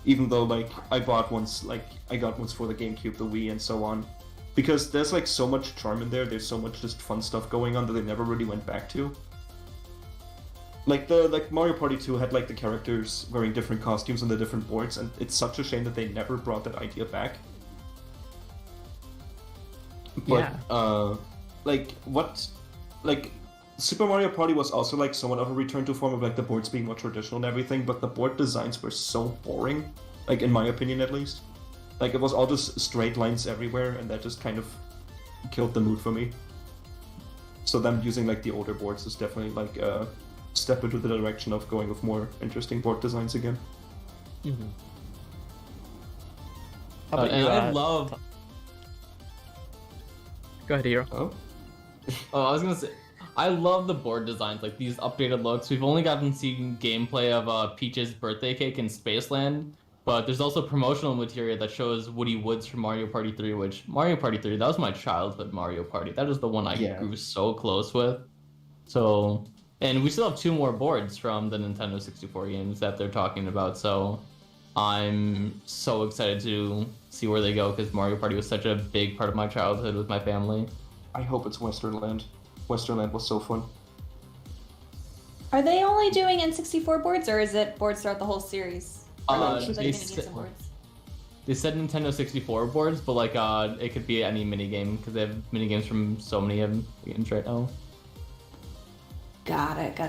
Even though like I got ones for the GameCube, the Wii, and so on, because there's like so much charm in there. There's so much just fun stuff going on that they never really went back to. Like Mario Party 2 had like the characters wearing different costumes on the different boards, and it's such a shame that they never brought that idea back. But Super Mario Party was also like somewhat of a return to form of like the boards being more traditional and everything, but the board designs were so boring, like in my opinion at least. Like it was all just straight lines everywhere, and that just kind of killed the mood for me. So them using like the older boards is definitely like a step into the direction of going with more interesting board designs again. Mm-hmm. How about you? I love. Go ahead, Hero. Oh, Oh, I was gonna say, I love the board designs, like these updated looks. We've only gotten to see gameplay of Peach's birthday cake in Spaceland, but there's also promotional material that shows Woody Woods from Mario Party 3, which Mario Party 3, that was my childhood Mario Party. That is the one I grew so close with. So, and we still have 2 more boards from the Nintendo 64 games that they're talking about, so I'm so excited to see where they go, because Mario Party was such a big part of my childhood with my family. I hope it's Westernland. Westernland was so fun. Are they only doing N64 boards, or is it boards throughout the whole series? They said Nintendo 64 boards, but like it could be any minigame, because they have minigames from so many of the games right now. Got it.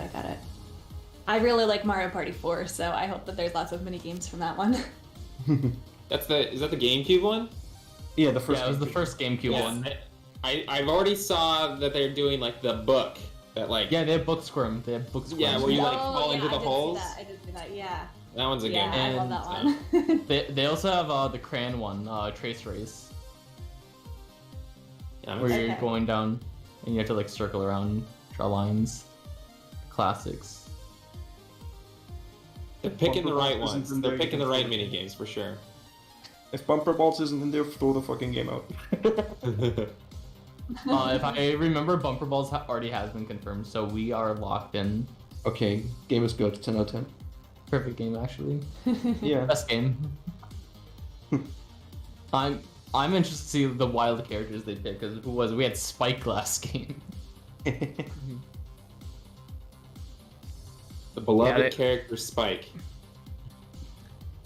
I really like Mario Party 4, so I hope that there's lots of mini games from that one. Is that the GameCube one? Yeah, the first. Yeah, it was the first GameCube one. I've already saw that they're doing like the book that like. Yeah, they have book squirm. They have book squirm. Yeah, where you like fall into the holes. I did see that. Yeah. That one's a good one. I love that one. They also have the Cran one, Trace Race, Yeah, where you're going down and you have to like circle around, draw lines. Classics. They're picking the Bumper right Balls ones. isn't in They're there, picking you the can right throw it. mini games for sure. If Bumper Balls isn't in there, throw the fucking game out. If I remember, Bumper Balls already has been confirmed, so we are locked in. Okay, game is good. 10 out of 10. Perfect game, actually. Yeah. Best game. I'm interested to see the wild characters they pick, because we had Spike last game. The beloved Yeah, character Spike.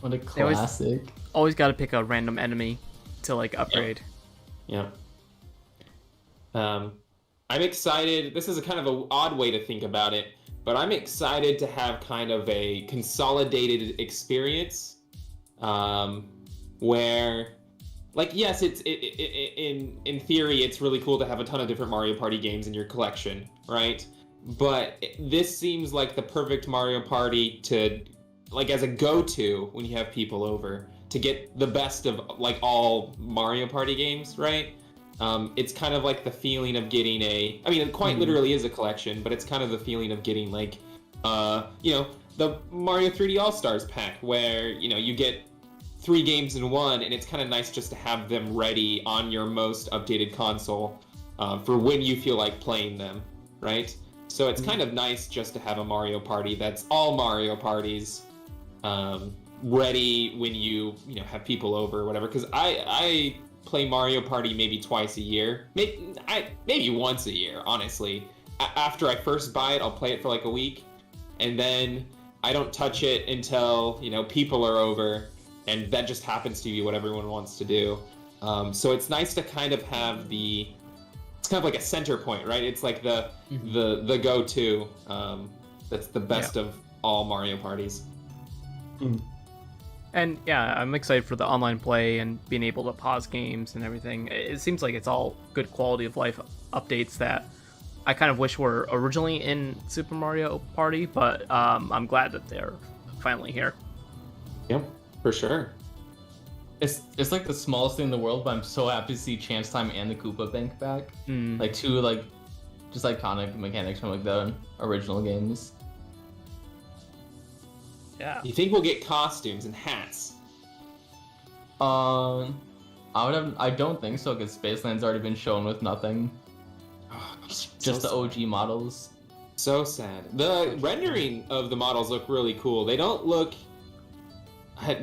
What a always- classic. Always got to pick a random enemy to like upgrade. Yeah. I'm excited. This is a kind of an odd way to think about it, but I'm excited to have kind of a consolidated experience, where, like, yes, in theory, it's really cool to have a ton of different Mario Party games in your collection, right? But this seems like the perfect Mario Party to, like, as a go-to when you have people over, to get the best of like all Mario Party games, right? It's kind of like the feeling of getting it quite literally is a collection, but it's kind of the feeling of getting like, the Mario 3D All-Stars pack, where, you get 3 games in one, and it's kind of nice just to have them ready on your most updated console for when you feel like playing them, right? So it's kind of nice just to have a Mario Party that's all Mario Parties, ready when you have people over or whatever. Because I play Mario Party maybe twice a year, maybe once a year, honestly. After I first buy it, I'll play it for like a week, and then I don't touch it until people are over, and that just happens to be what everyone wants to do. So it's nice to kind of have it's kind of like a center point, right? It's like the go-to that's the best of all Mario Parties. And yeah, I'm excited for the online play and being able to pause games and everything. It seems like it's all good quality of life updates that I kind of wish were originally in Super Mario Party, but I'm glad that they're finally here. Yep, for sure. It's like the smallest thing in the world, but I'm so happy to see Chance Time and the Koopa Bank back. Like 2 like just iconic mechanics from like the original games. Yeah. You think we'll get costumes and hats? I don't think so, because Spaceland's already been shown with nothing. Just the OG models. So sad. The rendering of the models look really cool. They don't look,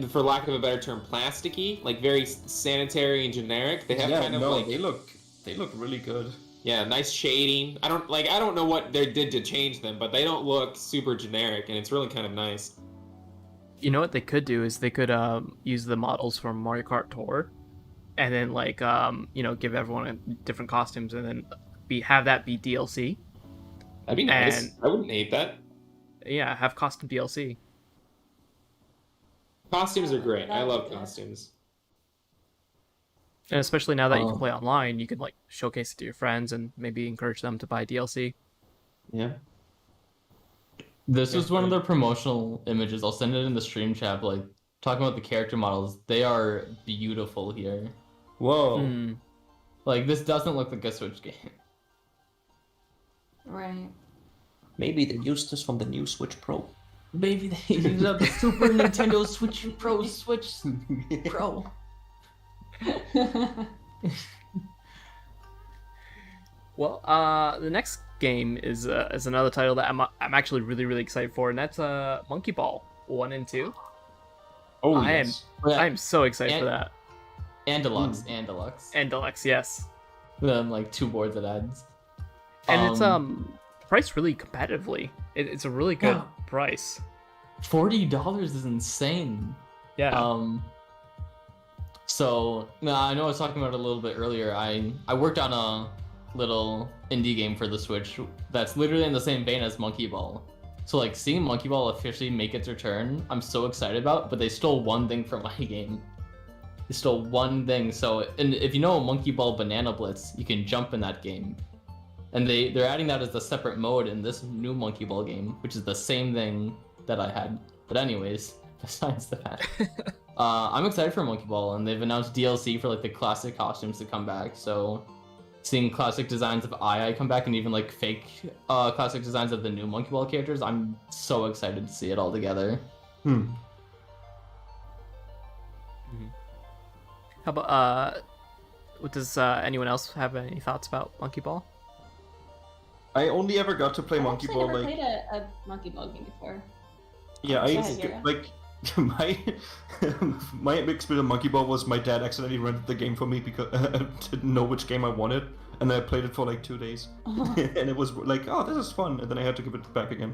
for lack of a better term, plasticky, like very sanitary and generic. They have they look really good. Yeah, nice shading. I don't know what they did to change them, but they don't look super generic, and it's really kind of nice. You know what they could do is they could use the models from Mario Kart Tour, and then like give everyone different costumes, and then have that be DLC. That'd be nice. And, I wouldn't hate that. Yeah, have costume DLC. Costumes are great. I love costumes. And especially now that you can Oh. play online, you can like showcase it to your friends and maybe encourage them to buy DLC. Yeah. This was one of their promotional images. I'll send it in the stream chat. Like talking about the character models, they are beautiful here. Whoa. Mm. Like this doesn't look like a Switch game. Right. Maybe they used this from the new Switch Pro. Maybe they use up the Super Nintendo Switch Pro. Well, the next game is another title that I'm actually really excited for, and that's Monkey Ball 1 and 2. Oh, I yes. I am so excited for that. And Deluxe, and Deluxe. And Deluxe, yes. Then like 2 boards it adds. And it's priced really competitively. It's a really good price. $40 is insane. Yeah. So now I know I was talking about it a little bit earlier. I worked on a little indie game for the Switch that's literally in the same vein as Monkey Ball. So like seeing Monkey Ball officially make its return, I'm so excited about. But they stole one thing from my game. They stole one thing. So and if you know Monkey Ball Banana Blitz, you can jump in that game. And they're adding that as a separate mode in this new Monkey Ball game, which is the same thing that I had. But anyways, besides that, I'm excited for Monkey Ball, and they've announced DLC for like the classic costumes to come back. So seeing classic designs of Ai come back, and even like fake classic designs of the new Monkey Ball characters, I'm so excited to see it all together. How about does anyone else have any thoughts about Monkey Ball? I only ever got to play I've Monkey actually Ball never like played a Monkey Ball game before. yeah, Go I ahead, Hero. like my experience with Monkey Ball was my dad accidentally rented the game for me because I didn't know which game I wanted, and I played it for like 2 days, and it was like, oh, this is fun, and then I had to give it back again.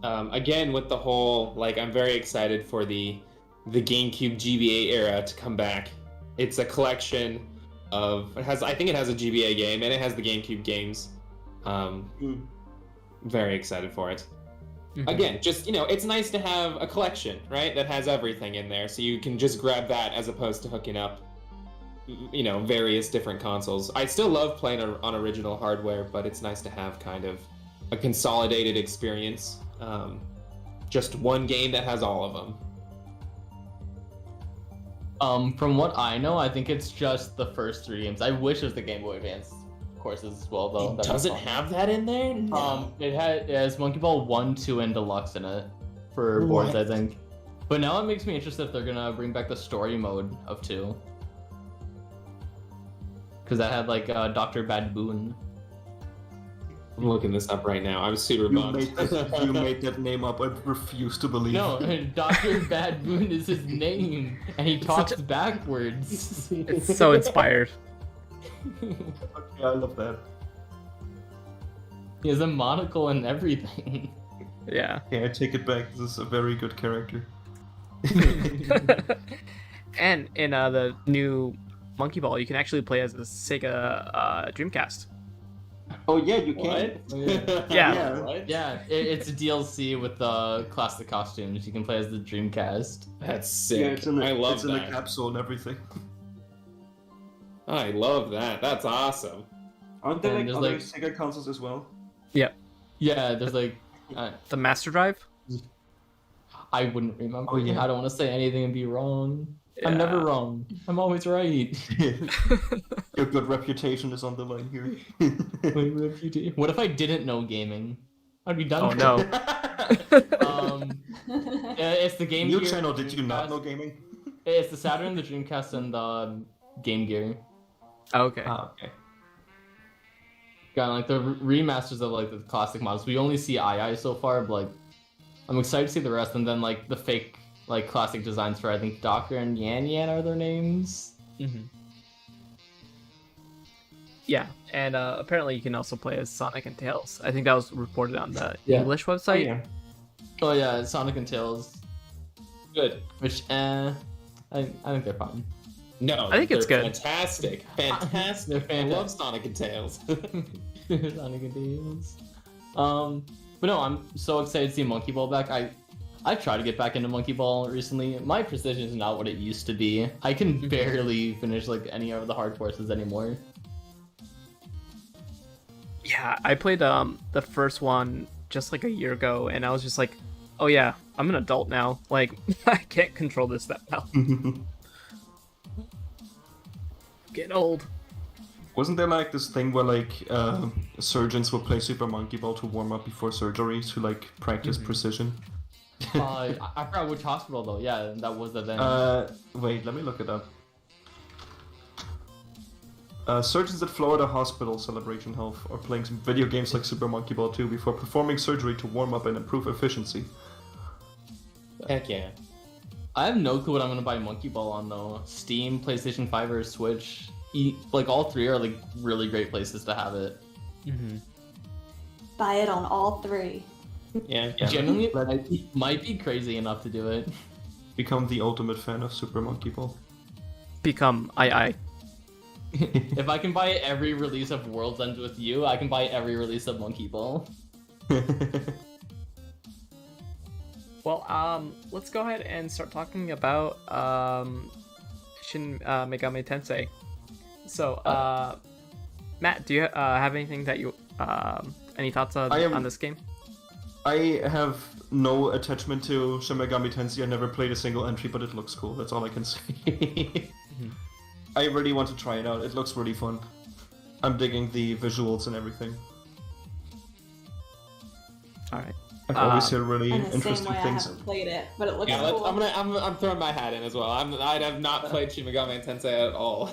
Again, with the whole, like, I'm very excited for the GameCube GBA era to come back. It's a collection of, I think it has a GBA game, and it has the GameCube games. Very excited for it. Mhm. Again, just, it's nice to have a collection, right, that has everything in there, so you can just grab that as opposed to hooking up, various different consoles. I still love playing on original hardware, but it's nice to have kind of a consolidated experience. Just one game that has all of them. From what I know, I think it's just the first 3 games. I wish it was the Game Boy Advance courses as well, though. It doesn't have that in there? No. It has Monkey Ball 1, 2, and Deluxe in it for boards, I think. But now it makes me interested if they're gonna bring back the story mode of 2. Because that had like Dr. Bad Boon. I'm looking this up right now. I'm super You bummed. made that name up. I refuse to believe. No, Dr. Bad Boon is his name, and he talks backwards. It's so inspired. Okay, I love that. He has a monocle and everything. Yeah. Yeah, I take it back. This is a very good character. And in the new Monkey Ball, you can actually play as the Sega Dreamcast. Oh yeah, you can. What? Yeah. What? Yeah, it's a DLC with the classic costumes. You can play as the Dreamcast. That's sick. Yeah, it's in the, I love it's in that. the capsule and everything. I love that. That's awesome. Aren't there And like there's, other Sega consoles as well? Yeah. Yeah, there's like... The Master Drive? I wouldn't remember. Oh, yeah. I don't want to say anything and be wrong. I'm Yeah. never wrong. I'm always right. Your good reputation is on the line here. My reputation. What if I didn't know gaming? I'd be done. Oh, for. no. It's the Game New Gear. channel, did you not Dreamcast. know gaming? It's the Saturn, the Dreamcast, and the Game Gear. Okay. Ah, okay. Got like the remasters of like the classic models. We only see II so far, but like I'm excited to see the rest, and then like the fake like classic designs for I think Docker and Yan Yan are their names. Mm-hmm. Yeah, and apparently you can also play as Sonic and Tails. I think that was reported on the Yeah. English website. Oh yeah, Sonic and Tails. Good. Which I think they're fun. No, I think it's they're good. Fantastic. Fantastic. They're fantastic. I love Sonic and Tails. Sonic and Tails. But no, I'm so excited to see Monkey Ball back. I tried to get back into Monkey Ball recently. My precision is not what it used to be. I can barely finish like any of the hard courses anymore. Yeah, I played the first one just like a year ago, and I was just like, oh yeah, I'm an adult now. Like, I can't control this that well. Get old. Wasn't there like this thing where like surgeons would play Super Monkey Ball to warm up before surgery to like practice precision? I forgot which hospital though. Yeah, that was the thing. Wait, let me look it up. Surgeons at Florida Hospital Celebration Health are playing some video games like Super Monkey Ball 2 before performing surgery to warm up and improve efficiency. Heck yeah. I have no clue what I'm gonna buy Monkey Ball on though. Steam, PlayStation 5, or Switch. Like all three are like really great places to have it. Buy it on all three. Yeah. Genuinely, I might be crazy enough to do it. Become the ultimate fan of Super Monkey Ball. Become I. If I can buy every release of World's End with You, I can buy every release of Monkey Ball. Well, let's go ahead and start talking about Shin Megami Tensei. So, Matt, do you have anything that you any thoughts on this game? I have no attachment to Shin Megami Tensei. I never played a single entry, but it looks cool. That's all I can say. I really want to try it out. It looks really fun. I'm digging the visuals and everything. All right. I've always heard really In the same interesting way, I things. haven't played it, but it looks Yeah, cool. I'm throwing my hat in as well. I have not played Shin Megami Tensei at all.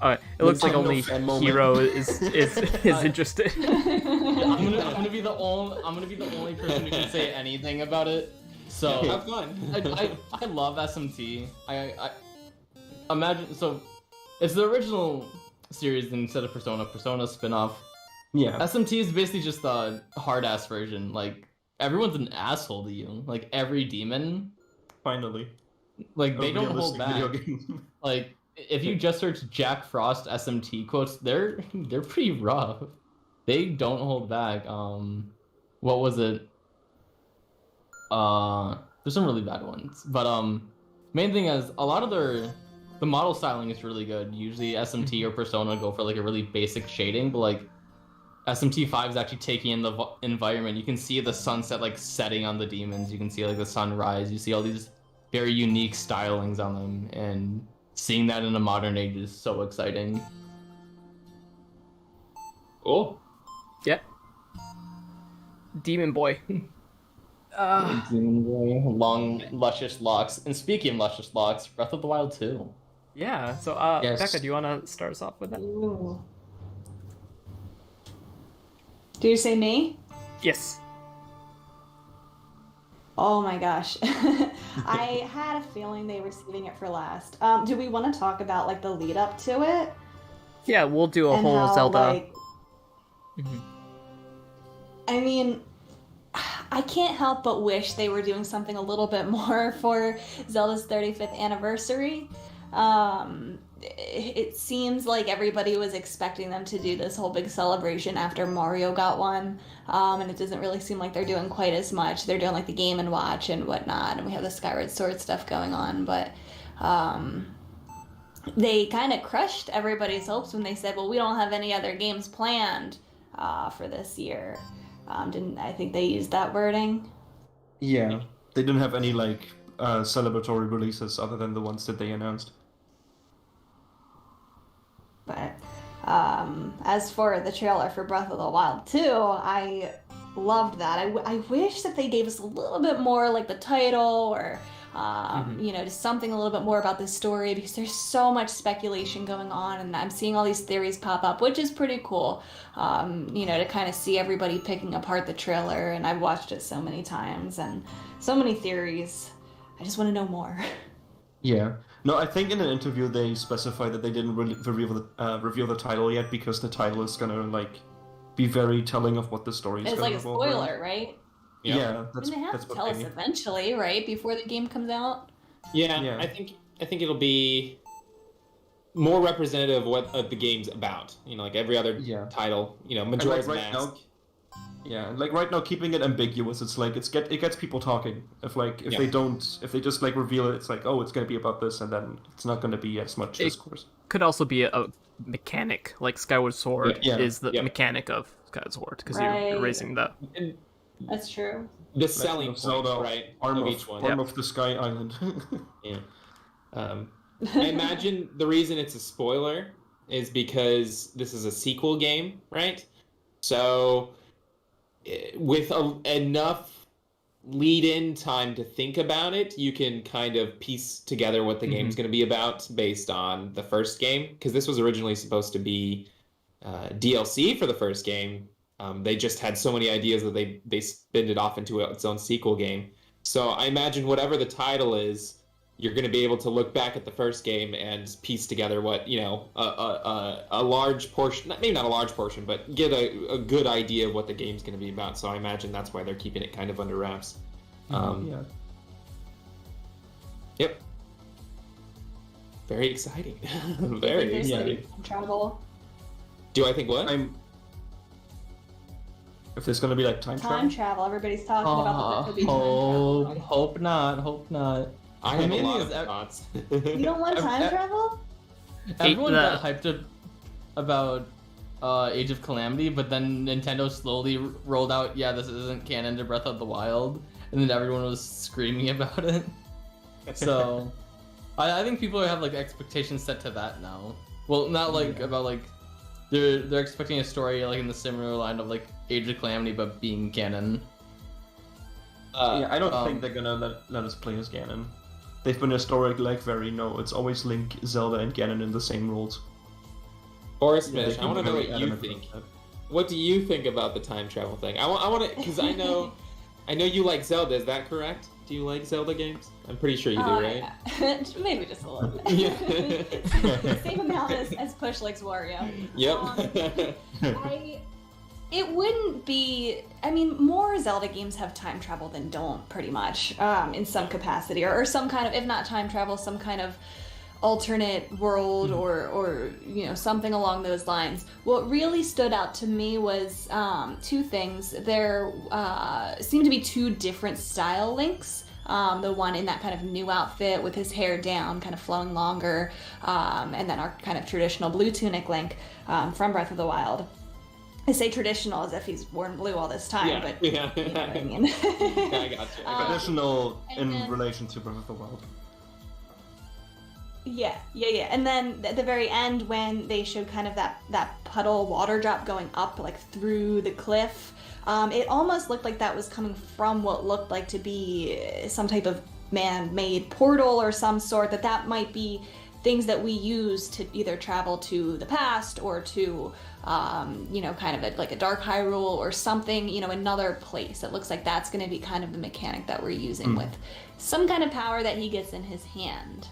All right. It looks like Nintendo only fan moment. Hero is interested. I'm gonna be the only person who can say anything about it. So Have fun. I love SMT. I imagine so. It's the original series instead of Persona spin-off. Yeah. SMT is basically just the hard-ass version. Like, everyone's an asshole to you. Like, every demon. Finally. Like, they A don't hold realistic back. video game. Like, if you just search Jack Frost SMT quotes, they're pretty rough. They don't hold back. What was it? There's some really bad ones. But, main thing is, a lot of the model styling is really good. Usually SMT or Persona go for, like, a really basic shading, but, like, SMT5 is actually taking in the environment. You can see the sunset like setting on the demons. You can see like the sunrise. You see all these very unique stylings on them, and seeing that in a modern age is so exciting. Cool. Yeah. Demon Boy. Demon Boy, long luscious locks. And speaking of luscious locks, Breath of the Wild 2. Yeah. So, Yes. Becca, do you want to start us off with that? Ooh. Do you say me? Yes. Oh my gosh. I had a feeling they were saving it for last. Do we want to talk about like the lead up to it? Yeah, we'll do a And whole how, Zelda. like, Mhm. I mean, I can't help but wish they were doing something a little bit more for Zelda's 35th anniversary. It seems like everybody was expecting them to do this whole big celebration after Mario got one, and it doesn't really seem like they're doing quite as much. They're doing like the Game & Watch and whatnot, and we have the Skyward Sword stuff going on, but they kind of crushed everybody's hopes when they said, well, we don't have any other games planned for this year. I think they used that wording? Yeah. They didn't have any like celebratory releases other than the ones that they announced. But as for the trailer for Breath of the Wild 2, I loved that. I wish that they gave us a little bit more, like the title, or you know, just something a little bit more about the story, because there's so much speculation going on, and I'm seeing all these theories pop up, which is pretty cool. You know, to kind of see everybody picking apart the trailer, and I've watched it so many times, and so many theories. I just want to know more. Yeah. No, I think in an interview they specified that they didn't really reveal the title yet because the title is gonna like be very telling of what the story is. It's gonna like a revolve around. spoiler, right? Yep. Yeah, And they have that's to what tell us they- eventually, right? Before the game comes out? Yeah, Yeah. I think it'll be more representative of what the game's about. You know, like every other Yeah. title. You know, And, like, Majora's right Mask. Yeah, like right now, keeping it ambiguous, it's like it gets people talking. If they just like reveal it, it's like, oh, it's gonna be about this, and then it's not gonna be as much discourse. Could also be a mechanic, like Skyward Sword Yeah. is the Yeah. mechanic of Skyward Sword, because Right. you're raising the... And That's true. the selling points, Zelda, right, Arm of of, each one. Arm of the Sky Island. Yeah. I imagine the reason it's a spoiler is because this is a sequel game, right? So, with enough lead-in time to think about it, you can kind of piece together what the game's going to be about based on the first game. Because this was originally supposed to be DLC for the first game. They just had so many ideas that they spinned it off into its own sequel game. So I imagine whatever the title is, you're going to be able to look back at the first game and piece together what, a large portion, maybe not a large portion, but get a good idea of what the game's going to be about. So I imagine that's why they're keeping it kind of under wraps. Yeah. Yep. Very exciting. Very Very exciting. Travel. Do I think what? If there's gonna be like time travel. Time travel. Everybody's talking about the time travel. Hope not. I have a mean, lot is of ev- thoughts. You don't want time travel? Everyone that. got hyped up about Age of Calamity, but then Nintendo slowly rolled out, yeah, this isn't canon to Breath of the Wild, and then everyone was screaming about it. So, I think people have like expectations set to that now. Well, not like about like they're expecting a story like in the similar line of like Age of Calamity, but being canon. Yeah, I don't think they're gonna let us play as Ganon. They've been historically like it's always Link, Zelda, and Ganon in the same roles. ForestMinish, Yeah, I want to know very what you adamant think. about that. What do you think about the time travel thing? I want to, because I know you like Zelda. Is that correct? Do you like Zelda games? I'm pretty sure you do, right? Yeah. Maybe just a little bit. Yeah. Same amount as Push likes Wario. Yep. It wouldn't be. I mean, more Zelda games have time travel than don't, pretty much, in some capacity, or some kind of, if not time travel, some kind of alternate world, or something along those lines. What really stood out to me was two things. There seemed to be two different style Links. The one in that kind of new outfit with his hair down, kind of flowing longer, and then our kind of traditional blue tunic Link from Breath of the Wild. I say traditional as if he's worn blue all this time, but yeah. you know what I mean. I got you. Traditional in then- relation to Breath of the Wild. Yeah. And then at the very end, when they showed kind of that puddle water drop going up like through the cliff, it almost looked like that was coming from what looked like to be some type of man-made portal or some sort. That might be things that we use to either travel to the past or to kind of like a dark Hyrule or something, another place. It looks like that's going to be kind of the mechanic that we're using with some kind of power that he gets in his hand,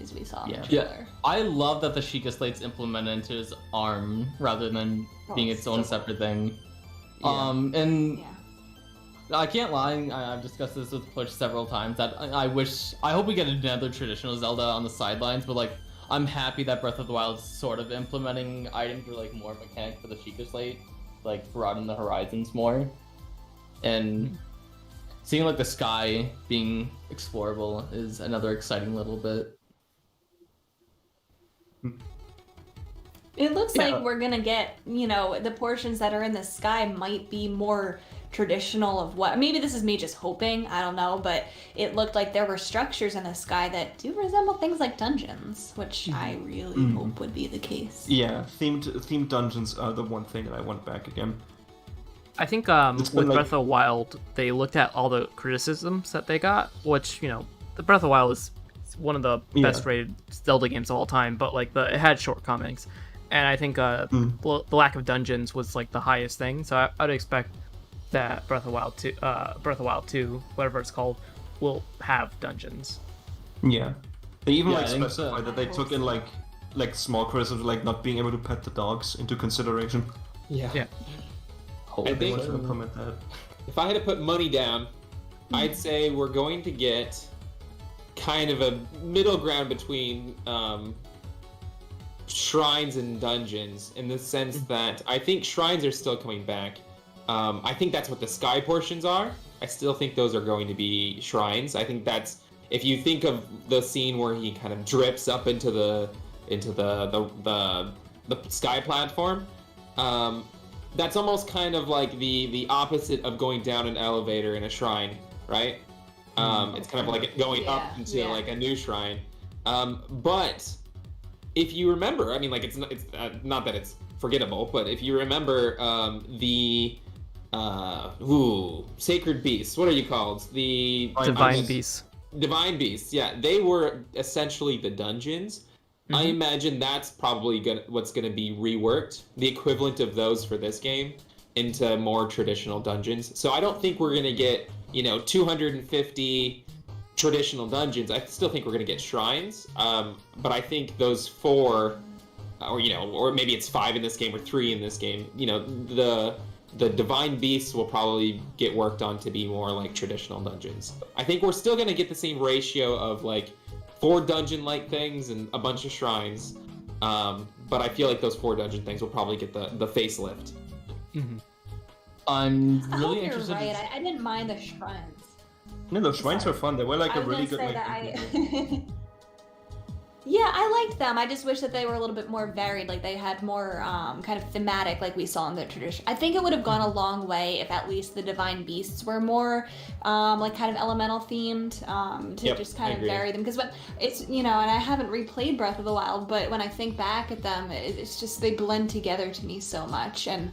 as we saw in the trailer. I love that the Sheikah Slate's implemented into his arm rather than being its own separate thing. And I can't lie, I've discussed this with Push several times, that I hope we get another traditional Zelda on the sidelines, but like, I'm happy that Breath of the Wild is sort of implementing items or like more mechanics for the Sheikah Slate, like broaden the horizons more. And seeing like the sky being explorable is another exciting little bit. It looks like we're gonna get, the portions that are in the sky might be more traditional of what, maybe this is me just hoping, I don't know, but it looked like there were structures in the sky that do resemble things like dungeons, which I really hope would be the case. Yeah, themed dungeons are the one thing that I want back again. I think It's with been, like- Breath of the Wild, they looked at all the criticisms that they got, which, the Breath of the Wild is one of the best rated Zelda games of all time, but like it had shortcomings. And I think the lack of dungeons was like the highest thing, so I would expect that Breath of the Wild 2, whatever it's called, will have dungeons. Yeah. They even I think so. specified that they took in like small criticisms, like not being able to pet the dogs into consideration. Yeah. Hope I they think- want to implement that. If I had to put money down, I'd say we're going to get kind of a middle ground between shrines and dungeons, in the sense that I think shrines are still coming back. I think that's what the sky portions are. I still think those are going to be shrines. I think that's, if you think of the scene where he kind of drips up into the sky platform, that's almost kind of like the opposite of going down an elevator in a shrine, right? It's kind of like going up into like a new shrine. But if you remember, I mean, like it's not that it's forgettable, but if you remember the sacred beasts, what are you called? The Divine beasts. Divine beasts, yeah, they were essentially the dungeons. I imagine that's probably what's gonna be reworked, the equivalent of those for this game, into more traditional dungeons. So I don't think we're gonna get 250 traditional dungeons. I still think we're gonna get shrines, but I think those 4, or maybe it's 5 in this game or 3 in this game. The divine beasts will probably get worked on to be more like traditional dungeons. I think we're still gonna get the same ratio of like 4 dungeon-like things and a bunch of shrines, but I feel like those 4 dungeon things will probably get the facelift. I'm I really hope interested. You're right. I didn't mind the shrines. No, the shrines are fun. They were like I a was really gonna good say like. that Yeah, I liked them. I just wish that they were a little bit more varied. Like they had more kind of thematic, like we saw in the tradition. I think it would have gone a long way if at least the divine beasts were more like kind of elemental themed to just kind of vary them. Because when it's and I haven't replayed Breath of the Wild, but when I think back at them, it's just they blend together to me so much. And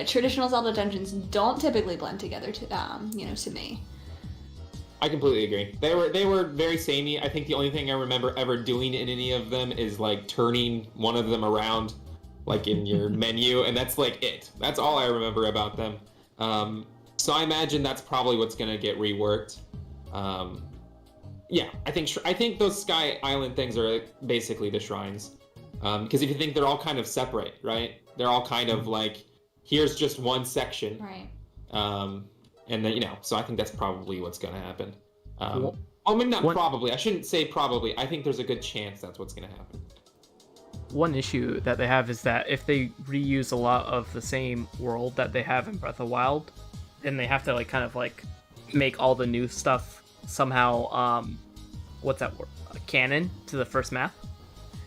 traditional Zelda dungeons don't typically blend together to to me. I completely agree. They were very samey. I think the only thing I remember ever doing in any of them is like turning one of them around, like in your menu, and that's like it. That's all I remember about them. So I imagine that's probably what's gonna get reworked. Yeah, I think those Sky Island things are basically the shrines, because if you think they're all kind of separate, right? They're all kind of like, here's just one section, right? And then so I think that's probably what's going to happen. Maybe not probably. I shouldn't say probably. I think there's a good chance that's what's going to happen. One issue that they have is that if they reuse a lot of the same world that they have in Breath of the Wild, then they have to like kind of like make all the new stuff somehow what's that word? Canon to the first map.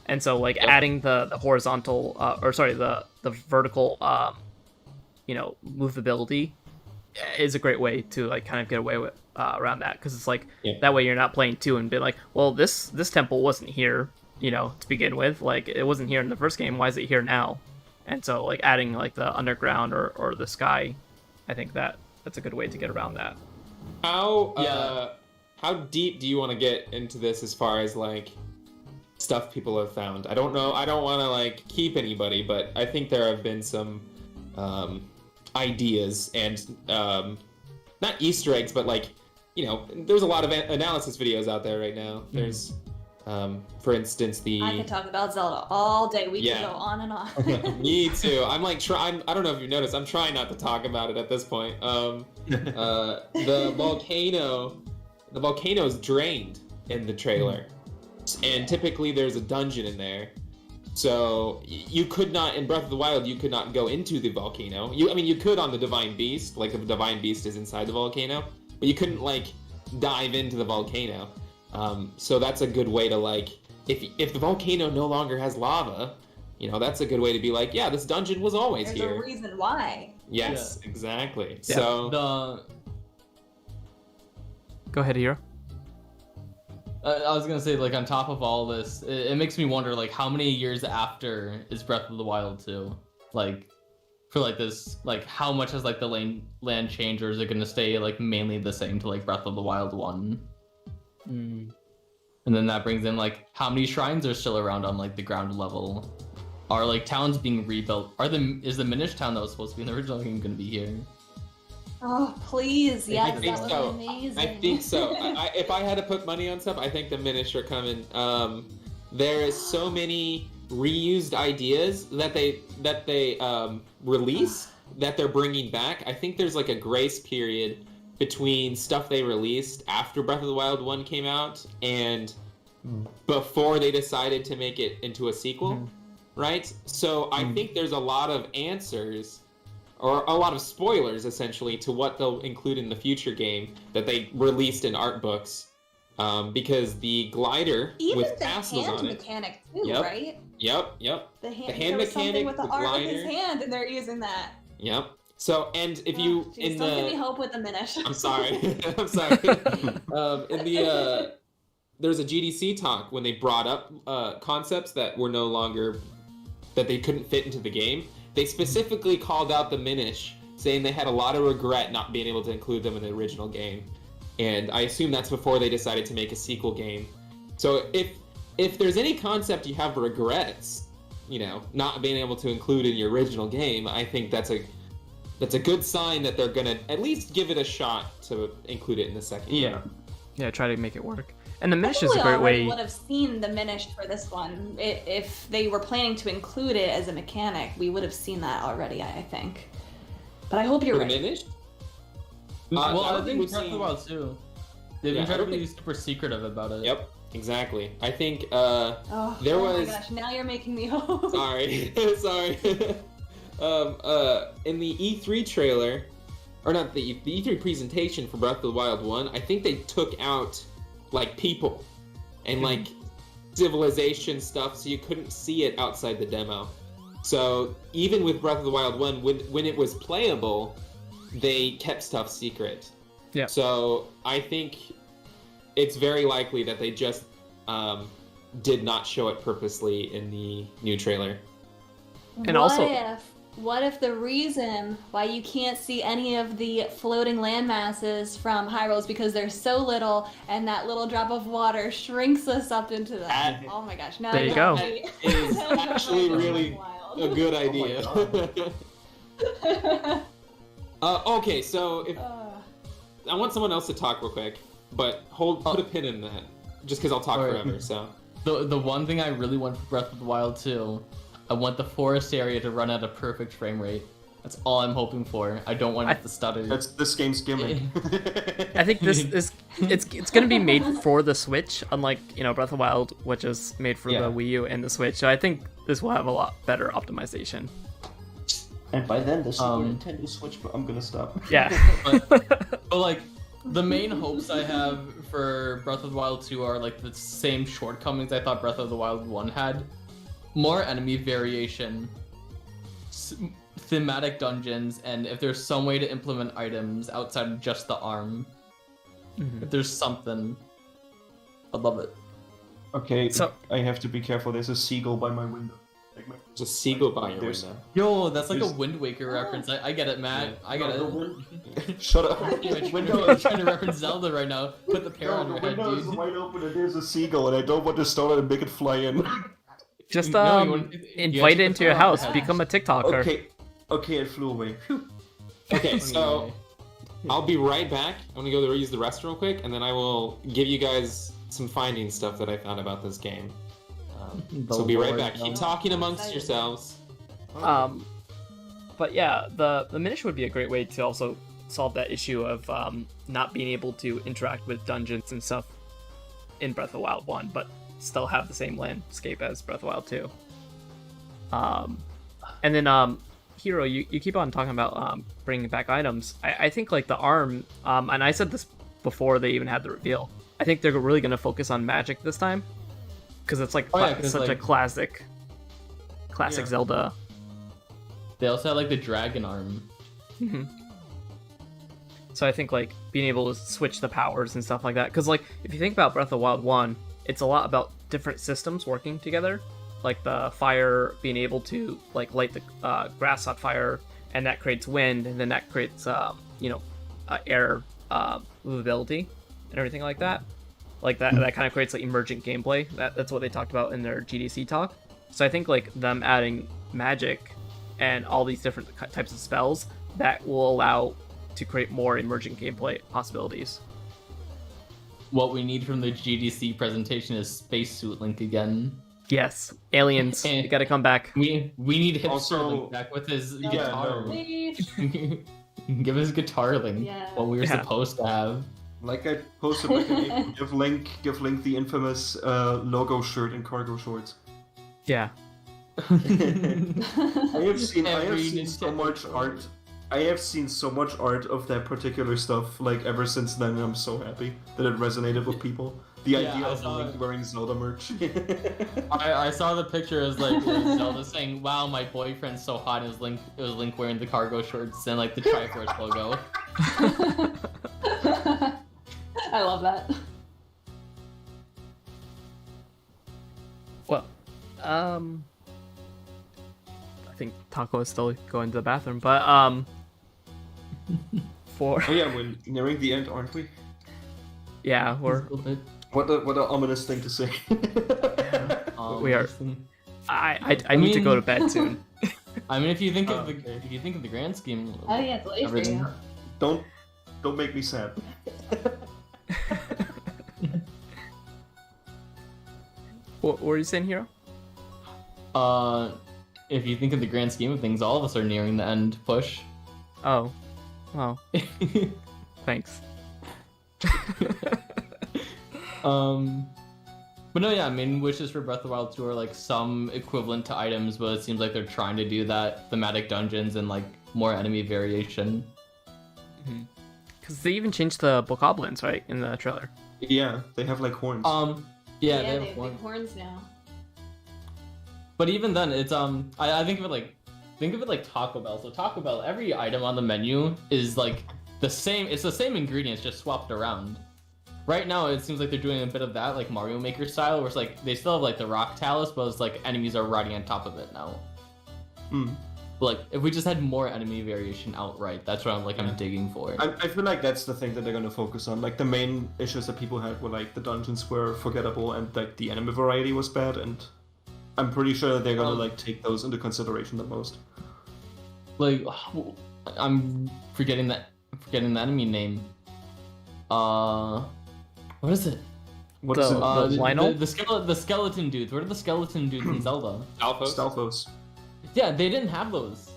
And so like adding the horizontal the vertical movability is a great way to like kind of get away with around that, because it's like that way you're not playing 2 and be like, well, this temple wasn't here to begin with, like it wasn't here in the first game, why is it here now? And so like adding like the underground or the sky, I think that's a good way to get around that. How deep do you want to get into this as far as like stuff people have found? I don't know, I don't want to like keep anybody, but I think there have been some ideas and not Easter eggs, but like there's a lot of analysis videos out there right now. There's for instance I could talk about Zelda all day. We could go on and on. Me too. I'm like trying. I don't know if you've noticed, I'm trying not to talk about it at this point. The volcano's drained in the trailer, and typically there's a dungeon in there. So you could not, in Breath of the Wild, you could not go into the volcano. You could on the Divine Beast, like the Divine Beast is inside the volcano, but you couldn't like dive into the volcano. So that's a good way to like, if the volcano no longer has lava, that's a good way to be like, yeah, this dungeon was always here. There's a reason why. Yes, exactly. Yeah. So Go ahead, Hero. I was gonna say, like, on top of all this, it makes me wonder, like, how many years after is Breath of the Wild 2? Like, for, like, this, like, how much has, like, the land changed, or is it gonna stay, like, mainly the same to, like, Breath of the Wild 1? And then that brings in, like, how many shrines are still around on, like, the ground level? Are, like, towns being rebuilt? Is the Minish town that was supposed to be in the original game gonna be here? Oh, please, yes, I think that so. was amazing. I think so. If I had to put money on stuff, I think the Minish are coming. There is so many reused ideas that they release that they're bringing back. I think there's like a grace period between stuff they released after Breath of the Wild 1 came out and before they decided to make it into a sequel, right? So I think there's a lot of answers or a lot of spoilers essentially to what they'll include in the future game that they released in art books. Because the glider Even with the tassels hand on it. mechanic too, Yep. right? Yep. The hand, hand there was something mechanic, with the the art with his glider. hand, and they're using that. Yep. So, and if you Oh, in jeez, don't give me the, hope with the Minish. I'm sorry, I'm sorry. In the there's a GDC talk when they brought up concepts that were no longer that they couldn't fit into the game. They specifically called out the Minish, saying they had a lot of regret not being able to include them in the original game. And I assume that's before they decided to make a sequel game. So if there's any concept you have regrets, you know, not being able to include in your original game, I think that's a good sign that they're gonna at least give it a shot to include it in the second game. Yeah, try to make it work. And the I Minish think is a we great already way. would have seen the Minish for this one. If they were planning to include it as a mechanic, we would have seen that already, I think. But I hope you're For the right. Minish? Well, I I don't think think we've Breath of seen- the Wild too. They've Yeah, been I trying to don't be think- super secretive about it. Yep, exactly. I think Oh, there oh was my gosh, now you're making me hope. sorry. Sorry. In the E3 trailer, or not the E3 presentation for Breath of the Wild 1, I think they took out like people and like civilization stuff, so you couldn't see it outside the demo. So even with Breath of the Wild 1, when it was playable, they kept stuff secret. Yeah. So I think it's very likely that they just did not show it purposely in the new trailer. And also- What if the reason why you can't see any of the floating land masses from Hyrule is because they're so little, and that little drop of water shrinks us up into that? Oh my gosh! Now There you got go. me. It is Now you got actually me really wild. a good idea. Okay, so if I want someone else to talk real quick, but put a pin in that, just because I'll talk Alright. forever. So The one thing I really want for Breath of the Wild 2, I want the forest area to run at a perfect frame rate. That's all I'm hoping for. I don't want it to stutter. That's this game's gimmick. I think this is it's gonna be made for the Switch, unlike Breath of the Wild, which is made for Yeah. the Wii U and the Switch. So I think this will have a lot better optimization. And by then, the Super Um, Nintendo Switch. But I'm gonna stop. Yeah. But like, the main hopes I have for Breath of the Wild 2 are like the same shortcomings I thought Breath of the Wild 1 had. More enemy variation, thematic dungeons, and if there's some way to implement items outside of just the arm. If there's something, I'd love it. Okay, So- I have to be careful. There's a seagull by my window. Like there's a seagull by your There's- window. Yo, that's like a There's- Wind Waker reference. I get it, Matt. I get it. Shut up. Which window is trying to reference Zelda right now? Put the pair on No, your the head, window is dude. wide open and there's a seagull, and I don't want to start it and make it fly in. Just No, you want- you invite actually it into put your it on house, your become a TikToker. Okay, it flew away. Phew. Okay, so I'll be right back. I'm gonna go use the restroom real quick, and then I will give you guys some finding stuff that I found about this game. So be right back. Keep talking amongst yourselves. But yeah, the Minish would be a great way to also solve that issue of not being able to interact with dungeons and stuff in Breath of the Wild 1, but still have the same landscape as Breath of the Wild 2. And then Hero, you keep on talking about bringing back items. I think like the arm, and I said this before they even had the reveal. I think they're really going to focus on magic this time, because it's like 'cause, such a like- classic Yeah. Zelda. They also had like the dragon arm. So I think like being able to switch the powers and stuff like that, because like if you think about Breath of the Wild 1, it's a lot about different systems working together, like the fire being able to like light the grass on fire, and that creates wind, and then that creates air movability and everything like that. Like that kind of creates like emergent gameplay. That's what they talked about in their GDC talk. So I think like them adding magic and all these different types of spells that will allow to create more emergent gameplay possibilities. What we need from the GDC presentation is Spacesuit Link again. Yes, aliens, you gotta come back. We need hipster Also- Link back with his Yeah, guitar. no. Please. Give his guitar Link. Yeah. What we were Yeah. supposed to have. Like I posted back in April, give Link the infamous logo shirt and cargo shorts. Yeah. I have seen Every so Nintendo much shirt. art I have seen so much art of that particular stuff, like, ever since then, and I'm so happy that it resonated with people. The Yeah, idea I of saw Link it. wearing Zelda merch. I saw the picture as like Zelda saying, "Wow, my boyfriend's so hot." And it was Link wearing the cargo shorts and like the Triforce logo. I love that. Well, I think Taco is still going to the bathroom, but for Oh yeah, we're nearing the end, aren't we? yeah, we're What an ominous thing to say. We are- I need to go to bed soon. I mean, if you think Oh, of the okay. if you think of the grand scheme, Oh yeah, it's late for everything. you. Don't make me sad. What were you saying, Hero? If you think of the grand scheme of things, all of us are nearing the end. Push. Oh, well, thanks. But no, yeah, I mean, wishes for Breath of the Wild 2 are like some equivalent to items, but it seems like they're trying to do that thematic dungeons and like more enemy variation. Because they even changed the bokoblins, right, in the trailer. Yeah, they have like horns. Yeah, they they have have one. big horns now. But even then, it's I think of it like Taco Bell. So Taco Bell, every item on the menu is like the same. It's the same ingredients, just swapped around. Right now, it seems like they're doing a bit of that, like Mario Maker style, where it's like they still have like the rock talus, but it's like enemies are riding on top of it now. Hmm. But, like if we just had more enemy variation outright, that's what I'm digging for. I feel like that's the thing that they're gonna focus on. Like the main issues that people had were like the dungeons were forgettable and like the enemy variety was bad, and I'm pretty sure that they're gonna like take those into consideration the most. Like I'm forgetting the enemy name. What is it? What is it? Lionel? The skeleton dudes. What are the skeleton dudes in Zelda? Alphos? Stalfos. Yeah, they didn't have those.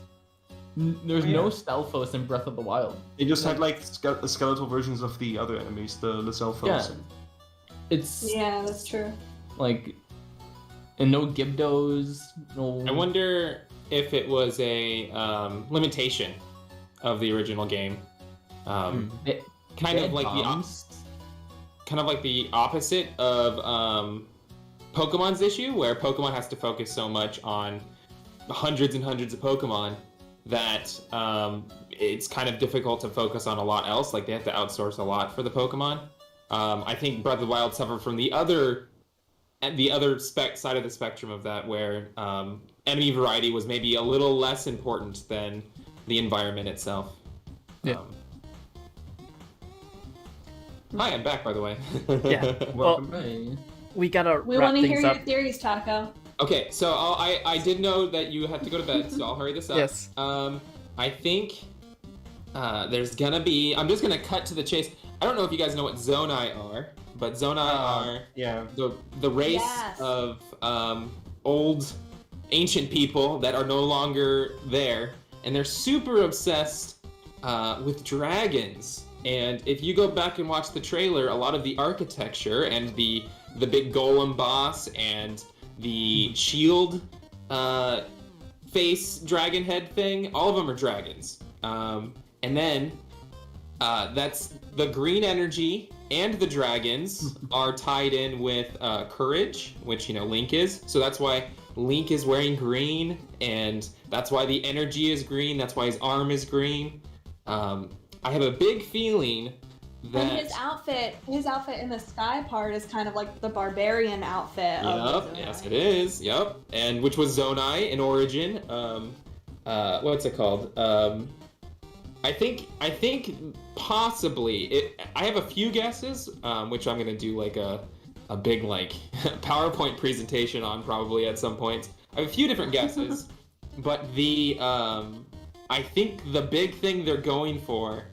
There's Oh, yeah. no Stalfos in Breath of the Wild. They just had like skeletal versions of the other enemies, the Lzelfos. Yeah. It's Yeah, that's true. like, and no Gibdos. No. I wonder if it was a limitation of the original game. They- Kind they of had like bombs. kind of like the opposite of Pokemon's issue, where Pokemon has to focus so much on hundreds and hundreds of Pokemon that it's kind of difficult to focus on a lot else. Like they have to outsource a lot for the Pokemon. I think Breath of the Wild suffered from the other side of the spectrum of that, where enemy variety was maybe a little less important than the environment itself. Yeah. Hi, I'm back, by the way. Yeah. Well, Right. we gotta We wrap want to hear things your up. theories, Taco. Okay, so I did know that you have to go to bed, so I'll hurry this up. Yes. I think there's gonna be. I'm just gonna cut to the chase. I don't know if you guys know what Zonai are, but Zonai are Yeah. the race Yes. of old ancient people that are no longer there, and they're super obsessed with dragons. And if you go back and watch the trailer, a lot of the architecture and the big golem boss and the shield face dragon head thing, all of them are dragons. And then that's the green energy and the dragons are tied in with courage, which Link is. So that's why Link is wearing green, and that's why the energy is green. That's why his arm is green. I have a big feeling that And his outfit in the sky part is kind of like the barbarian outfit. of Yep, the yes Zonai. it is. Yep, and which was Zonai in origin. What's it called? I think possibly I have a few guesses, which I'm gonna do like a big like PowerPoint presentation on probably at some point. I have a few different guesses, but I think the big thing they're going for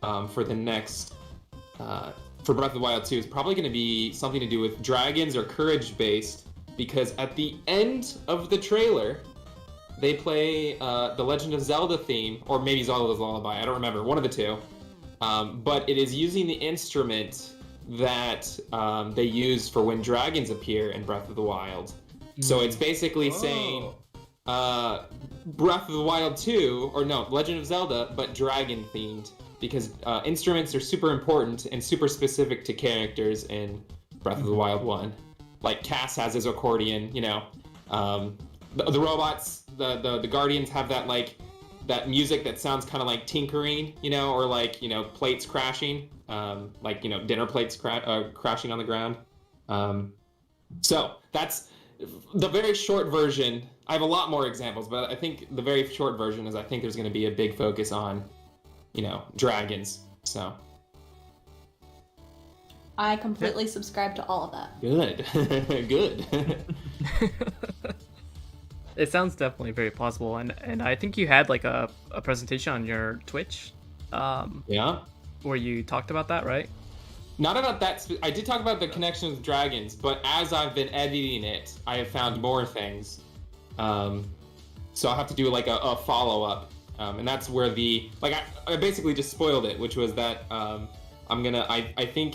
the next for Breath of the Wild 2 is probably going to be something to do with dragons or courage based, because at the end of the trailer they play the Legend of Zelda theme, or maybe Zelda's Lullaby, I don't remember, one of the two, but it is using the instrument that they use for when dragons appear in Breath of the Wild. So it's basically saying Breath of the Wild 2, or no, Legend of Zelda, but dragon themed, because instruments are super important and super specific to characters in Breath of the Wild 1. Like Cass has his accordion, you know. The robots, the Guardians have that like that music that sounds kind of like tinkering, you know, or like, you know, plates crashing, like, you know, dinner plates crashing on the ground. So that's the very short version. I have a lot more examples, but I think the very short version is I think there's going to be a big focus on, you know, dragons. So I completely subscribe to all of that. good. Good. It sounds definitely very plausible, and I think you had like a presentation on your Twitch, Yeah. where you talked about that, right? Not about that. I did talk about the connection with dragons, but as I've been editing it, I have found more things. So I'll have to do like a follow-up. And that's where I basically just spoiled it, which was that I think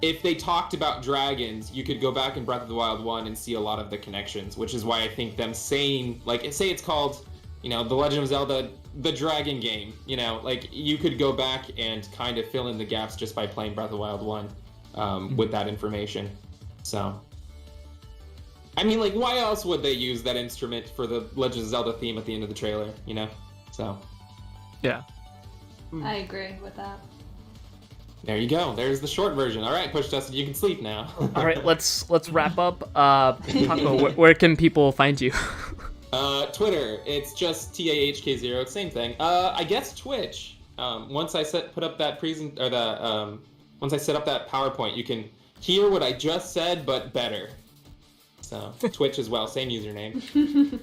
if they talked about dragons, you could go back in Breath of the Wild 1 and see a lot of the connections, which is why I think them saying, like, say it's called, you know, The Legend of Zelda, the Dragon Game, you know, like, you could go back and kind of fill in the gaps just by playing Breath of the Wild 1 with that information. So, I mean, like, why else would they use that instrument for the Legend of Zelda theme at the end of the trailer, you know? So. Yeah. I agree with that. There you go. There's the short version. All right, PushDustIn, you can sleep now. All right, let's wrap up. Paco, where can people find you? Twitter, it's just TAHK0, it's same thing. I guess Twitch. Once I set up that PowerPoint, you can hear what I just said, but better. So Twitch as well, same username.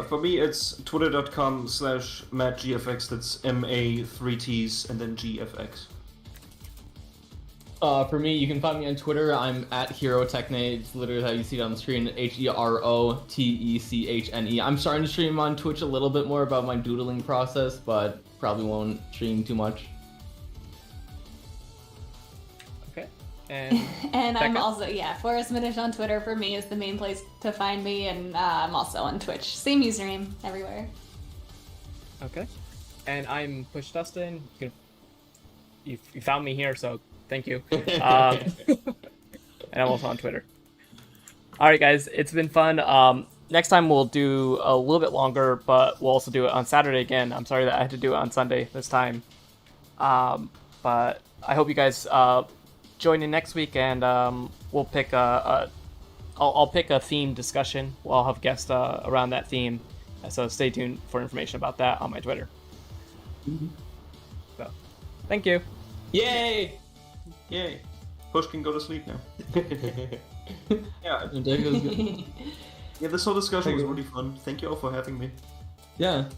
For me, it's twitter.com/MattGFX. That's MA3Ts and then GFX. For me, you can find me on Twitter. I'm at HeroTechne. It's literally how you see it on the screen. HeroTechne. I'm starting to stream on Twitch a little bit more about my doodling process, but probably won't stream too much. Okay. And I'm Becca? also, ForestMinish on Twitter for me is the main place to find me, and I'm also on Twitch. Same username everywhere. Okay. And I'm PushDustIn. You found me here, so thank you. And I'm also on Twitter. All right, guys, it's been fun. Next time we'll do a little bit longer, but we'll also do it on Saturday again. I'm sorry that I had to do it on Sunday this time. But I hope you guys join in next week, and we'll pick I'll pick a theme discussion. I'll have guests around that theme, so stay tuned for information about that on my Twitter. So, thank you. Yay! Yay! Push can go to sleep now. Yeah, this whole discussion was really fun. Thank you all for having me. Yeah,